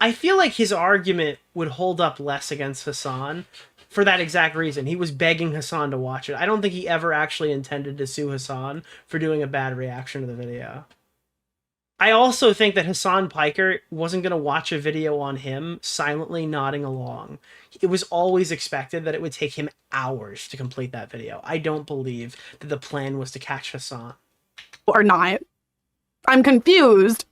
I feel like his argument would hold up less against Hasan for that exact reason. He was begging Hasan to watch it. I don't think he ever actually intended to sue Hasan for doing a bad reaction to the video. I also think that Hasan Piker wasn't going to watch a video on him silently nodding along. It was always expected that it would take him hours to complete that video. I don't believe that the plan was to catch Hasan. Or not. I'm confused.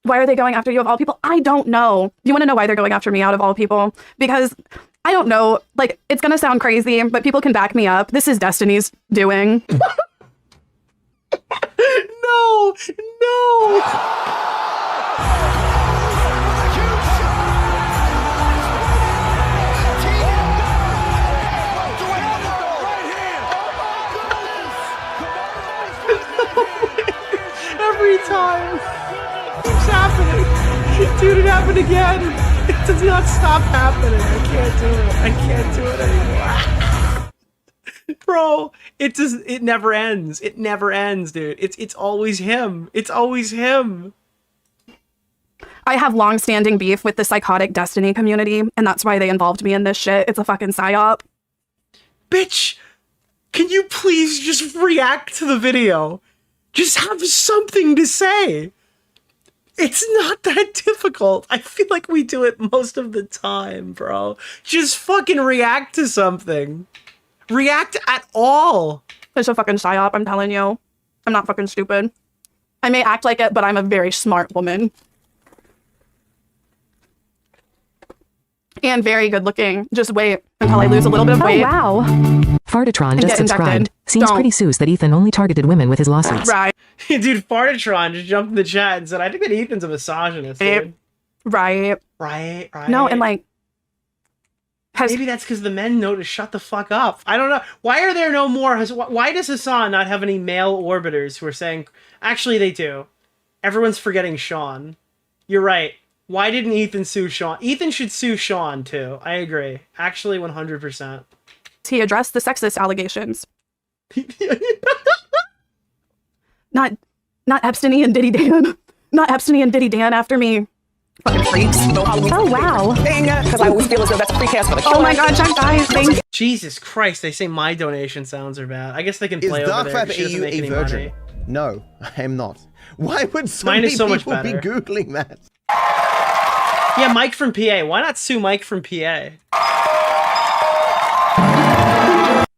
Why are they going after you of all people? I don't know. You want to know why they're going after me out of all people? Because I don't know. Like, it's going to sound crazy, but people can back me up. This is Destiny's doing. No! No! Every time. It's happening. Dude, it happened again. It does not stop happening. I can't do it. I can't do it anymore. Bro, it never ends. It never ends, dude. It's always him. It's always him. I have long-standing beef with the psychotic Destiny community, and that's why they involved me in this shit. It's a fucking psyop. Bitch, can you please just react to the video? Just have something to say. It's not that difficult. I feel like we do it most of the time, bro. Just fucking react to something. React at all. It's a fucking psyop, I'm telling you. I'm not fucking stupid. I may act like it, but I'm a very smart woman. And very good looking. Just wait until I lose a little bit of weight. Oh, wow. Fartatron just subscribed. Seems pretty sus that Ethan only targeted women with his lawsuits. Right. Dude, Fartatron just jumped in the chat and said, I think that Ethan's a misogynist, dude. Right. Right. No, and like, Maybe that's because the men know to shut the fuck up. I don't know. Why are there no more? Why does Hasan not have any male orbiters who are saying... Actually, they do. Everyone's forgetting Sean. You're right. Why didn't Ethan sue Sean? Ethan should sue Sean, too. I agree. Actually, 100%. He addressed the sexist allegations. Not Epstein and Diddy Dan. Not Epstein and Diddy Dan after me. Fucking freaks. Oh, wow. Because I always feel as though that's a precast for the killer. Oh my god, Chuck, guys. Thank you. Jesus Christ, they say my donation sounds are bad. I guess they can play over there. She doesn't make any money. No, I am not. Why would so Mine many is so much people be better. Googling that? Yeah, Mike from PA. Why not sue Mike from PA?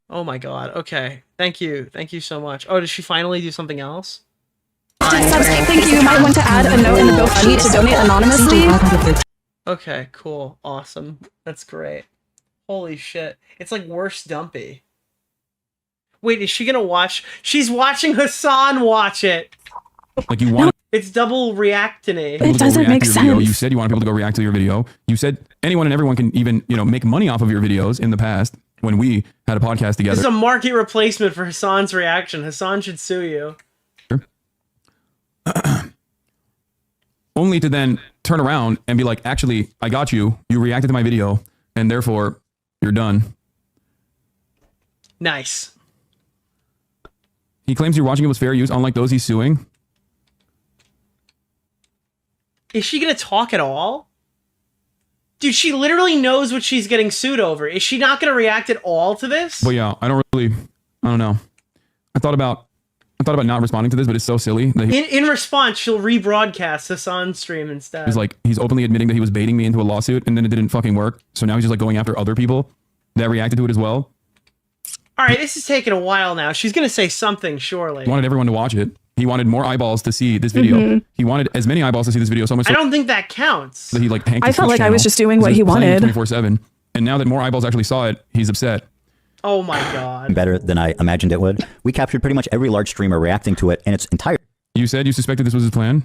Oh my god. Okay. Thank you. Thank you so much. Oh, did she finally do something else? Thank you. You might want to add a note in the GoFundMe to donate anonymously. Okay, cool. Awesome. That's great. Holy shit. It's like worse Dumpy. Wait, is she gonna watch? She's watching Hasan watch it! Like you want It's double reactony. It doesn't make sense. Video. You said you want people to go react to your video. You said anyone and everyone can even, make money off of your videos in the past when we had a podcast together. This is a market replacement for Hasan's reaction. Hasan should sue you. Only to then turn around and be like, actually, I got you. You reacted to my video, and therefore, you're done. Nice. He claims you're watching it was fair use, unlike those he's suing. Is she gonna talk at all? Dude, she literally knows what she's getting sued over. Is she not gonna react at all to this? But yeah, I don't know. I thought about not responding to this, but it's so silly that In response, she'll rebroadcast Hasan's stream instead. he's openly admitting that he was baiting me into a lawsuit, and then it didn't fucking work. So now he's just like going after other people that reacted to it as well. All right, this is taking a while now. She's gonna say something, surely. He wanted everyone to watch it. He wanted more eyeballs to see this video. He wanted as many eyeballs to see this video. So much. I don't think that counts. That he hanked I felt like I was just doing what he wanted. 24/7, and now that more eyeballs actually saw it, he's upset. Oh my god. Better than I imagined it would. We captured pretty much every large streamer reacting to it in its entirety. You said you suspected this was his plan?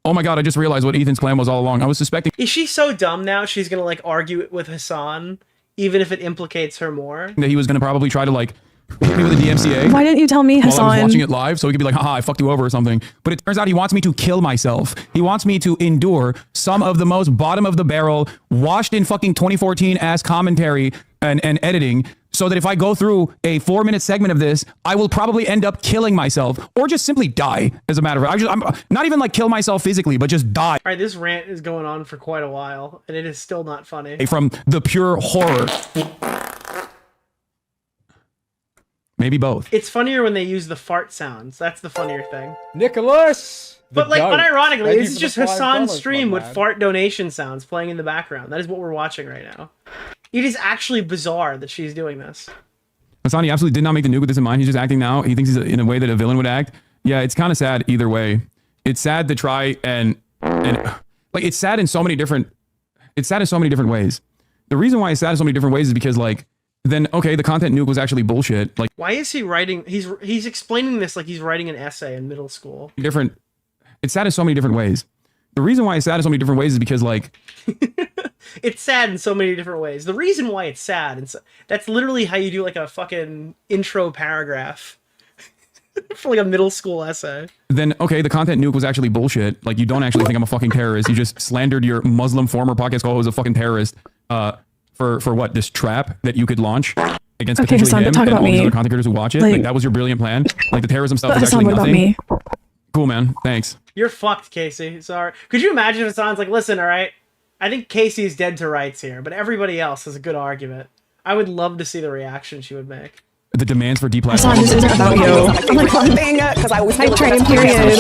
Oh my god, I just realized what Ethan's plan was all along. I was suspecting... Is she so dumb now she's gonna like argue it with Hasan, even if it implicates her more? That he was gonna probably try to like hit me with a DMCA. Why didn't you tell me, Hasan? While I was watching it live, so he could be like, haha, I fucked you over or something. But it turns out he wants me to kill myself. He wants me to endure some of the most bottom of the barrel, washed in fucking 2014 ass commentary and editing, so that if I go through a 4-minute segment of this, I will probably end up killing myself or just simply die. As a matter of fact, I'm not even like kill myself physically, but just die. All right, this rant is going on for quite a while, and it is still not funny. From the pure horror. Maybe both. It's funnier when they use the fart sounds. That's the funnier thing. Nicholas! But like, unironically, this is just Hasan's stream with fart donation sounds playing in the background. That is what we're watching right now. It is actually bizarre that she's doing this. Hasan, he absolutely did not make the nuke with this in mind. He's just acting now. He thinks he's in a way that a villain would act. Yeah, it's kind of sad either way. It's sad to try and like it's sad in so many different ways. The reason why it's sad in so many different ways is because like then okay, the content nuke was actually bullshit. Like why is he writing? He's explaining this like he's writing an essay in middle school. It's sad in so many different ways. The reason why it's sad in so many different ways is because like it's sad in so many different ways. The reason why it's sad, and that's literally how you do like a fucking intro paragraph for like a middle school essay. Then okay, the content nuke was actually bullshit. Like you don't actually think I'm a fucking terrorist. You just slandered your Muslim former podcast co-host as a fucking terrorist for what? This trap that you could launch against potentially him and all these other content creators who watch it. Like that was your brilliant plan. Like the terrorism stuff is actually nothing. Cool, man. Thanks. You're fucked, Casey. Sorry. Could you imagine if Hasan's like, listen, all right, I think Casey's dead to rights here, but everybody else has a good argument. I would love to see the reaction she would make. The demands for deplatforming. Hasan, this isn't about you. I'm like, one thing, because I always hype train, period.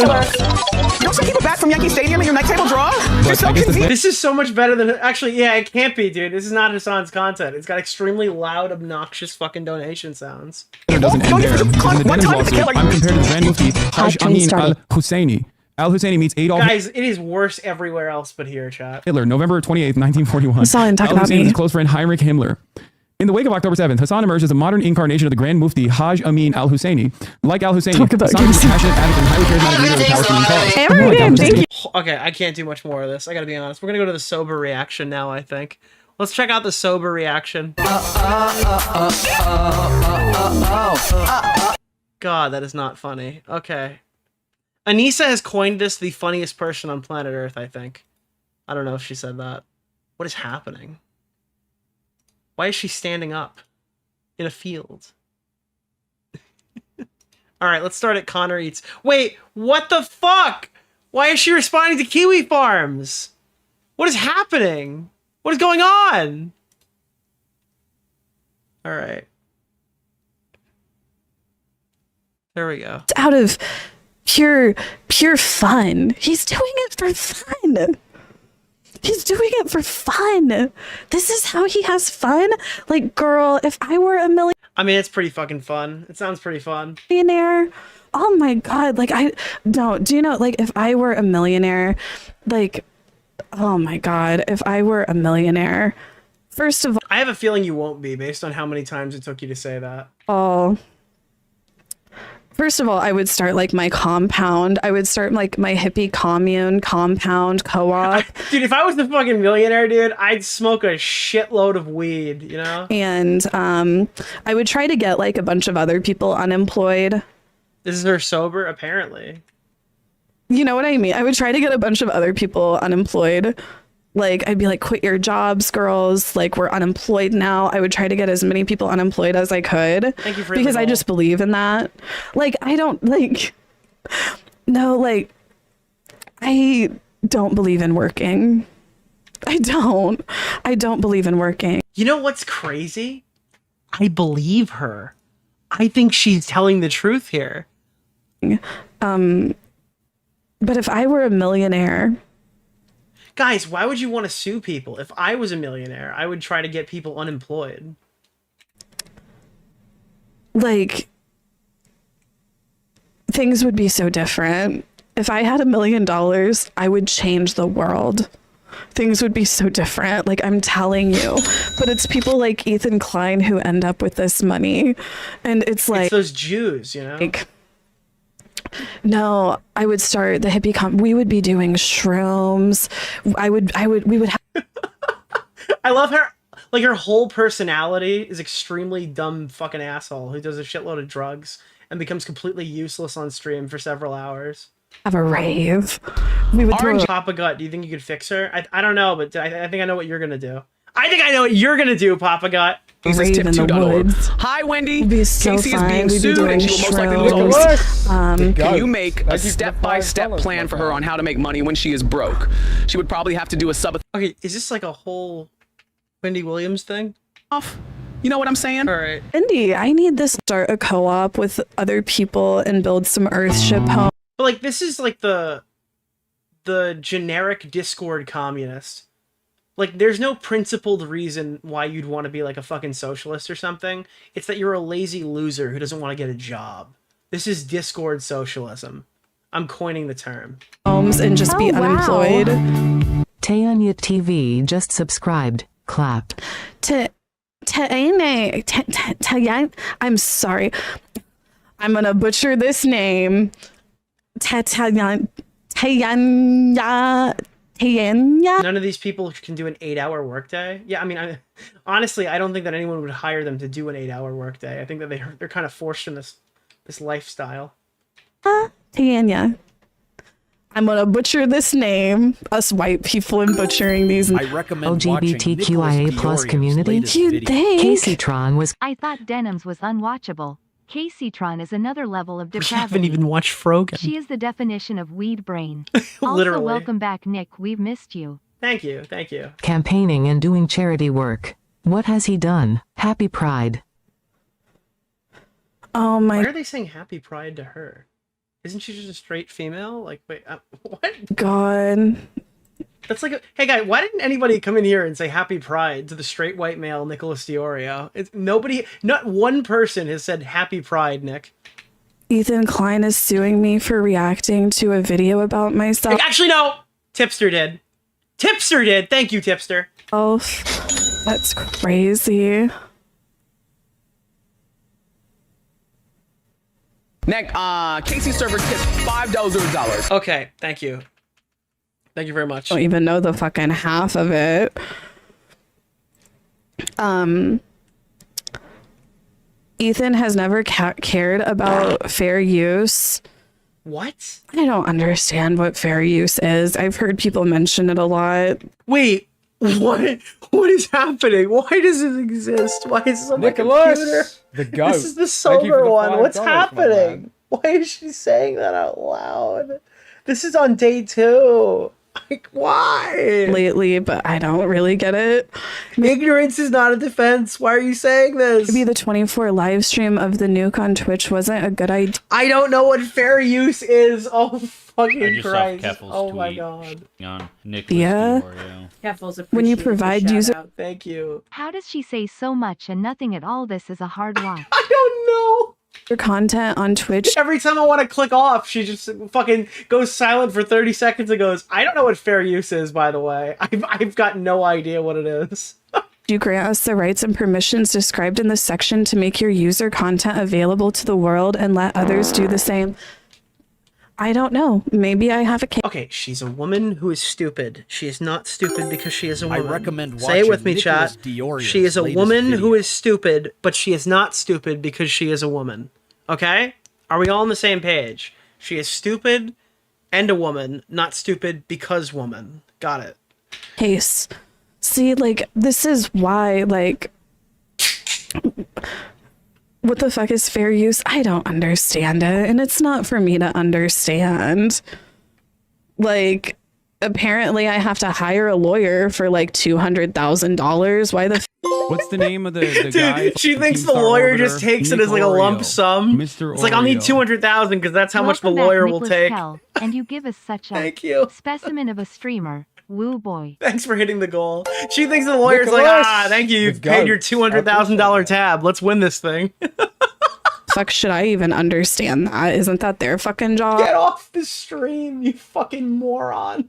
Don't you people back from Yankee Stadium in your night table draw? You're so confused. This is so much better than... Actually, yeah, it can't be, dude. This is not Hasan's content. It's got extremely loud, obnoxious fucking donation sounds. It doesn't end there. In the Denims lawsuit, I'm compared to the Grand Mufti Haj Amin al-Husseini. Al-Husseini meets Adolf... Guys, it is worse everywhere else but here, chat. Hitler, November 28th, 1941. Hasan, talk about me. His close friend Heinrich Himmler. In the wake of October 7th, Hasan emerged as a modern incarnation of the Grand Mufti Haj Amin al-Husseini. Like al-Husseini, Hasan is a passionate advocate and highly charismatic leader of the Palestinian cause. Okay, I can't do much more of this. I gotta be honest. We're gonna go to the sober reaction now, I think. Let's check out the sober reaction. God, that is not funny. Okay. Anissa has coined this the funniest person on planet Earth, I think. I don't know if she said that. What is happening? Why is she standing up in a field? All right, let's start at Connor Eats. Wait, what the fuck? Why is she responding to Kiwi Farms? What is happening? What is going on? All right. There we go. It's out of pure fun. He's doing it for fun. He's doing it for fun. This is how he has fun. Like, girl, if I were a millionaire. I mean, it's pretty fucking fun. It sounds pretty fun. Oh my God. Like, do you know, like, if I were a millionaire, like, oh my God, if I were a millionaire, first of all. I have a feeling you won't be based on how many times it took you to say that. First of all, I would start like my compound. I would start like my hippie commune, compound, co-op. Dude, if I was the fucking millionaire, dude, I'd smoke a shitload of weed, you know? And I would try to get like a bunch of other people unemployed. This is her sober, apparently. You know what I mean? I would try to get a bunch of other people unemployed. Like, I'd be like, quit your jobs, girls. Like, we're unemployed now. I would try to get as many people unemployed as I could. Thank you for because I just believe in that. Like, I don't, like, no, like, I don't believe in working. I don't believe in working. You know what's crazy? I believe her. I think she's telling the truth here. But if I were a millionaire... Guys, why would you want to sue people? If I was a millionaire, I would try to get people unemployed. Like, things would be so different. If I had $1 million, I would change the world. Things would be so different. Like, I'm telling you. But it's people like Ethan Klein who end up with this money. And it's like... It's those Jews, you know? Like, no, I would start the hippie we would be doing shrooms. We would have... I love her. Like, her whole personality is extremely dumb fucking asshole who does a shitload of drugs and becomes completely useless on stream for several hours. Have a rave. We would throw Papa Gut, do you think you could fix her? I don't know, but I think I know what you're gonna do. I think I know what you're gonna do, Papa Gut. rave in the woods. Hi, Wendy. It'd be so Casey fun. is being We'd be sued doing and she will most likely lose shrooms. Can you make a step-by-step plan for her on how to make money when she is broke? She would probably have to do a Okay, is this like a whole Wendy Williams thing? You know what I'm saying? All right. Wendy, I need this to start a co-op with other people and build some Earthship homes. But like, this is like the generic Discord communist. Like, there's no principled reason why you'd want to be like a fucking socialist or something. It's that you're a lazy loser who doesn't want to get a job. This is Discord socialism. I'm coining the term. And just be unemployed. Tayanya TV just subscribed. Clap. I'm sorry. I'm gonna butcher this name. Tayanya. None of these people can do an 8-hour workday. Yeah, I mean, honestly, I don't think that anyone would hire them to do an 8-hour workday. I think that they're kind of forced in this lifestyle. Tayanya. I'm gonna butcher this name. Us white people and butchering these. I recommend LGBTQIA plus community. You think? Caseytron was. I thought Denims was unwatchable. Caseytron is another level of We depravity. haven't even watched Frogan. She is the definition of weed brain. Literally. Also, welcome back, Nick. We've missed you. Thank you. Thank you. Campaigning and doing charity work. What has he done? Happy Pride. Oh my. Why are they saying Happy Pride to her? Isn't she just a straight female? Like, wait, what? God. That's like, hey guy, why didn't anybody come in here and say Happy Pride to the straight white male Nicholas DeOrio? It's nobody, not one person has said Happy Pride, Nick. Ethan Klein is suing me for reacting to a video about myself. Actually, no. Tipster did. Tipster did. Thank you, Tipster. Oh, that's crazy. Next, Casey server tips $5 or Okay, thank you. Thank you very much. I don't even know the fucking half of it. Ethan has never cared about fair use. What? I don't understand what fair use is. I've heard people mention it a lot. Wait, what? What is happening? Why does it exist? Why is it on my computer? Nicholas, the goat. This is the Thank you for sober the one. What's $5, my happening? man. Why is she saying that out loud? This is on day 2. Like, why? Lately, but I don't really get it. Ignorance is not a defense. Why are you saying this? Maybe the 24 live stream of the nuke on Twitch wasn't a good idea. I don't know what fair use is. Oh, I fucking just saw Christ. Keffel's Oh my tweet god. on Nicholas Yeah. DeOrio. Keffel's When you appreciated the provide shout user- out. Thank you. How does she say so much and nothing at all? This is a hard watch. I don't know. Your content on Twitch. Every time I want to click off, she just fucking goes silent for 30 seconds and goes, I don't know what fair use is, by the way. I've got no idea what it is. You grant us the rights and permissions described in this section to make your user content available to the world and let others do the same. I don't know. Maybe I have a case. Okay, she's a woman who is stupid. She is not stupid because she is a woman. recommend Say it with watching me, chat. Nicholas DeOrio's She is a latest woman video. who is stupid, but she is not stupid because she is a woman. Okay? Are we all on the same page? She is stupid and a woman, not stupid because woman. Got it. Case. See, like, this is why, like, what the fuck is fair use? I don't understand it, and it's not for me to understand. Like, apparently I have to hire a lawyer for like $200,000. Why the What's the name of the guy? Dude, she thinks the Keemstar lawyer Orbiter? just takes it as like a lump Nichorio. sum. Mr. It's like, I'll need Oreo. 200,000 because that's how much the Welcome back, lawyer will Nicholas take. Kell, and you give us such a Thank you. specimen of a streamer. Woo boy. Thanks for hitting the goal. She thinks the lawyer's like, Nicholas, thank you. the You've paid your goat. $200,000 tab. Let's win this thing. fuck should I even understand that? Isn't that their fucking job? Get off the stream, you fucking moron.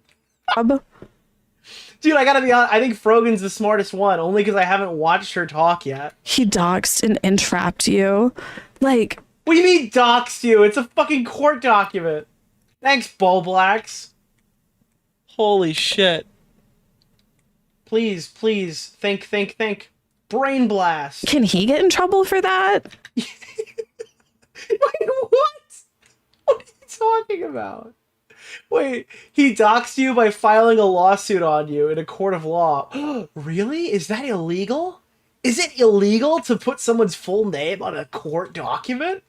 Dude, I gotta be honest, I think Frogan's the smartest one, only because I haven't watched her talk yet. He doxed and entrapped you. Like, what do you mean doxed you? It's a fucking court document. Thanks, Bull Blacks. Holy shit. Please, please, think. Brain blast. can he get in trouble for that? Wait, what? What are you talking about? Wait, he doxed you by filing a lawsuit on you in a court of law. Really? Is that illegal? Is it illegal to put someone's full name on a court document?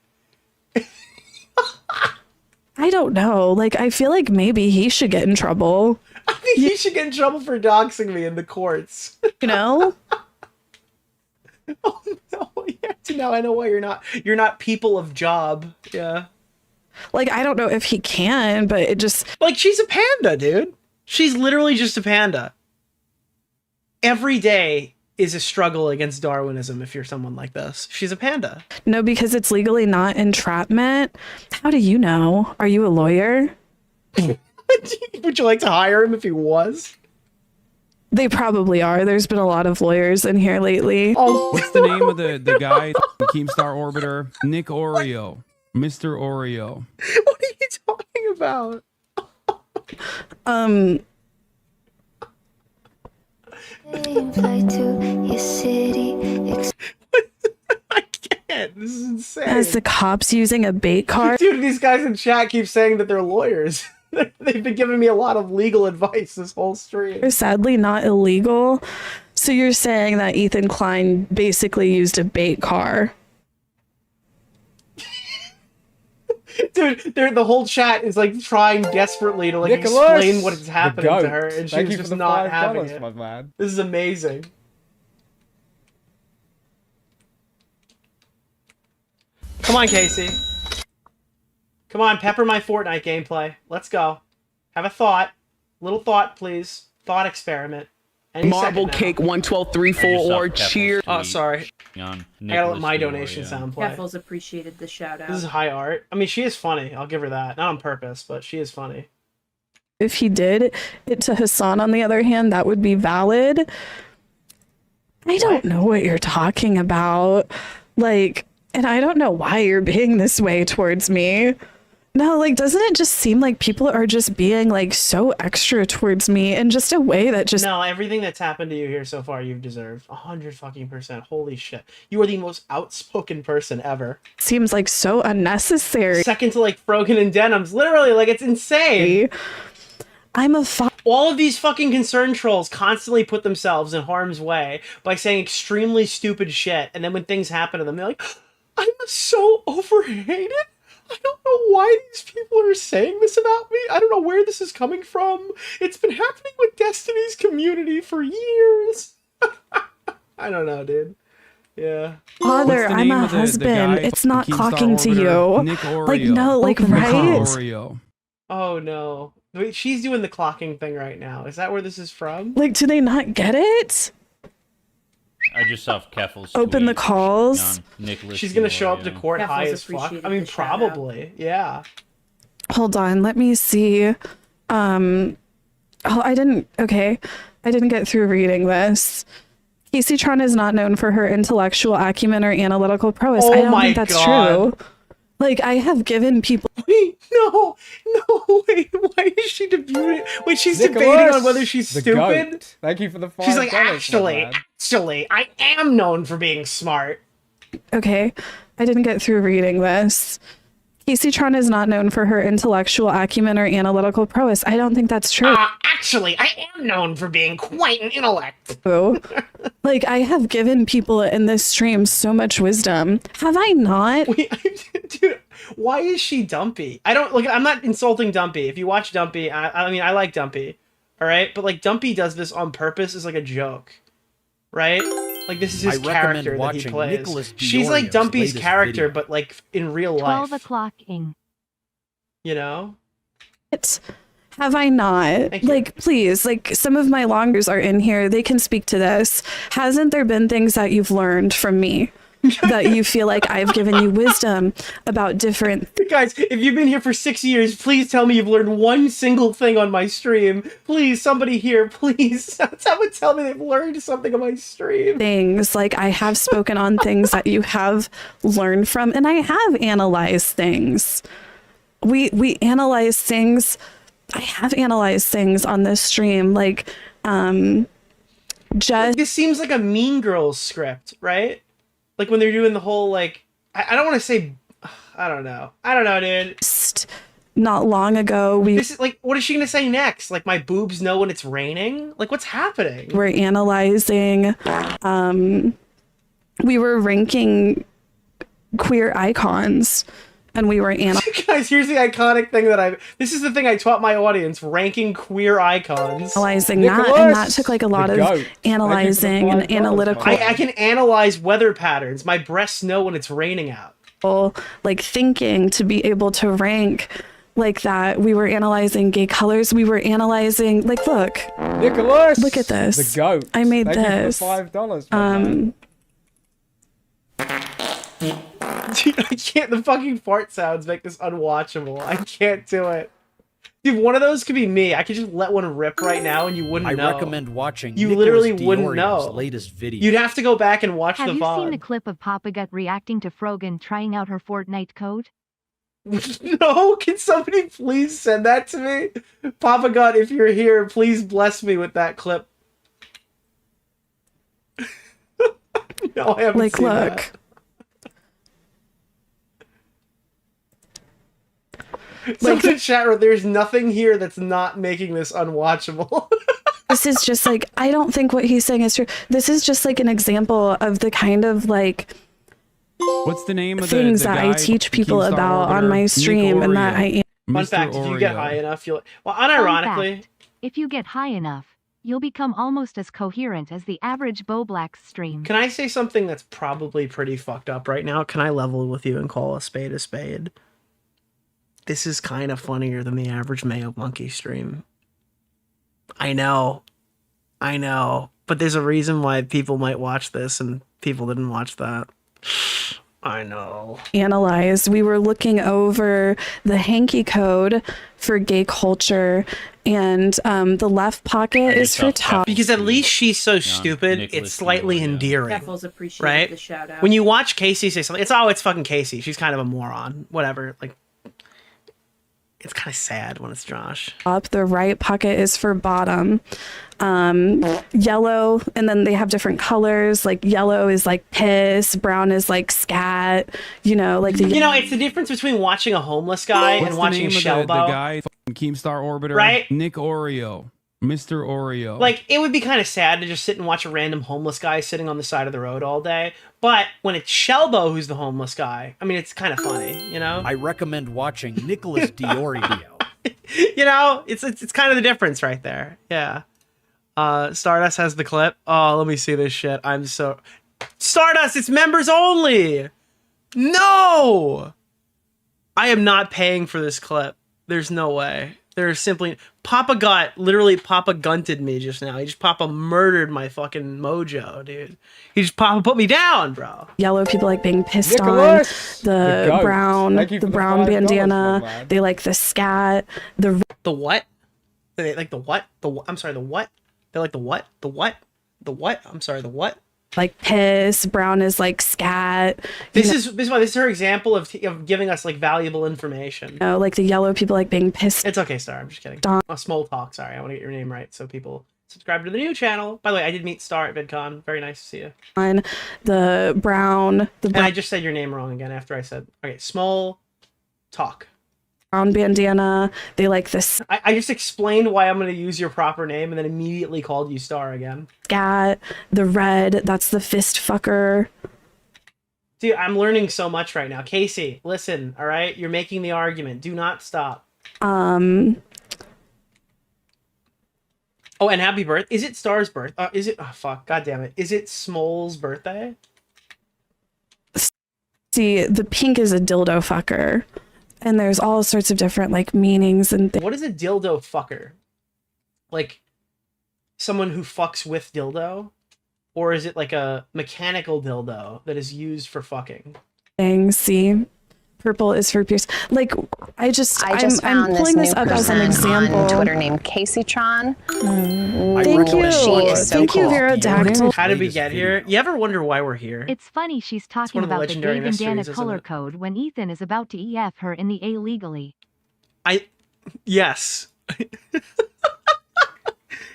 I don't know. Like, I feel like maybe he should get in trouble. I think he should get in trouble for doxing me in the courts. You know? Oh no, yeah, now I know why you're not people of job. Yeah. Like, I don't know if he can, but it just... Like, she's a panda, dude. She's literally just a panda. Every day is a struggle against Darwinism if you're someone like this. She's a panda. No, because it's legally not entrapment. How do you know? Are you a lawyer? Would you like to hire him if he was? They probably are. There's been a lot of lawyers in here lately. Oh, What's the name of the guy? Keemstar Orbiter? Nick Oreo. Mr. Oreo. What are you talking about? I can't. This is insane. As the cops using a bait card. Dude, these guys in chat keep saying that they're lawyers. They've been giving me a lot of legal advice this whole stream. They're sadly not illegal. So you're saying that Ethan Klein basically used a bait car. Dude, the whole chat is like trying desperately to like Nicholas, explain what is happening the to goat. her, and Thank she's you just for the not having $5, it. my man. This is amazing. Come on, Casey. Come on, pepper my Fortnite gameplay. Let's go. Have a thought. Little thought, please. Thought experiment. Any Marble second now. Cake 11234 or cheer. Oh, sorry. On I gotta let my Nicholas donation DeOrio. sound play. Keffels appreciated the shout out. This is high art. I mean, she is funny. I'll give her that. Not on purpose, but she is funny. If he did it to Hasan, on the other hand, that would be valid. I don't know what you're talking about. Like, and I don't know why you're being this way towards me. No, like, doesn't it just seem like people are just being like so extra towards me in just a way that just No, everything that's happened to you here so far, you've deserved 100%. Holy shit, you are the most outspoken person ever. seems like so unnecessary. Second to like Frogan and Denims, literally, like it's insane. I'm a all of these fucking concern trolls constantly put themselves in harm's way by saying extremely stupid shit, and then when things happen to them, they're like, I'm so overhated. I don't know why these people are saying this about me. I don't know where this is coming from. It's been happening with Destiny's community for years. I don't know, dude. Yeah. Father, I'm a husband. It's not clocking to you. Like, no, like, right? Oh no. Wait, she's doing the clocking thing right now. Is that where this is from? Like, do they not get it? I just saw Keffel's Open the tweet calls. on Nicholas She's gonna show up to DeOrio. court high as fuck. I mean, probably. Yeah. Hold on, let me see. Oh, I didn't get through reading this. Caseytron is not known for her intellectual acumen or analytical prowess. I don't think that's true. Like, I have given people. Wait, no, wait, why is she debating? Wait, she's debating on whether she's stupid? Thank you for the $5. She's like, actually, I am known for being smart. Okay, I didn't get through reading this. Caseytron is not known for her intellectual acumen or analytical prowess. I don't think that's true. Actually, I am known for being quite an intellect. Like, I have given people in this stream so much wisdom. Have I not? Dude, why is she Dumpy? I'm not insulting Dumpy. If you watch Dumpy, I mean, I like Dumpy. All right? But, like, Dumpy does this on purpose as, like, a joke. Right? Like, this is his character that he plays. Nicholas She's like DeOrio's Dumpy's latest character, video. but, like, in real 12 life. o'clocking. You know? Have I not? Like, please, like, some of my longers are in here. They can speak to this. Hasn't there been things that you've learned from me that you feel like I've given you wisdom about different... Guys, if you've been here for 6 years, please tell me you've learned one single thing on my stream. Please, somebody here, please. Someone tell me they've learned something on my stream. Things, like, I have spoken on things that you have learned from, and I have analyzed things. We analyze things... I have analyzed things on this stream, like, just... This seems like a Mean Girls script, right? Like when they're doing the whole, like, I don't want to say, I don't know, dude. Not long ago, This is like, what is she gonna say next? Like, my boobs know when it's raining? Like, what's happening? we're analyzing, we were ranking queer icons, and we were Guys, here's the iconic thing that this is the thing I taught my audience, ranking queer icons. analyzing that, and that took like a lot of analyzing and analytical. I can analyze weather patterns. My breasts know when it's raining out. Like, thinking to be able to rank like that. We were analyzing gay colors. We were analyzing, like, look, Nicholas, look at this. The goat. I made Thank this. You for the $5. Dude, I can't. The fucking fart sounds make this unwatchable. I can't do it. Dude, one of those could be me. I could just let one rip right now and you wouldn't know. I recommend watching You Nicholas literally wouldn't DeOrio's know. latest video. You'd have to go back and watch Have the you VOD. seen the clip of Papa Gut reacting to Frogan trying out her Fortnite code? No, can somebody please send that to me? Papa God, if you're here, please bless me with that clip. No, I haven't seen look. that. Someone in chat room, there's nothing here that's not making this unwatchable. This is just like, I don't think what he's saying is true. This is just like an example of the kind of like What's the name of things the that guy, I teach people Keemstar about on Orbiter? my stream, Nick and that Oreo. I Fun Mr. fact, if you get Oreo. high enough, you'll... Well, Fun unironically... fact, if you get high enough, you'll become almost as coherent as the average Bo Black stream. Can I say something that's probably pretty fucked up right now? Can I level with you and call a spade a spade? This is kind of funnier than the average Mayo Monkey stream. I know. But there's a reason why people might watch this and people didn't watch that. I know. analyzed. We were looking over the hanky code for gay culture, and the left pocket is for top. Because at least she's so stupid, it's slightly endearing. Keffels appreciated right? the shout out. When you watch Casey say something, it's fucking Casey. She's kind of a moron. Whatever. Like, It's kind of sad when it's Josh. Up, the right pocket is for bottom. Yellow, and then they have different colors. Like yellow is like piss, brown is like scat. You know, like the. You know, it's the difference between watching a homeless guy and watching Shelbo. The guy, Keemstar Orbiter, right? Nick Oreo, Mr. Oreo. Like, it would be kind of sad to just sit and watch a random homeless guy sitting on the side of the road all day. But when it's Shelbo who's the homeless guy, I mean, it's kind of funny, you know? I recommend watching Nicholas DeOrio. You know, it's kind of the difference right there. Yeah. Stardust has the clip. Oh, let me see this shit. I'm so... Stardust, it's members only! No! I am not paying for this clip. There's no way. There's simply... literally Papa gunted me just now. He just Papa murdered my fucking mojo, dude. He just Papa put me down, bro. Yellow people like being pissed Nicholas! on. The goat. brown, Thank you the for the brown $5, my bandana. lad. They like the scat. The what? They like the what? I'm sorry, the what? They like the what? The what? The what? I'm sorry, the what? like piss. Brown is like scat. This is her example of giving us like valuable information. You know, like the yellow people like being pissed. It's okay, Star. I'm just kidding. Small talk. Sorry, I want to get your name right so people subscribe to the new channel. By the way, I did meet Star at VidCon. Very nice to see you. On the brown. And I just said your name wrong again after I said okay. Small talk. Brown bandana. They like this. I just explained why I'm going to use your proper name and then immediately called you Star again. Scat. The red. That's the fist fucker. Dude, I'm learning so much right now. Casey, listen, all right? You're making the argument. Do not stop. Oh, and happy birthday. Is it Star's birth? Is it? Oh, fuck. God damn it. Is it Smol's birthday? See, the pink is a dildo fucker. And there's all sorts of different like meanings and What is a dildo fucker? Like someone who fucks with dildo? Or is it like a mechanical dildo that is used for fucking? things. See, purple is for pierce. Like I'm pulling this up as an example. On Twitter named Caseytron. Thank you. She is so Thank cool. you, Vera Dactyl. How did we get here? You ever wonder why we're here? It's funny she's one talking of the about the legendary Dave and Dana mysteries, isn't color it? code when Ethan is about to EF her in the A legally. Yes.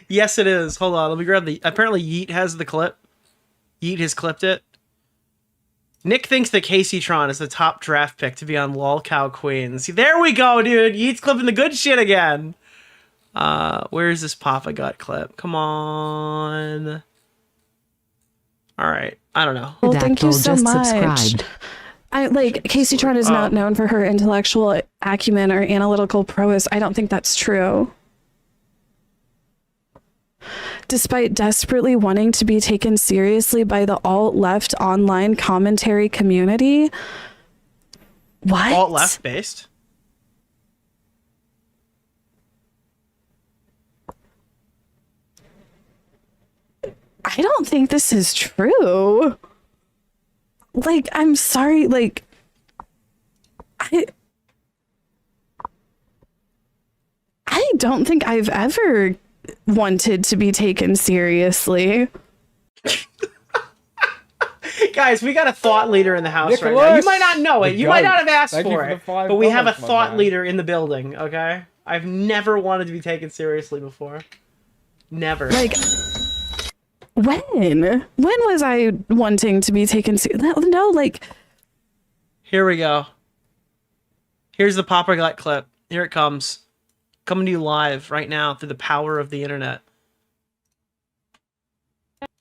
Yes, it is. Hold on. Let me grab the... Apparently, Yeet has the clip. Yeet has clipped it. Nick thinks that Caseytron is the top draft pick to be on Lol Cow Queen. See, there we go, dude. Yeet's clipping the good shit again. Where's this Papa Gut clip? Come on. All right. I don't know. Well, thank you so much. Caseytron is not known for her intellectual acumen or analytical prowess. I don't think that's true. Despite desperately wanting to be taken seriously by the alt-left online commentary community. What? Alt-left based? I don't think this is true. Like, I'm sorry, like, I don't think I've ever wanted to be taken seriously. Guys, we got a thought leader in the house right now. You might not know it. You might not have asked for it. But we have a thought leader in the building, okay? I've never wanted to be taken seriously before. Never. Like, when was I wanting to be taken seriously? No, like... Here we go. Here's the Papa Gut clip. Here it comes. Coming to you live right now through the power of the internet.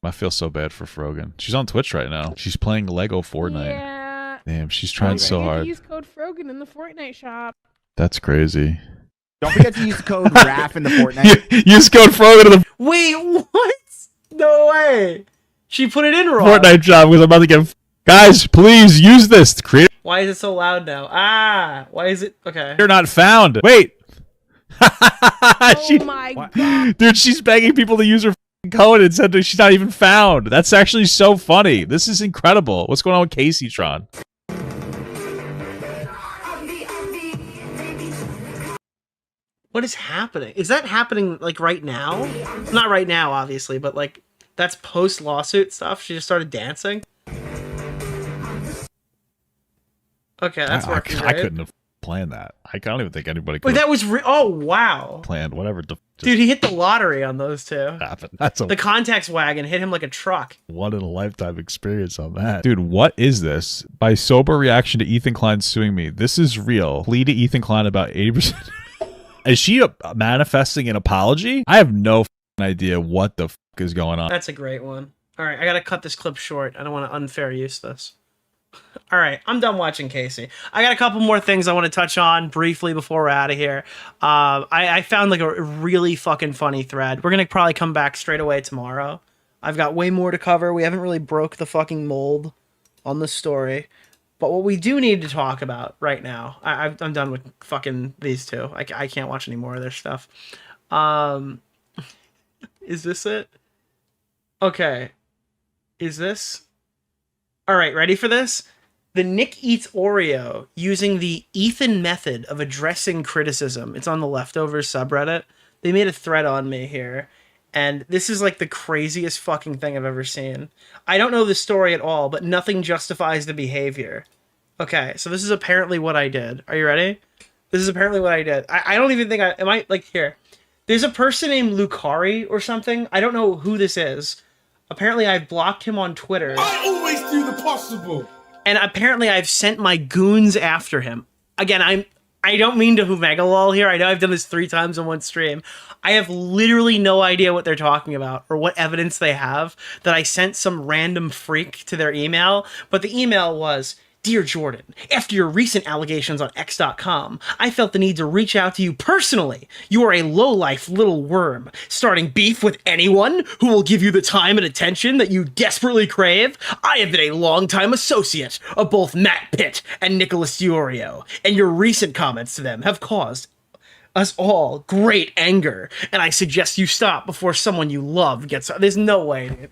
I feel so bad for Frogan. She's on Twitch right now. She's playing Lego Fortnite. Yeah. Damn, she's trying so hard. Use code Frogan in the Fortnite shop. That's crazy. Don't forget to use the code RAF in the Fortnite. Use code Frogan in the Wait, what? No way. She put it in wrong. Fortnite job because I'm about to get... Guys, please use this to create... Why is it so loud now? Ah, why is it... Okay. You're not found. Wait. Oh my god. Dude, she's begging people to use her code and said that she's not even found. That's actually so funny. This is incredible. What's going on with Caseytron? What is happening? Is that happening like right now? Not right now, obviously, but like that's post lawsuit stuff. She just started dancing. Okay, that's working. I couldn't have plan that. I don't even think anybody could Wait, that was oh wow. planned whatever the Dude, he hit the lottery on those two. happened. That's a The context wagon hit him like a truck. one in a lifetime experience on that. Dude, what is this? By sober reaction to Ethan Klein suing me. This is real. Plea to Ethan Klein about 80%. Is she manifesting an apology? I have no idea what the is going on. That's a great one. All right, I gotta cut this clip short. I don't want to unfair use this. All right, I'm done watching Casey. I got a couple more things I want to touch on briefly before we're out of here. I found like a really fucking funny thread. We're gonna probably come back straight away tomorrow. I've got way more to cover. We haven't really broke the fucking mold on the story. But what we do need to talk about right now, I'm done with fucking these two. I can't watch any more of their stuff. Is this it? Okay. Is this? All right, ready for this? The Nick Eats Oreo using the Ethan method of addressing criticism. It's on the Leftovers subreddit. They made a thread on me here. And this is like the craziest fucking thing I've ever seen. I don't know the story at all, but nothing justifies the behavior. Okay, so this is apparently what I did. Are you ready? This is apparently what I did. I don't even think am I, like, here. There's a person named Lucari or something. I don't know who this is. Apparently I blocked him on Twitter. I always do the possible. And apparently I've sent my goons after him. Again, I don't mean to megalol here. I know I've done this 3 times in one stream. I have literally no idea what they're talking about or what evidence they have that I sent some random freak to their email. But the email was, "Dear Jordan, after your recent allegations on X.com, I felt the need to reach out to you personally. You are a low-life little worm, starting beef with anyone who will give you the time and attention that you desperately crave. I have been a long-time associate of both Matt Pitt and Nicholas DeOrio, and your recent comments to them have caused us all great anger, and I suggest you stop before someone you love gets... There's no way, dude.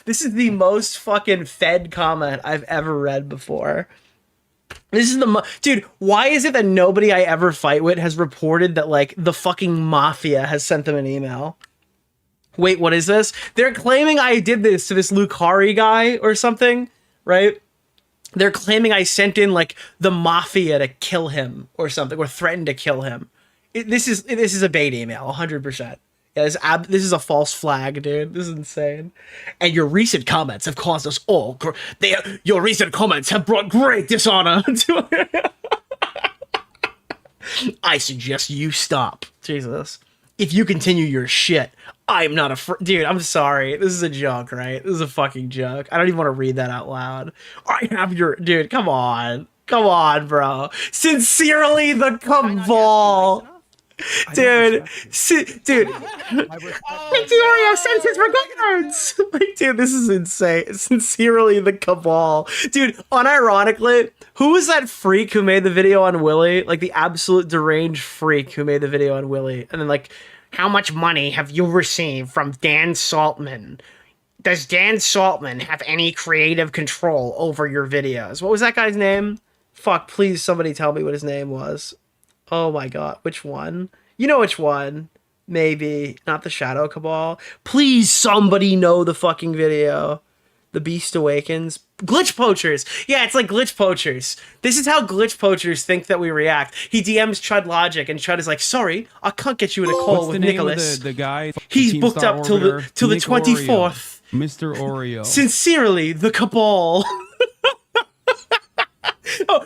This is the most fucking fed comment I've ever read before. This is dude, why is it that nobody I ever fight with has reported that, like, the fucking mafia has sent them an email? Wait, what is this? They're claiming I did this to this Lucari guy or something, right? They're claiming I sent in, like, the mafia to kill him or something, or threatened to kill him. This is a bait email, 100%. Yeah, this is a false flag, dude. This is insane. And your recent comments have caused us all... your recent comments have brought great dishonor to... I suggest you stop. Jesus. If you continue your shit, I'm not dude, I'm sorry. This is a joke, right? This is a fucking joke. I don't even want to read that out loud. I have your... Dude, come on. Come on, bro. Sincerely, the Cabal. Dude, dude, Nick DeOrio sends his regards. Like, dude, this is insane. Sincerely, the Cabal. Dude, unironically, who was that freak who made the video on Willie? Like, the absolute deranged freak who made the video on Willie. And then, like, how much money have you received from Dan Saltman? Does Dan Saltman have any creative control over your videos? What was that guy's name? Fuck, please somebody tell me what his name was. Oh my god, which one? You know which one. Maybe. Not the Shadow Cabal. Please somebody know the fucking video. The Beast Awakens. Glitch Poachers. Yeah, it's like Glitch Poachers. This is how Glitch Poachers think that we react. He DMs Chud Logic, and Chud is like, sorry, I can't get you in a call with Nicholas. The guy? He's booked up till the 24th. Mr. Oreo. Sincerely, the Cabal.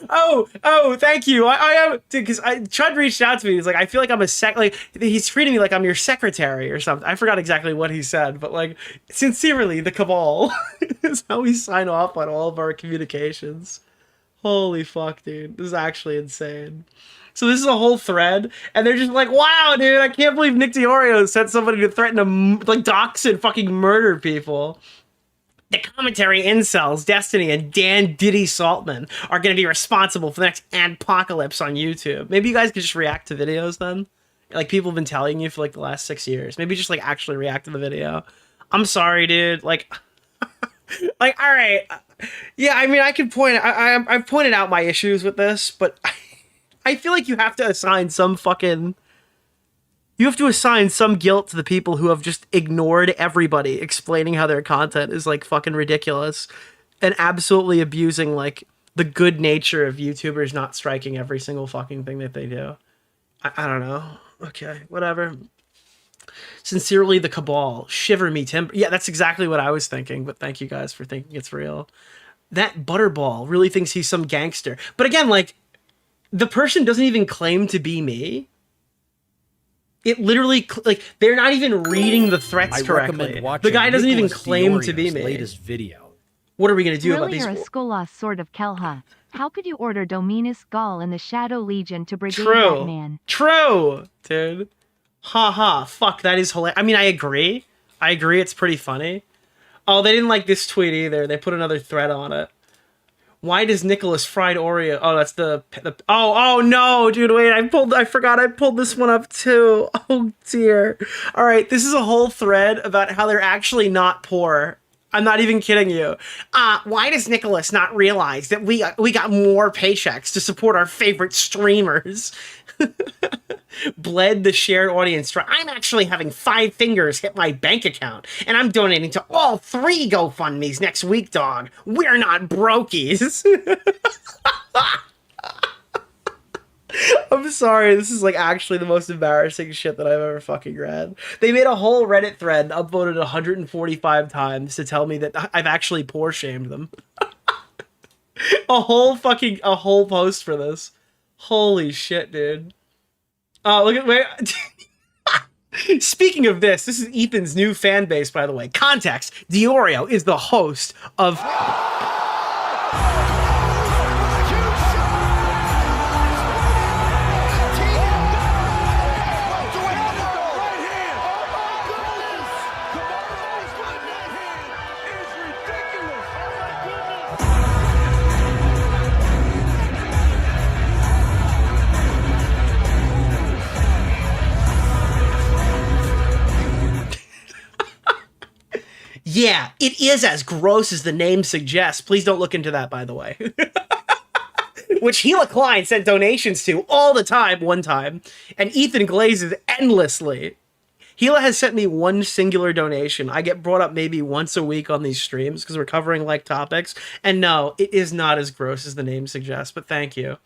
Oh, thank you. I am, dude, because Chud reached out to me. He's like, I feel like I'm he's treating me like I'm your secretary or something. I forgot exactly what he said, but like, sincerely, the Cabal is how we sign off on all of our communications. Holy fuck, dude. This is actually insane. So this is a whole thread, and they're just like, wow, dude, I can't believe Nick DeOrio sent somebody to threaten to, like, dox and fucking murder people. The commentary incels, Destiny, and Dan Diddy Saltman are going to be responsible for the next adpocalypse on YouTube. Maybe you guys could just react to videos then? Like, people have been telling you for, like, the last 6 years. Maybe just, like, actually react to the video. I'm sorry, dude. Like, like, all right. Yeah, I mean, I could point... I've pointed out my issues with this, but I feel like you have to assign some fucking... You have to assign some guilt to the people who have just ignored everybody explaining how their content is, like, fucking ridiculous and absolutely abusing, like, the good nature of YouTubers not striking every single fucking thing that they do. I don't know. Okay, whatever. Sincerely, the Cabal. Shiver me timber. Yeah, that's exactly what I was thinking, but thank you guys for thinking it's real. That Butterball really thinks he's some gangster. But again, like, the person doesn't even claim to be me. It literally, like, they're not even reading the threats correctly. The guy doesn't even claim to be me. Latest video. What are we going to do really about these? You're a Skolas sort of Kelha. How could you order Dominus Gaul and the Shadow Legion to brigade that man? True, dude. Ha ha. Fuck, that is hilarious. I mean, I agree. It's pretty funny. Oh, they didn't like this tweet either. They put another thread on it. Why does Nicholas fried Oreo? Oh, that's the oh no, dude, wait, I forgot I pulled this one up too. Oh dear. All right, this is a whole thread about how they're actually not poor. I'm not even kidding you. Why does Nicholas not realize that we got more paychecks to support our favorite streamers? Bled the shared audience. I'm actually having 5 fingers hit my bank account, and I'm donating to all 3 GoFundMes next week, dog. We're not brokies. I'm sorry, this is like actually the most embarrassing shit that I've ever fucking read. They made a whole Reddit thread, upvoted 145 times to tell me that I've actually poor shamed them. a whole post for this. Holy shit, dude. Oh, look at wait. Speaking of this is Ethan's new fan base, by the way. Context: DeOrio is the host of. Yeah, it is as gross as the name suggests. Please don't look into that, by the way. Which Klein sent donations to all the time, one time, and Ethan glazes endlessly. Hila has sent me one singular donation. I get brought up maybe once a week on these streams because we're covering like topics. And no, it is not as gross as the name suggests, but thank you.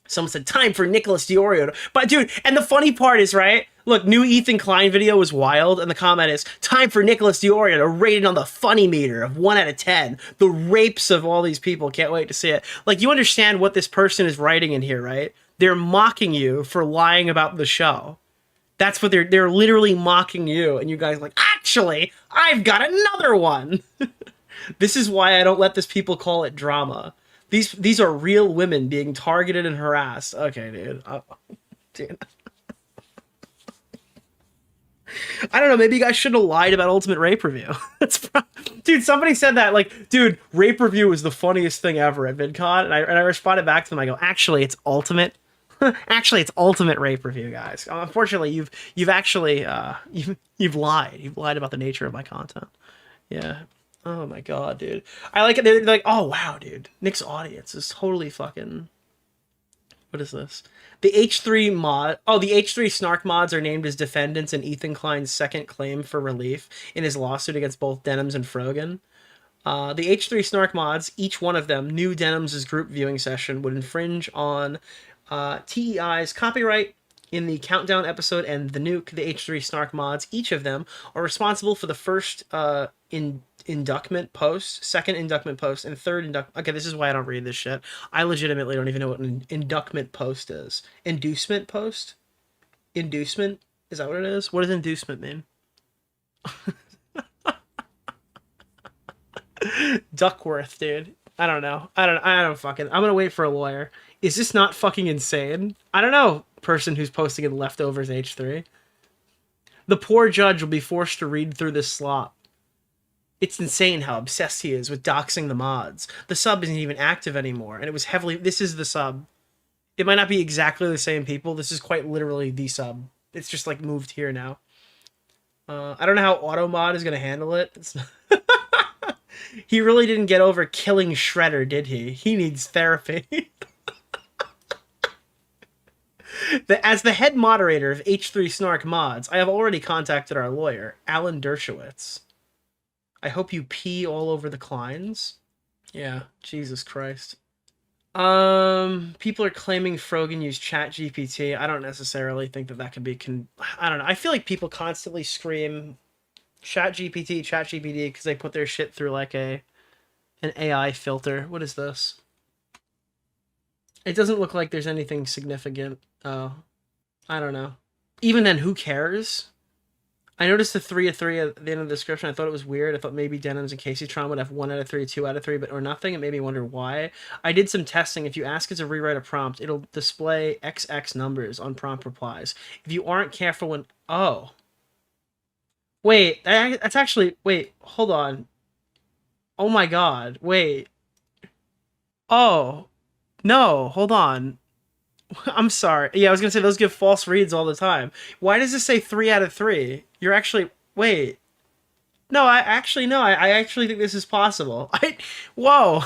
Someone said, time for Nicholas DeOrio. But dude, and the funny part is, right? Look, new Ethan Klein video was wild, and the comment is, time for Nicholas DeOrio to rate it on the funny meter of 1 out of 10. The rapes of all these people. Can't wait to see it. Like, you understand what this person is writing in here, right? They're mocking you for lying about the show. That's what they're literally mocking you, and you guys are like, actually, I've got another one. This is why I don't let this people call it drama. These are real women being targeted and harassed. Okay, dude. Dude. I don't know. Maybe you guys shouldn't have lied about Ultimate Rape Review. Dude, somebody said that. Like, dude, Rape Review was the funniest thing ever at VidCon. And I responded back to them. I go, actually, it's Ultimate. Actually, it's Ultimate Rape Review, guys. Unfortunately, you've actually you've lied. You've lied about the nature of my content. Yeah. Oh my god, dude. I like it. They're like, oh wow, dude. Nick's audience is totally fucking... What is this? The H3 mod... Oh, the H3 snark mods are named as defendants in Ethan Klein's second claim for relief in his lawsuit against both Denims and Frogan. The H3 snark mods, each one of them, new Denims' group viewing session, would infringe on TEI's copyright in the Countdown episode and the Nuke. The H3 snark mods, each of them, are responsible for the first inductment post, second inductment post, and third inductment. Okay, this is why I don't read this shit. I legitimately don't even know what an inductment post is. Inducement post? Inducement? Is that what it is? What does inducement mean? Duckworth, dude. I don't know. I don't fucking... I'm gonna wait for a lawyer. Is this not fucking insane? I don't know, person who's posting in Leftovers H3. The poor judge will be forced to read through this slop. It's insane how obsessed he is with doxing the mods. The sub isn't even active anymore, and it was heavily... This is the sub. It might not be exactly the same people. This is quite literally the sub. It's just, like, moved here now. I don't know how AutoMod is going to handle it. It's not... He really didn't get over killing Shredder, did he? He needs therapy. As the head moderator of H3 Snark Mods, I have already contacted our lawyer, Alan Dershowitz. I hope you pee all over the Kleins. Yeah, Jesus Christ. People are claiming Frogan used ChatGPT. I don't necessarily think that that could be. I don't know. I feel like people constantly scream ChatGPT because they put their shit through like an AI filter. What is this? It doesn't look like there's anything significant. Oh, I don't know. Even then, who cares? I noticed the 3 of 3 at the end of the description. I thought it was weird. I thought maybe Denims and Caseytron would have 1 out of 3, 2 out of 3, or nothing. It made me wonder why. I did some testing. If you ask it to rewrite a prompt, it'll display XX numbers on prompt replies. If you aren't careful when... Oh. Wait, that's actually... Wait, hold on. Oh my god. Wait. Oh. No, hold on. I'm sorry. Yeah, I was going to say those give false reads all the time. Why does this say 3 out of 3? You're actually... Wait. No, I actually think this is possible. Whoa.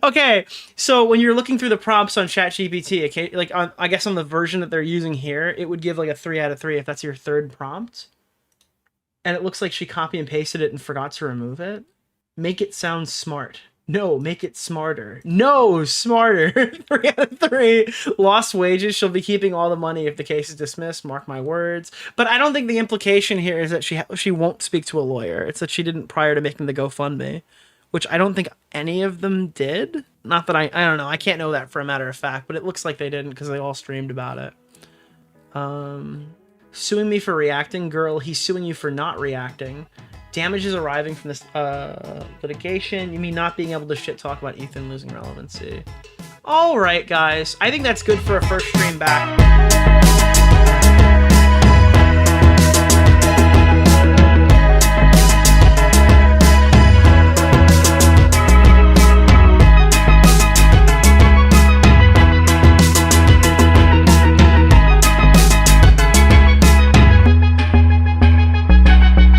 Okay, so when you're looking through the prompts on ChatGPT, okay, like I guess on the version that they're using here, it would give like a 3 out of 3 if that's your third prompt. And it looks like she copy and pasted it and forgot to remove it. Make it sound smart. No, make it smarter. No, smarter. 3 out of 3. Lost wages. She'll be keeping all the money if the case is dismissed. Mark my words. But I don't think the implication here is that she won't speak to a lawyer. It's that she didn't prior to making the GoFundMe, which I don't think any of them did. Not that I don't know. I can't know that for a matter of fact, but it looks like they didn't because they all streamed about it. Suing me for reacting. Girl, he's suing you for not reacting. Damages arriving from this litigation. You mean not being able to shit talk about Ethan losing relevancy. All right, guys. I think that's good for a first stream back.